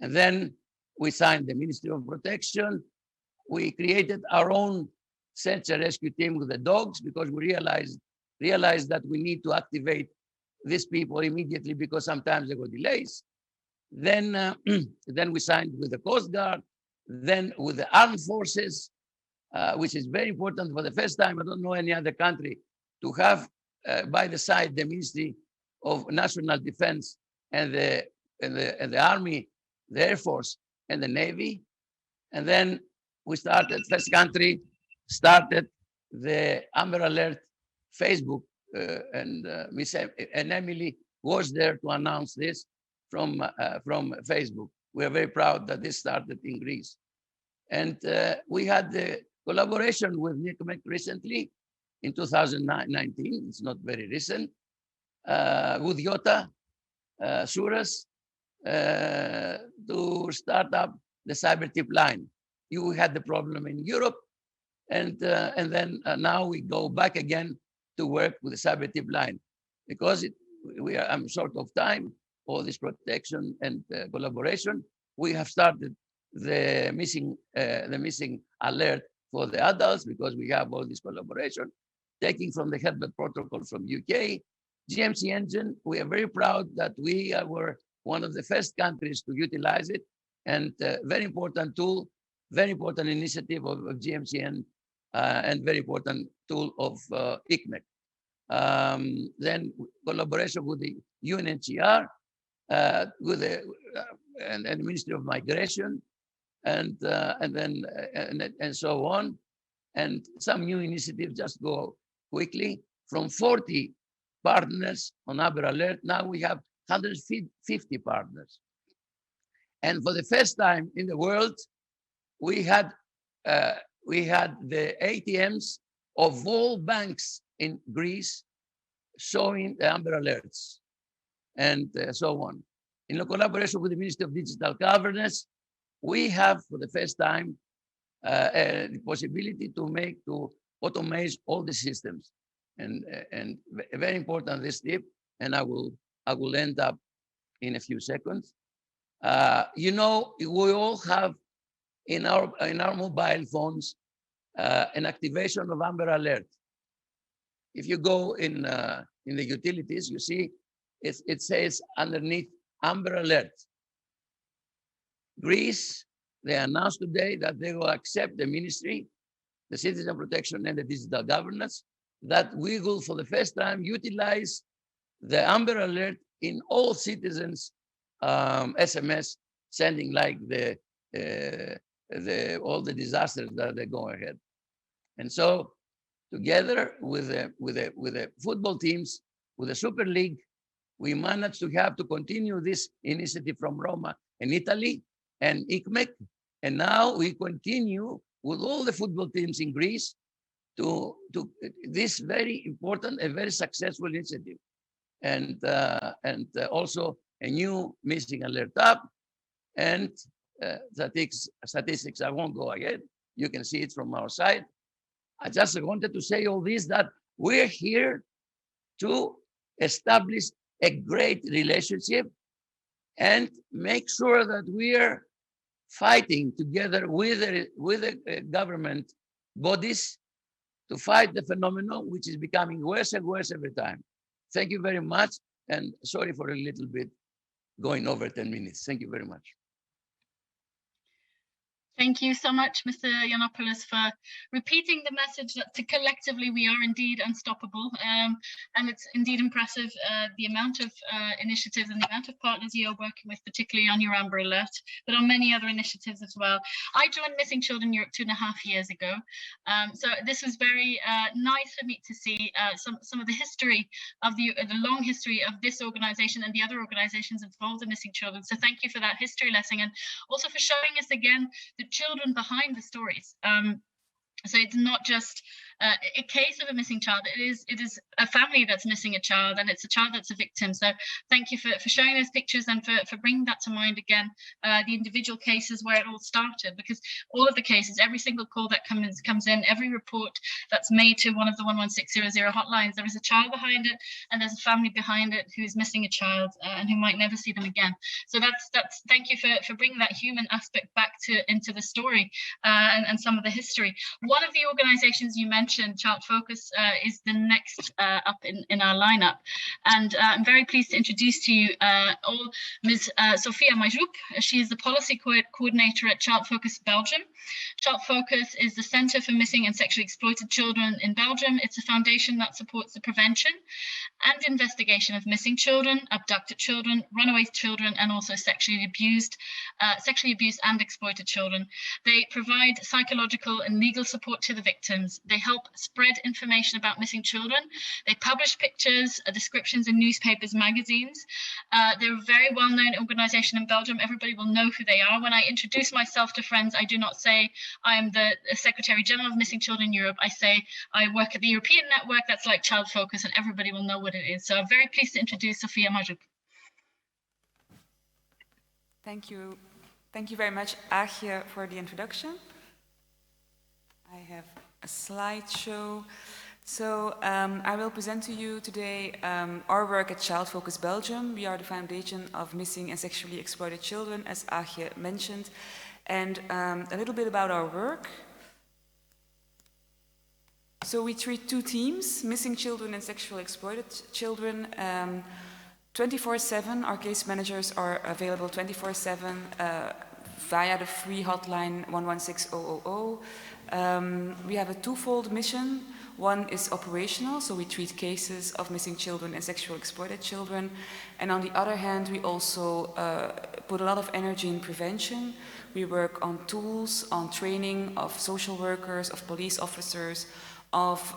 Speaker 13: And then we signed the Ministry of Protection. We created our own search and rescue team with the dogs, because we realized that we need to activate these people immediately, because sometimes there were delays. Then we signed with the Coast Guard, then with the Armed Forces, which is very important. For the first time, I don't know any other country to have by the side the Ministry of National Defense and the Army, the Air Force, and the Navy. And then we started, first country started the Amber Alert Facebook, and Emily was there to announce this from Facebook. We are very proud that this started in Greece. And we had the collaboration with NICMEC recently in 2019. It's not very recent, with Yota Suras, to start up the cyber tip line. You had the problem in Europe, and then now we go back again to work with the cyber tip line, because I'm short of time. All this protection and collaboration. We have started the missing alert for the adults, because we have all this collaboration, taking from the Herbert Protocol from UK. GMC engine, we are very proud that we were one of the first countries to utilize it, and very important tool, very important initiative of GMCN, and very important tool of ICMEC. Then collaboration with the UNHCR, with the and Ministry of Migration, and so on, and some new initiatives. Just go quickly. From 40 partners on Amber Alert, now we have 150 partners. And for the first time in the world, we had the ATMs of all banks in Greece showing the Amber Alerts, and so on. In collaboration with the Ministry of Digital Governance, we have, for the first time, the possibility to automate all the systems, and very important, this tip. And I will end up in a few seconds. You know, we all have in our mobile phones an activation of Amber Alert. If you go in the utilities, you see it says underneath Amber Alert. Greece, they announced today that they will accept the ministry, the citizen protection and the digital governance, that we will for the first time utilize the Amber Alert in all citizens SMS sending, like all the disasters that they go ahead. And so together with the football teams, with the Super League, we managed to continue this initiative from Roma and Italy and ICMEC. And now we continue with all the football teams in Greece to this very important and very successful initiative. And also a new missing alert app, and statistics, I won't go ahead. You can see it from our side. I just wanted to say all this, that we're here to establish a great relationship and make sure that we are fighting together with the government bodies to fight the phenomenon, which is becoming worse and worse every time. Thank you very much. And sorry for a little bit going over 10 minutes. Thank you very much.
Speaker 9: Thank you so much, Mr. Yiannopoulos, for repeating the message that collectively we are indeed unstoppable. And it's indeed impressive the amount of initiatives and the amount of partners you are working with, particularly on your Amber Alert, but on many other initiatives as well. I joined Missing Children Europe 2.5 years ago. So this was very nice for me to see some of the history of the long history of this organization and the other organizations involved in missing children. So thank you for that history lesson, and also for showing us again the children behind the stories. So it's not just a case of a missing child. It is a family that's missing a child, and it's a child that's a victim. So thank you for showing those pictures and for bringing that to mind again, the individual cases where it all started, because all of the cases, every single call that comes in, every report that's made to one of the 11600 hotlines, there is a child behind it, and there's a family behind it who is missing a child and who might never see them again. So that's thank you for bringing that human aspect back into the story and some of the history. One of the organizations you mentioned, Child Focus, is the next up in our lineup. And I'm very pleased to introduce to you Ms. Sofia Majuk. She is the policy coordinator at Child Focus Belgium. Child Focus is the Center for Missing and Sexually Exploited Children in Belgium. It's a foundation that supports the prevention and investigation of missing children, abducted children, runaway children, and also sexually abused and exploited children. They provide psychological and legal support to the victims. They help spread information about missing children. They publish pictures, descriptions in newspapers, magazines. They're a very well-known organization in Belgium. Everybody will know who they are. When I introduce myself to friends, I do not say I am the Secretary General of Missing Children Europe. I say I work at the European network that's like Child Focus, and everybody will know what it is. So I'm very pleased to introduce Sofia Majuk.
Speaker 14: Thank you. Thank you very much, Aagje, for the introduction. I have a slideshow. So I will present to you today our work at Child Focus Belgium. We are the foundation of missing and sexually exploited children, as Aagje mentioned, and a little bit about our work. So we treat two teams, missing children and sexually exploited children. 24/7, our case managers are available 24/7 via the free hotline 116000. We have a twofold mission. One is operational, so we treat cases of missing children and sexually exploited children. And on the other hand, we also put a lot of energy in prevention. We work on tools, on training of social workers, of police officers, of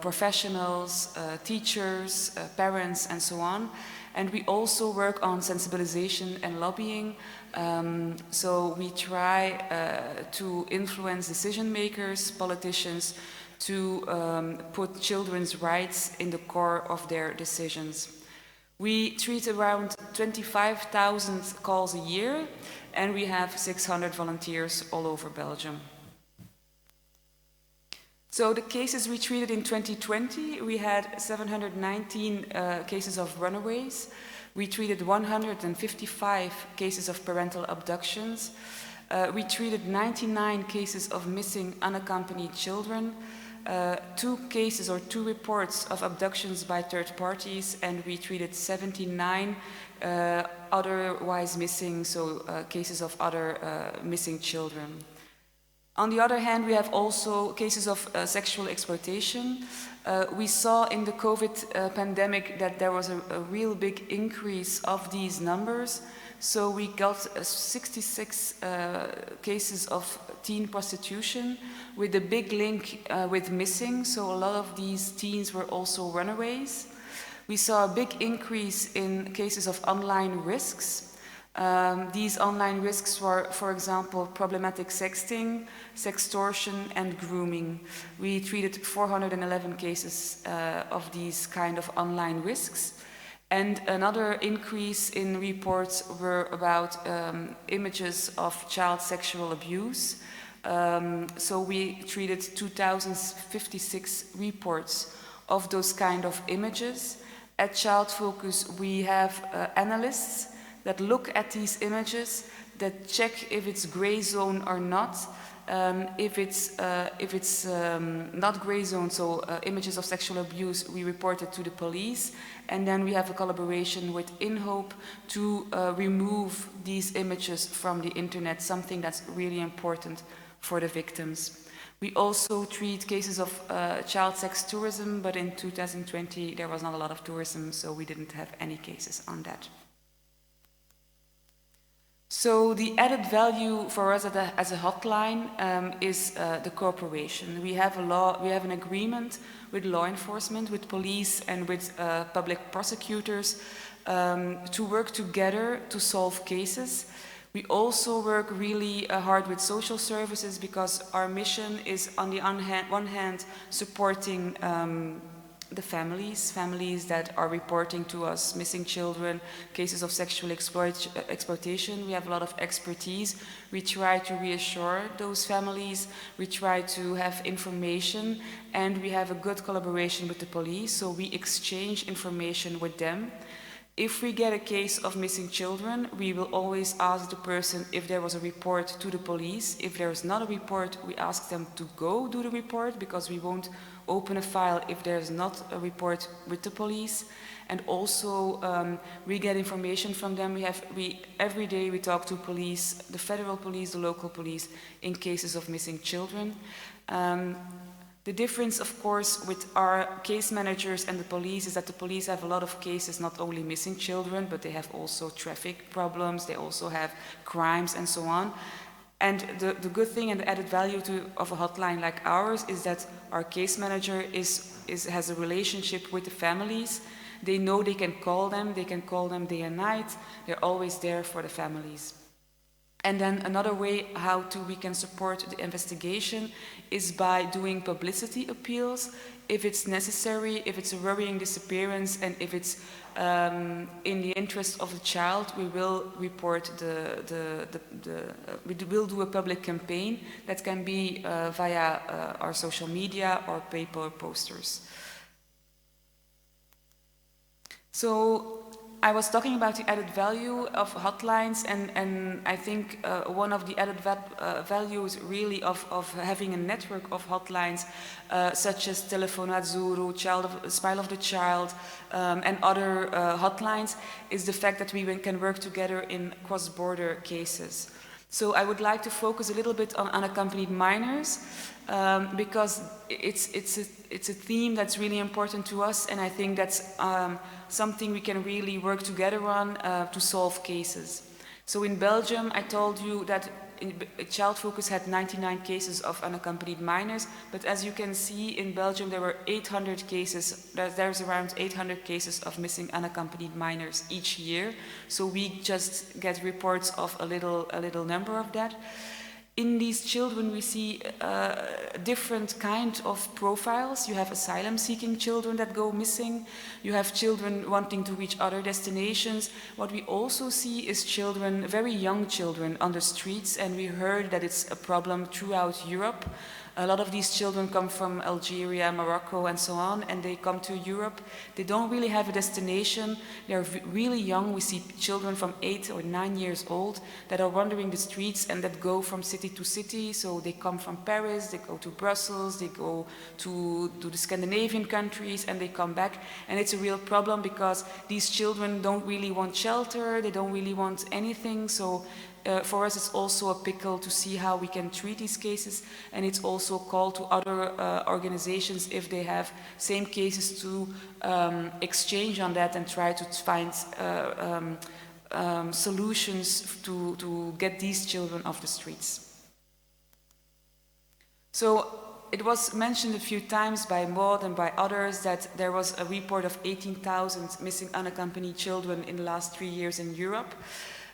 Speaker 14: professionals, teachers, parents, and so on. And we also work on sensibilization and lobbying. So we try to influence decision makers, politicians, to put children's rights in the core of their decisions. We treat around 25,000 calls a year, and we have 600 volunteers all over Belgium. So the cases we treated in 2020, we had 719 cases of runaways. We treated 155 cases of parental abductions. We treated 99 cases of missing unaccompanied children, 2 cases or 2 reports of abductions by third parties, and we treated 79 otherwise missing, so cases of other missing children. On the other hand, we have also cases of sexual exploitation. We saw in the COVID pandemic that there was a real big increase of these numbers. So we got 66 cases of teen prostitution with a big link with missing. So a lot of these teens were also runaways. We saw a big increase in cases of online risks. These online risks were, for example, problematic sexting, sextortion, and grooming. We treated 411 cases of these kind of online risks. And another increase in reports were about images of child sexual abuse. So we treated 2,056 reports of those kind of images. At Child Focus, we have analysts that look at these images, that check if it's gray zone or not, If it's not gray zone, so images of sexual abuse, we report it to the police. And then we have a collaboration with InHope to remove these images from the internet, something that's really important for the victims. We also treat cases of child sex tourism, but in 2020 there was not a lot of tourism, so we didn't have any cases on that. So the added value for us as a hotline is the cooperation. We have an agreement with law enforcement, with police, and with public prosecutors to work together to solve cases. We also work really hard with social services because our mission is on the one hand supporting the families that are reporting to us missing children, cases of sexual exploitation. We have a lot of expertise. We try to reassure those families. We try to have information, and we have a good collaboration with the police, so we exchange information with them. If we get a case of missing children, we will always ask the person if there was a report to the police. If there is not a report, we ask them to go do the report, because we won't open a file if there's not a report with the police. And also we get information from them. Every day we talk to police, the federal police, the local police, in cases of missing children. The difference, of course, with our case managers and the police is that the police have a lot of cases, not only missing children, but they have also traffic problems, they also have crimes and so on. And the good thing and the added value of a hotline like ours is that our case manager has a relationship with the families. They know they can call them day and night, they're always there for the families. And then another way how we can support the investigation is by doing publicity appeals. If it's necessary, if it's a worrying disappearance, and if it's in the interest of the child, we will report we will do a public campaign that can be via our social media or paper posters. So I was talking about the added value of hotlines, and I think one of the added values really of having a network of hotlines such as Telefono Azzurro, Smile of the Child, and other hotlines is the fact that we can work together in cross-border cases. So I would like to focus a little bit on unaccompanied minors because it's a theme that's really important to us, and I think that's something we can really work together on to solve cases. So in Belgium, I told you that Child Focus had 99 cases of unaccompanied minors, but as you can see in Belgium there were 800 cases, there's around 800 cases of missing unaccompanied minors each year, so we just get reports of a little number of that. In these children we see different kind of profiles. You have asylum-seeking children that go missing. You have children wanting to reach other destinations. What we also see is children, very young children, on the streets, and we heard that it's a problem throughout Europe. A lot of these children come from Algeria, Morocco, and so on, and they come to Europe. They don't really have a destination. They're really young. We see children from 8 or 9 years old that are wandering the streets and that go from city to city. So they come from Paris, they go to Brussels, they go to the Scandinavian countries, and they come back. And it's a real problem because these children don't really want shelter, they don't really want anything. So for us, it's also a pickle to see how we can treat these cases, and it's also a call to other organizations if they have same cases to exchange on that and try to find solutions to get these children off the streets. So it was mentioned a few times by Maud and by others that there was a report of 18,000 missing unaccompanied children in the last 3 years in Europe.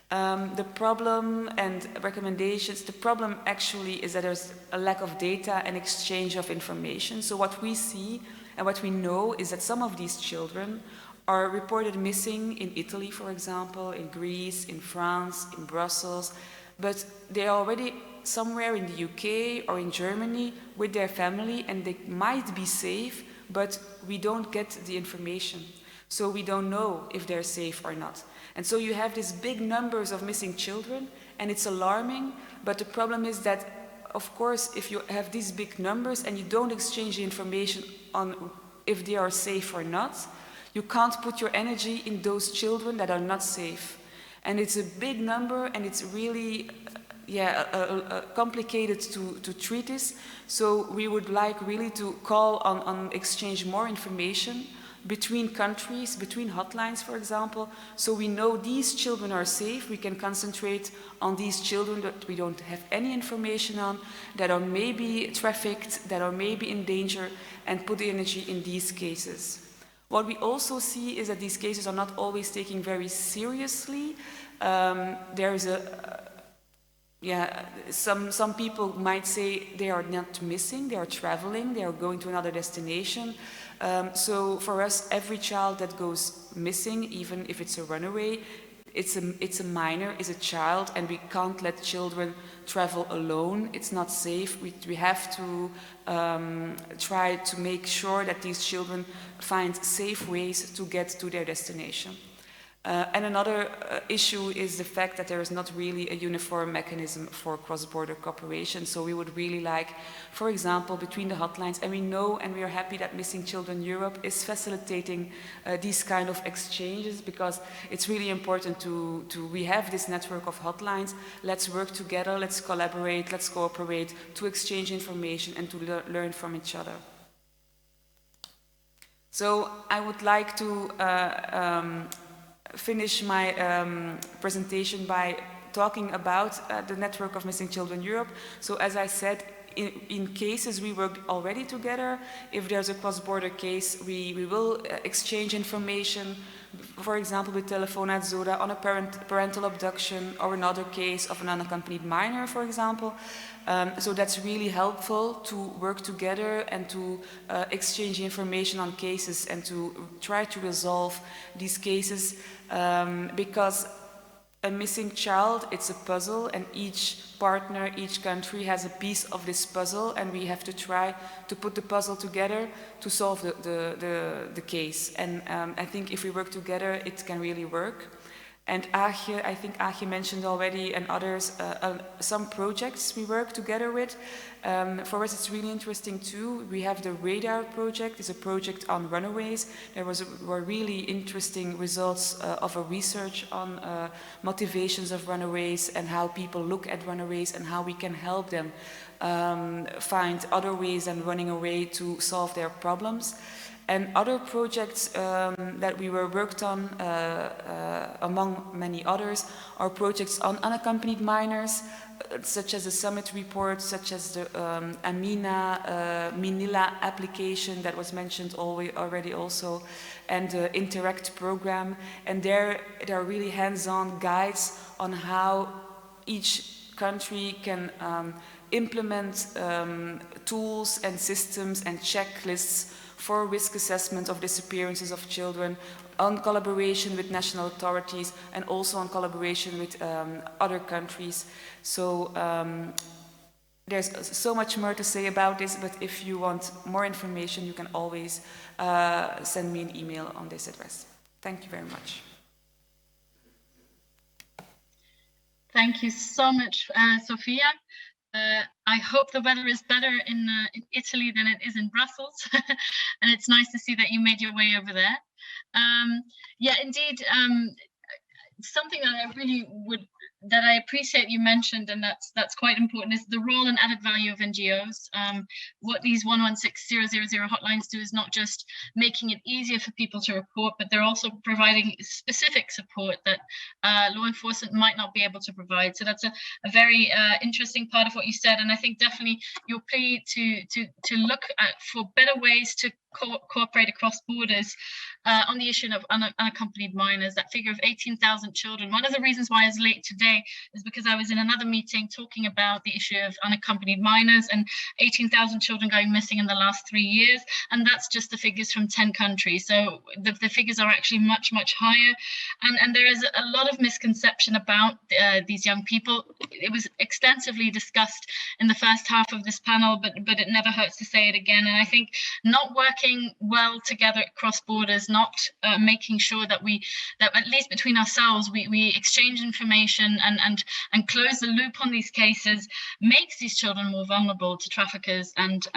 Speaker 14: The problem and recommendations, the problem actually is that there's a lack of data and exchange of information. So what we see and what we know is that some of these children are reported missing in Italy, for example, in Greece, in France, in Brussels, but they're already somewhere in the UK or in Germany with their family, and they might be safe, but we don't get the information. So we don't know if they're safe or not. And so you have these big numbers of missing children, and it's alarming, but the problem is that of course, if you have these big numbers and you don't exchange the information on if they are safe or not, you can't put your energy in those children that are not safe. And it's a big number, and it's really complicated to treat this. So we would like really to call on exchange more information between countries, between hotlines, for example, so we know these children are safe. We can concentrate on these children that we don't have any information on, that are maybe trafficked, that are maybe in danger, and put the energy in these cases. What we also see is that these cases are not always taken very seriously. There is some people might say they are not missing, they are traveling, they are going to another destination. So for us, every child that goes missing, even if it's a runaway, it's a minor, is a child, and we can't let children travel alone. It's not safe. We have to try to make sure that these children find safe ways to get to their destination. And another issue is the fact that there is not really a uniform mechanism for cross-border cooperation. So we would really like, for example, between the hotlines, and we know and we are happy that Missing Children Europe is facilitating these kind of exchanges, because it's really important we have this network of hotlines. Let's work together, let's collaborate, let's cooperate to exchange information and to learn from each other. So I would like to finish my presentation by talking about the network of Missing Children Europe. So as I said, in cases we work already together. If there's a cross-border case, we will exchange information, for example, with Telefono Azzurro on a parental abduction, or another case of an unaccompanied minor, for example. So that's really helpful to work together and to exchange information on cases and to try to resolve these cases, because a missing child, it's a puzzle, and each partner, each country has a piece of this puzzle, and we have to try to put the puzzle together to solve the case. And I think if we work together, it can really work. And Aagje, I think Aagje mentioned already, and others, some projects we work together with. For us, it's really interesting too. We have the Radar project. It's a project on runaways. There were really interesting results of a research on motivations of runaways and how people look at runaways and how we can help them find other ways than running away to solve their problems. And other projects that we were worked on, among many others, are projects on unaccompanied minors, such as the Summit report, such as the Minila application that was mentioned already also, and the Interact program. And there are really hands-on guides on how each country can implement tools and systems and checklists for risk assessment of disappearances of children, on collaboration with national authorities, and also on collaboration with other countries. So there's so much more to say about this, but if you want more information, you can always send me an email on this address. Thank you very much.
Speaker 9: Thank you so much, Sophia. I hope the weather is better in Italy than it is in Brussels, and it's nice to see that you made your way over there. Yeah, indeed, something that I really that I appreciate you mentioned, and that's quite important, is the role and added value of NGOs. What these 116-000 hotlines do is not just making it easier for people to report, but they're also providing specific support that law enforcement might not be able to provide. So that's a very interesting part of what you said, and I think definitely your plea to look at for better ways to cooperate across borders on the issue of unaccompanied minors, that figure of 18,000 children. One of the reasons why I was late today is because I was in another meeting talking about the issue of unaccompanied minors and 18,000 children going missing in the last 3 years, and that's just the figures from 10 countries. So the figures are actually much, much higher, and there is a lot of misconception about these young people. It was extensively discussed in the first half of this panel, but it never hurts to say it again. And I think not working working well together across borders, not making sure that that at least between ourselves, we exchange information and close the loop on these cases, makes these children more vulnerable to traffickers and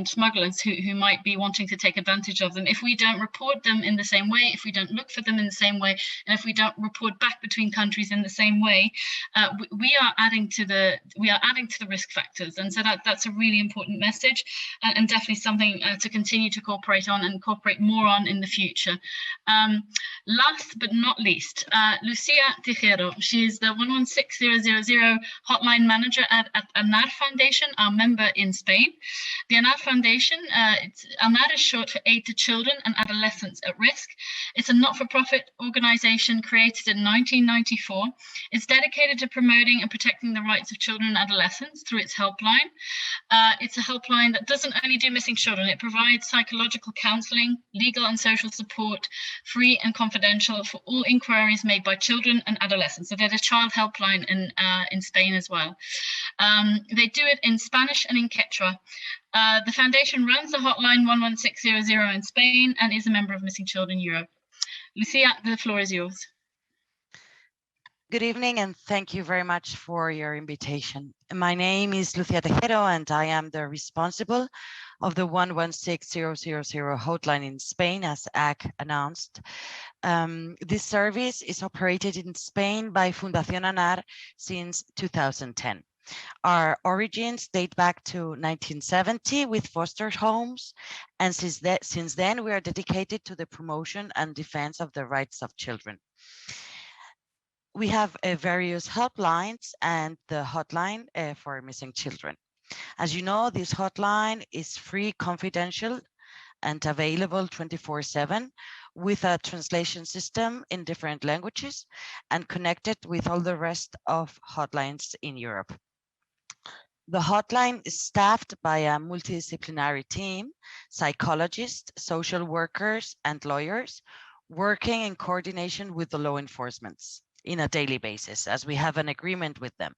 Speaker 9: smugglers who might be wanting to take advantage of them. If we don't report them in the same way, if we don't look for them in the same way, and if we don't report back between countries in the same way, we are adding to the risk factors. And so that's a really important message, and definitely something to continue to cooperate on and cooperate more on in the future. Last but not least, Lucia Tejero. She is the 116000 hotline manager at ANAR Foundation, our member in Spain. The ANAR Foundation, ANAR is short for Aid to Children and Adolescents at Risk. It's a not-for-profit organization created in 1994. It's dedicated to promoting and protecting the rights of children and adolescents through its helpline. It's a helpline that doesn't only do missing children, it provides psychological counseling, legal and social support, free and confidential for all inquiries made by children and adolescents. So there's a child helpline in Spain as well. They do it in Spanish and in Quechua. The foundation runs the hotline 11600 in Spain and is a member of Missing Children Europe. Lucia, the floor is yours.
Speaker 15: Good evening, and thank you very much for your invitation. My name is Lucia Tejero, and I am the responsible of the 116000 hotline in Spain, as AG announced. This service is operated in Spain by Fundación ANAR since 2010. Our origins date back to 1970 with foster homes, and since then we are dedicated to the promotion and defense of the rights of children. We have various helplines and the hotline for missing children. As you know, this hotline is free, confidential, and available 24/7 with a translation system in different languages and connected with all the rest of hotlines in Europe. The hotline is staffed by a multidisciplinary team, psychologists, social workers, and lawyers working in coordination with the law enforcements in a daily basis, as we have an agreement with them.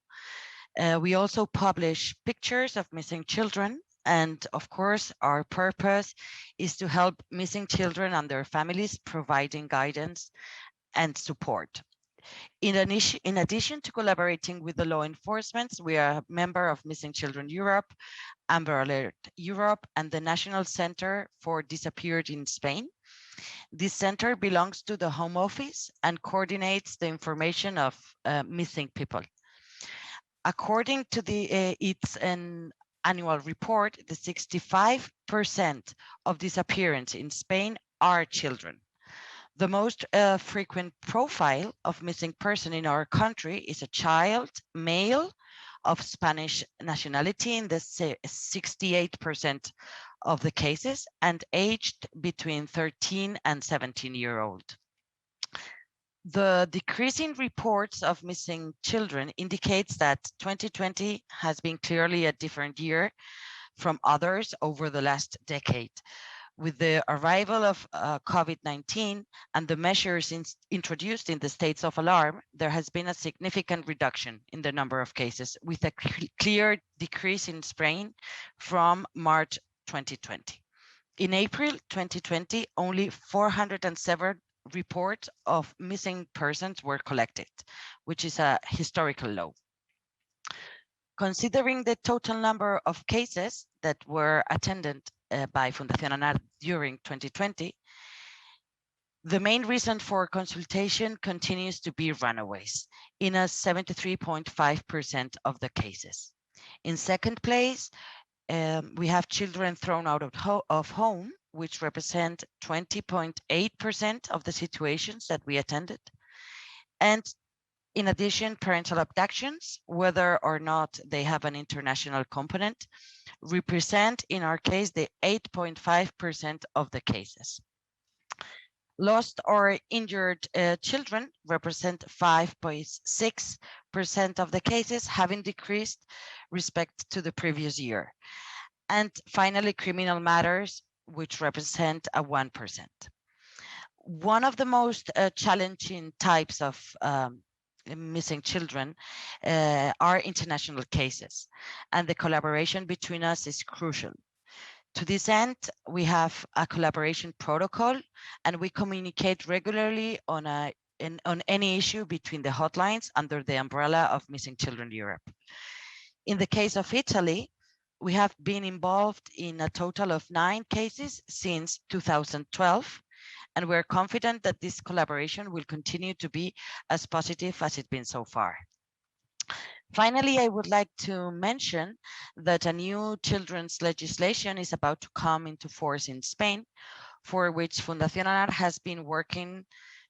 Speaker 15: We also publish pictures of missing children, and of course, our purpose is to help missing children and their families, providing guidance and support. In addition to collaborating with the law enforcement, we are a member of Missing Children Europe, Amber Alert Europe, and the National Center for Disappeared in Spain. This center belongs to the Home Office and coordinates the information of missing people. According to its annual report, the 65% of disappearance in Spain are children. The most frequent profile of missing person in our country is a child, male, of Spanish nationality in the 68% of the cases, and aged between 13 and 17-year-old. The decreasing reports of missing children indicates that 2020 has been clearly a different year from others over the last decade. With the arrival of COVID-19 and the measures introduced in the states of alarm, there has been a significant reduction in the number of cases, with a clear decrease in Spain from March 2020. In April 2020, only 407 reports of missing persons were collected, which is a historical low. Considering the total number of cases that were attended by Fundación ANAR during 2020, the main reason for consultation continues to be runaways in a 73.5% of the cases. In second place, we have children thrown out of home, which represent 20.8% of the situations that we attended. And in addition, parental abductions, whether or not they have an international component, represent, in our case, the 8.5% of the cases. Lost or injured children represent 5.6% of the cases, having decreased respect to the previous year. And finally, criminal matters, which represent a 1%. One of the most challenging types of missing children are international cases, and the collaboration between us is crucial. To this end, we have a collaboration protocol, and we communicate regularly on any issue between the hotlines under the umbrella of Missing Children Europe. In the case of Italy, we have been involved in a total of 9 cases since 2012, and we're confident that this collaboration will continue to be as positive as it's been so far. Finally, I would like to mention that a new children's legislation is about to come into force in Spain, for which Fundación ANAR has been working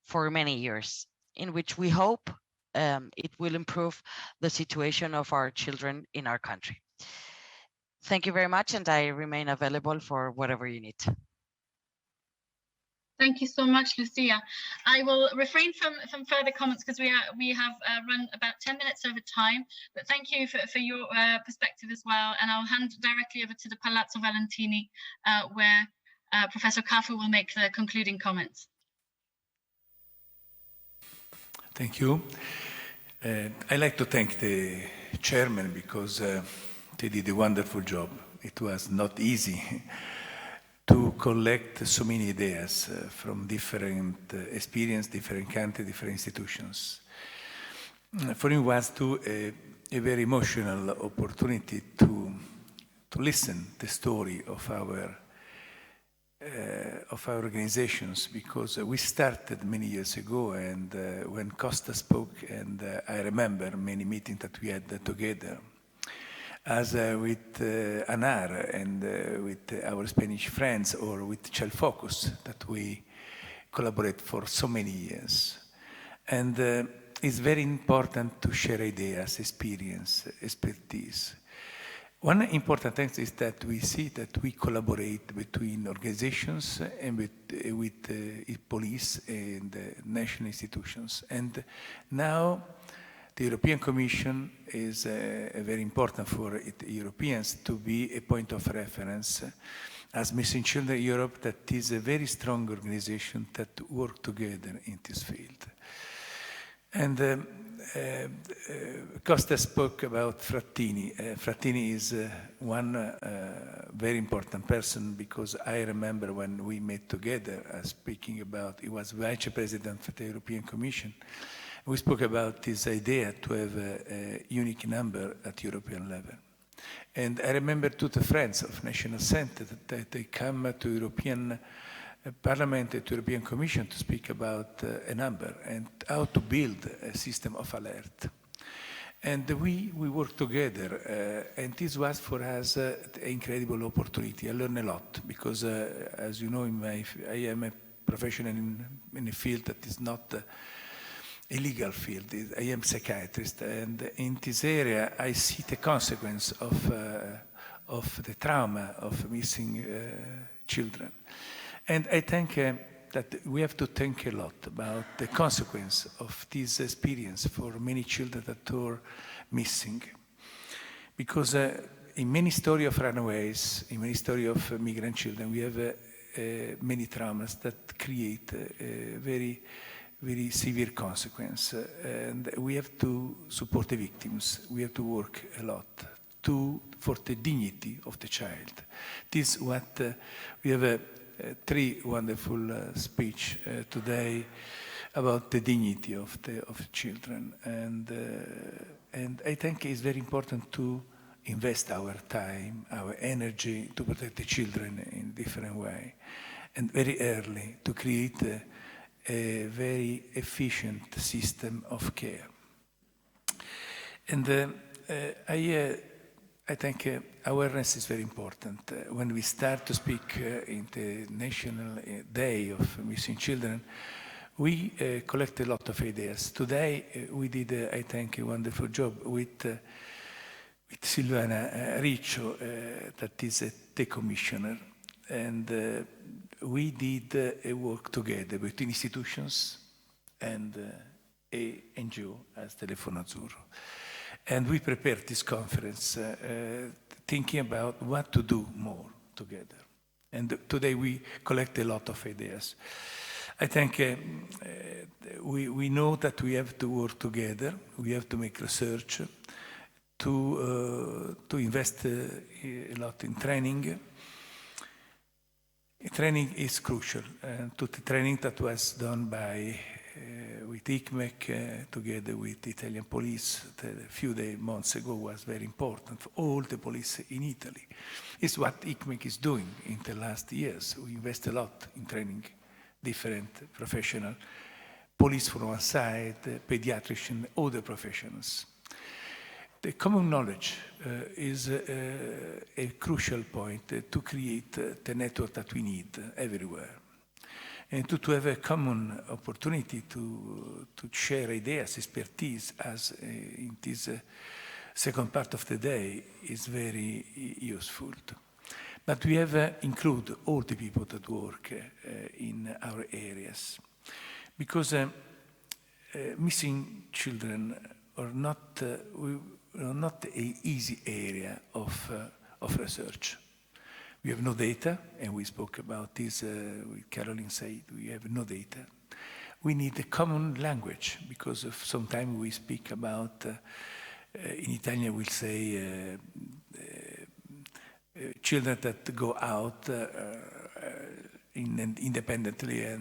Speaker 15: for many years, in which we hope it will improve the situation of our children in our country. Thank you very much, and I remain available for whatever you need.
Speaker 9: Thank you so much, Lucia. I will refrain from further comments because we have run about 10 minutes over time, but thank you for your perspective as well. And I'll hand directly over to the Palazzo Valentini, where Professor Cafu will make the concluding comments.
Speaker 1: Thank you. I'd like to thank the chairman because they did a wonderful job. It was not easy to collect so many ideas from different experience, different countries, different institutions. For me, it was a very emotional opportunity to listen the story of our organizations, because we started many years ago, and when Costa spoke, and I remember many meetings that we had together, as with ANAR and with our Spanish friends, or with Child Focus, that we collaborate for so many years. And it's very important to share ideas, experience, expertise. One important thing is that we see that we collaborate between organizations and with police and national institutions. And now the European Commission is very important for Europeans to be a point of reference as Missing Children Europe, that is a very strong organization that work together in this field. And Costa spoke about Frattini. Frattini is one very important person, because I remember when we met together speaking about, he was Vice President of the European Commission. We spoke about this idea to have a unique number at European level. And I remember to the friends of National Center that they come to European Parliament, to European Commission to speak about a number and how to build a system of alert. And we work together, and this was for us an incredible opportunity. I learned a lot because, as you know, I am a professional in a field that is not a legal field. I am a psychiatrist, and in this area I see the consequence of the trauma of missing children. And I think that we have to think a lot about the consequence of this experience for many children that are missing. Because in many stories of runaways, in many stories of migrant children, we have many traumas that create very, very severe consequence. And we have to support the victims. We have to work a lot for the dignity of the child. This is what we have 3 wonderful speech today about the dignity of children, and I think it's very important to invest our time, our energy to protect the children in a different way, and very early to create a very efficient system of care. And I think awareness is very important. When we start to speak in the National Day of Missing Children, we collect a lot of ideas. Today, we did, I think, a wonderful job with Silvana Riccio, that is the commissioner. And we did a work together between institutions and a NGO as Telefono Azzurro. And we prepared this conference thinking about what to do more together. And today we collect a lot of ideas. I think we know that we have to work together. We have to make research, to invest a lot in training, Training is crucial. To the training that was done by with ICMEC together with the Italian police a few months ago was very important for all the police in Italy. It's what ICMEC is doing in the last years. We invest a lot in training different professional, police from one side, pediatrician, other professionals. The common knowledge is a crucial point to create the network that we need everywhere. And to have a common opportunity to share ideas, expertise, as in this second part of the day is very useful. But we have include all the people that work in our areas. Because missing children are not an easy area of research. We have no data, and we spoke about this with Caroline said, we have no data. We need a common language, because sometimes we speak about, in Italian we'll say, children that go out independently,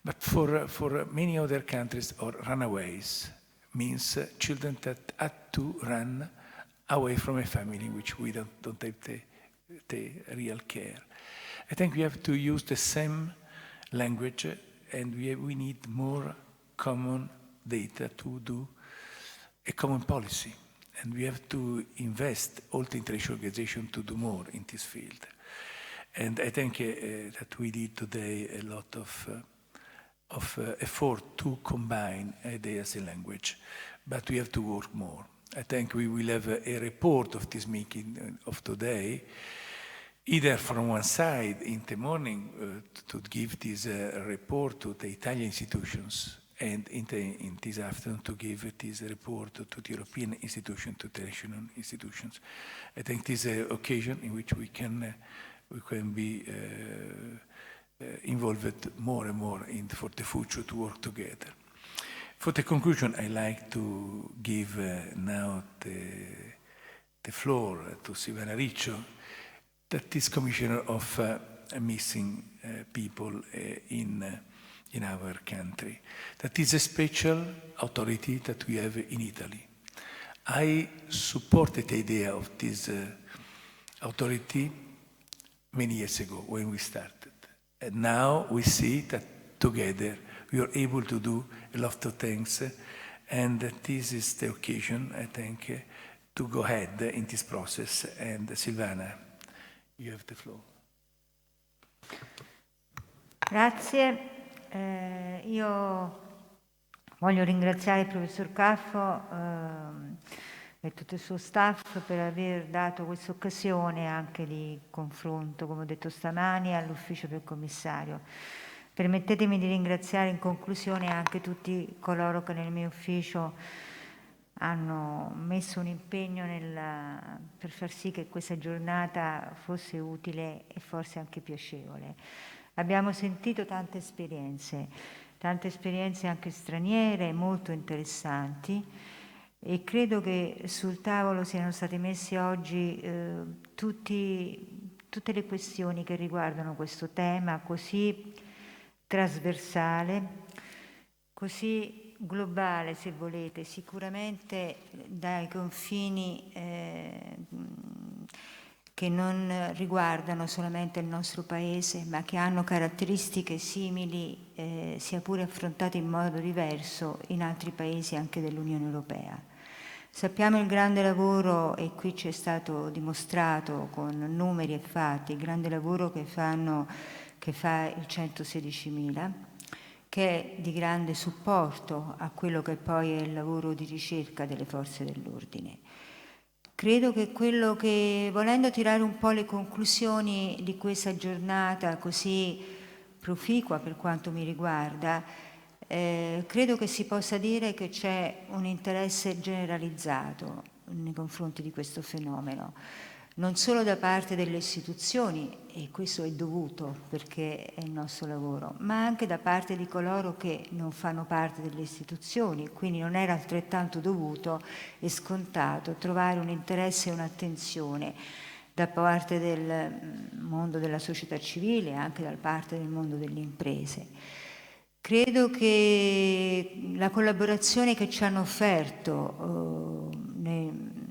Speaker 1: but for many other countries, or runaways, means children that had to run away from a family in which we don't have the real care. I think we have to use the same language, and we need more common data to do a common policy. And we have to invest all the international organizations to do more in this field. And I think that we did today a lot of effort to combine ideas and language, but we have to work more. I think we will have a report of this meeting of today, either from one side in the morning to give this report to the Italian institutions, and in this afternoon to give this report to the European institutions, to the national institutions. I think this is an occasion in which we can be involved more and more for the future to work together. For the conclusion, I like to give now the floor to Silvana Riccio, that is Commissioner of Missing People in our country. That is a special authority that we have in Italy. I supported the idea of this authority many years ago when we started. And now we see that together we are able to do a lot of things, and this is the occasion, I think, to go ahead in this process. And Silvana, you have the floor.
Speaker 16: Grazie. Io voglio ringraziare il professor Caffo e tutto il suo staff per aver dato questa occasione anche di confronto, come ho detto stamani, all'ufficio del commissario. Permettetemi di ringraziare in conclusione anche tutti coloro che nel mio ufficio hanno messo un impegno per far sì che questa giornata fosse utile e forse anche piacevole. Abbiamo sentito tante esperienze anche straniere, molto interessanti, e credo che sul tavolo siano state messe oggi tutte le questioni che riguardano questo tema così trasversale, così globale, se volete, sicuramente dai confini che non riguardano solamente il nostro paese, ma che hanno caratteristiche simili, sia pure affrontate in modo diverso in altri paesi anche dell'Unione Europea. Sappiamo il grande lavoro, e qui ci è stato dimostrato con numeri e fatti, il grande lavoro che fa il 116.000, che è di grande supporto a quello che poi è il lavoro di ricerca delle forze dell'ordine. Credo che quello che, volendo tirare un po' le conclusioni di questa giornata così proficua per quanto mi riguarda, credo che si possa dire che c'è un interesse generalizzato nei confronti di questo fenomeno, non solo da parte delle istituzioni, e questo è dovuto perché è il nostro lavoro, ma anche da parte di coloro che non fanno parte delle istituzioni, quindi non era altrettanto dovuto e scontato trovare un interesse e un'attenzione da parte del mondo della società civile, anche da parte del mondo delle imprese. Credo che la collaborazione che ci hanno offerto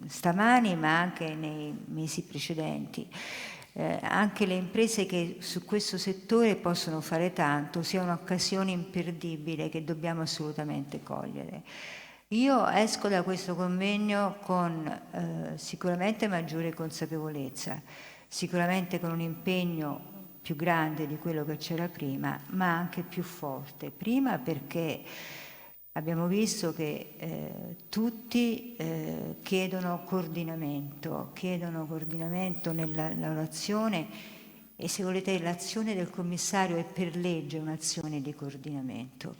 Speaker 16: stamani, ma anche nei mesi precedenti, anche le imprese che su questo settore possono fare tanto, sia un'occasione imperdibile che dobbiamo assolutamente cogliere. Io esco da questo convegno con sicuramente maggiore consapevolezza, sicuramente con un impegno più grande di quello che c'era prima, ma anche più forte. Prima perché abbiamo visto che tutti chiedono coordinamento nella loro azione, e se volete l'azione del commissario è per legge un'azione di coordinamento.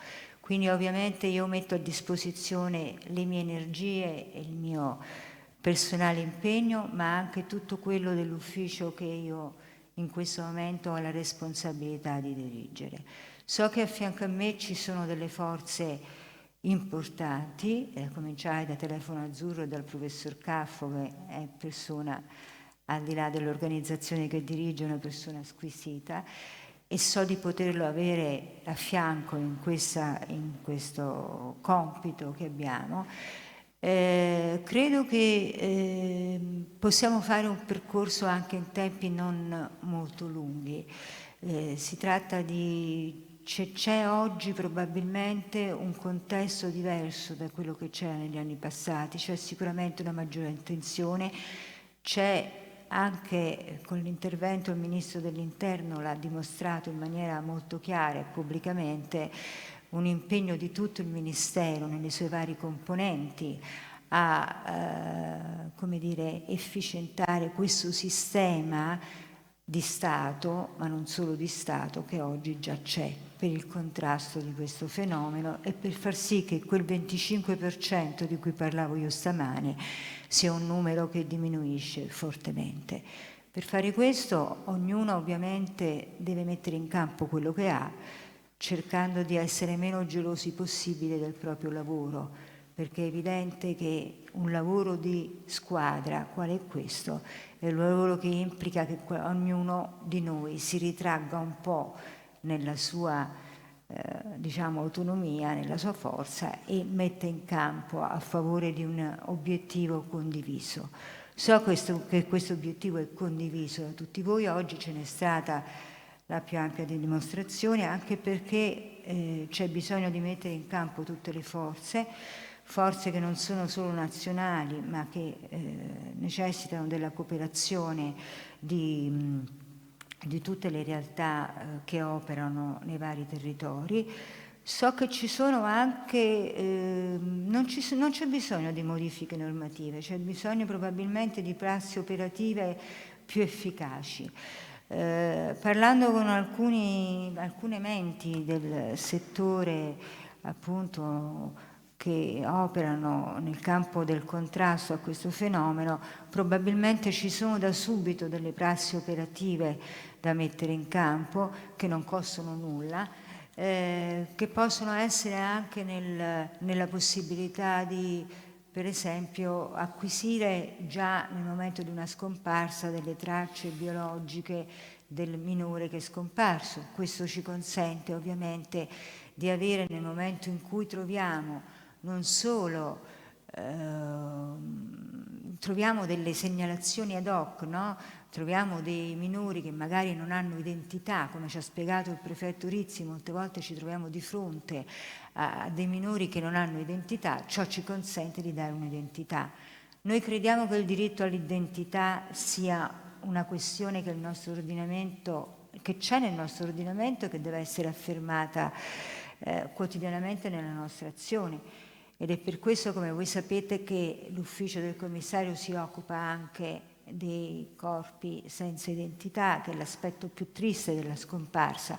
Speaker 16: Quindi ovviamente io metto a disposizione le mie energie e il mio personale impegno, ma anche tutto quello dell'ufficio che io in questo momento ho la responsabilità di dirigere. So che a fianco a me ci sono delle forze importanti, a cominciare da Telefono Azzurro e dal professor Caffo, che è persona, al di là dell'organizzazione che dirige, una persona squisita, e so di poterlo avere a fianco in questo compito che abbiamo. Credo che possiamo fare un percorso anche in tempi non molto lunghi. Si tratta di... c'è oggi probabilmente un contesto diverso da quello che c'era negli anni passati, c'è sicuramente una maggiore attenzione, c'è anche con l'intervento del Ministro dell'Interno, l'ha dimostrato in maniera molto chiara e pubblicamente, un impegno di tutto il Ministero nelle sue varie componenti a come dire, efficientare questo sistema di Stato, ma non solo di Stato, che oggi già c'è per il contrasto di questo fenomeno e per far sì che quel 25% di cui parlavo io stamane sia un numero che diminuisce fortemente. Per fare questo ognuno ovviamente deve mettere in campo quello che ha, cercando di essere meno gelosi possibile del proprio lavoro, perché è evidente che un lavoro di squadra, quale è questo, è un lavoro che implica che ognuno di noi si ritragga un po' nella sua diciamo autonomia, nella sua forza, e mette in campo a favore di un obiettivo condiviso. So che questo obiettivo è condiviso da tutti voi, oggi ce n'è stata la più ampia dimostrazione, anche perché c'è bisogno di mettere in campo tutte le forze che non sono solo nazionali, ma che necessitano della cooperazione di tutte le realtà che operano nei vari territori. So che ci sono anche, non c'è bisogno di modifiche normative, c'è bisogno probabilmente di prassi operative più efficaci. Parlando con alcune menti del settore appunto che operano nel campo del contrasto a questo fenomeno, probabilmente ci sono da subito delle prassi operative da mettere in campo che non costano nulla, che possono essere anche nella possibilità di, per esempio, acquisire già nel momento di una scomparsa delle tracce biologiche del minore che è scomparso. Questo ci consente ovviamente di avere, nel momento in cui troviamo non solo troviamo delle segnalazioni ad hoc, no? Troviamo dei minori che magari non hanno identità, come ci ha spiegato il prefetto Rizzi, molte volte ci troviamo di fronte a dei minori che non hanno identità, ciò ci consente di dare un'identità. Noi crediamo che il diritto all'identità sia una questione che il nostro ordinamento, che c'è nel nostro ordinamento e che deve essere affermata quotidianamente nella nostra azione. Ed è per questo, come voi sapete, che l'ufficio del commissario si occupa anche dei corpi senza identità, che è l'aspetto più triste della scomparsa,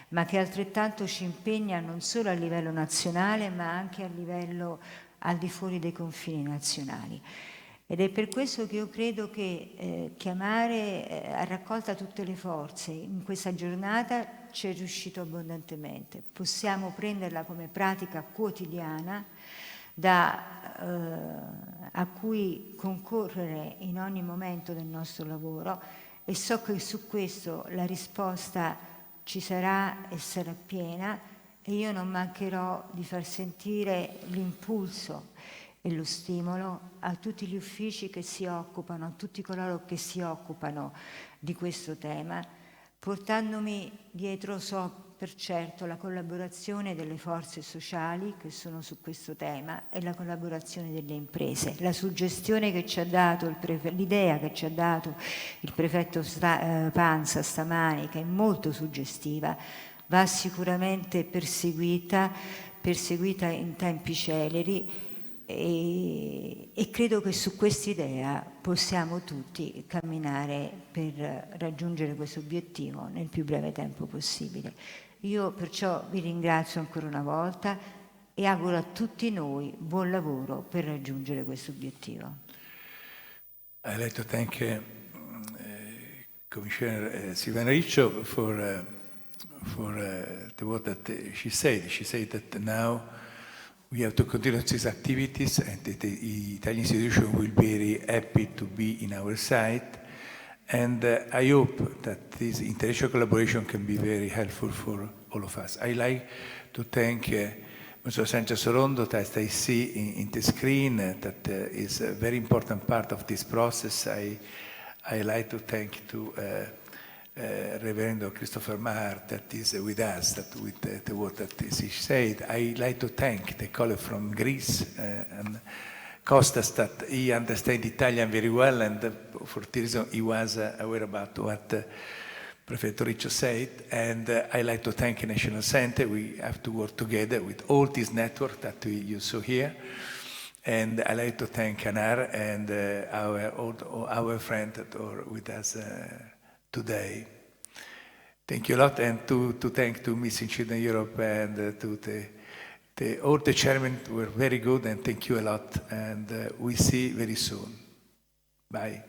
Speaker 16: ma che altrettanto ci impegna non solo a livello nazionale, ma anche a livello al di fuori dei confini nazionali. Ed è per questo che io credo che chiamare a raccolta tutte le forze in questa giornata ci è riuscito abbondantemente. Possiamo prenderla come pratica quotidiana a cui concorrere in ogni momento del nostro lavoro, e so che su questo la risposta ci sarà e sarà piena, e io non mancherò di far sentire l'impulso e lo stimolo a tutti gli uffici che si occupano, a tutti coloro che si occupano di questo tema, portandomi dietro, so per certo, la collaborazione delle forze sociali che sono su questo tema e la collaborazione delle imprese. La suggestione che ci ha dato l'idea che ci ha dato il prefetto Panza stamani, che è molto suggestiva, va sicuramente perseguita in tempi celeri, e credo che su quest'idea possiamo tutti camminare per raggiungere questo obiettivo nel più breve tempo possibile. Io perciò vi ringrazio ancora una volta e auguro a tutti noi buon lavoro per raggiungere questo obiettivo.
Speaker 1: I'd like to thank Commissioner Silvana Riccio for the word that she said. She said that now we have to continue these activities, and the Italian institution will be very happy to be in our side. And I hope that this international collaboration can be very helpful for all of us. I like to thank Mr. Sanchez Sorondo, that I see in the screen, that is a very important part of this process. I like to thank to Reverendo Christopher Maher, that is with us, that with the word that he said. I like to thank the colleague from Greece, and Costas, that he understands Italian very well, and for this reason he was aware about what Prefetto Riccio said. And I like to thank the National Center. We have to work together with all this network that you saw here. And I like to thank Anar and our friend that are with us today. Thank you a lot, and to thank to Missing Children Europe and to all the chairmen were very good, and thank you a lot, and we see very soon. Bye.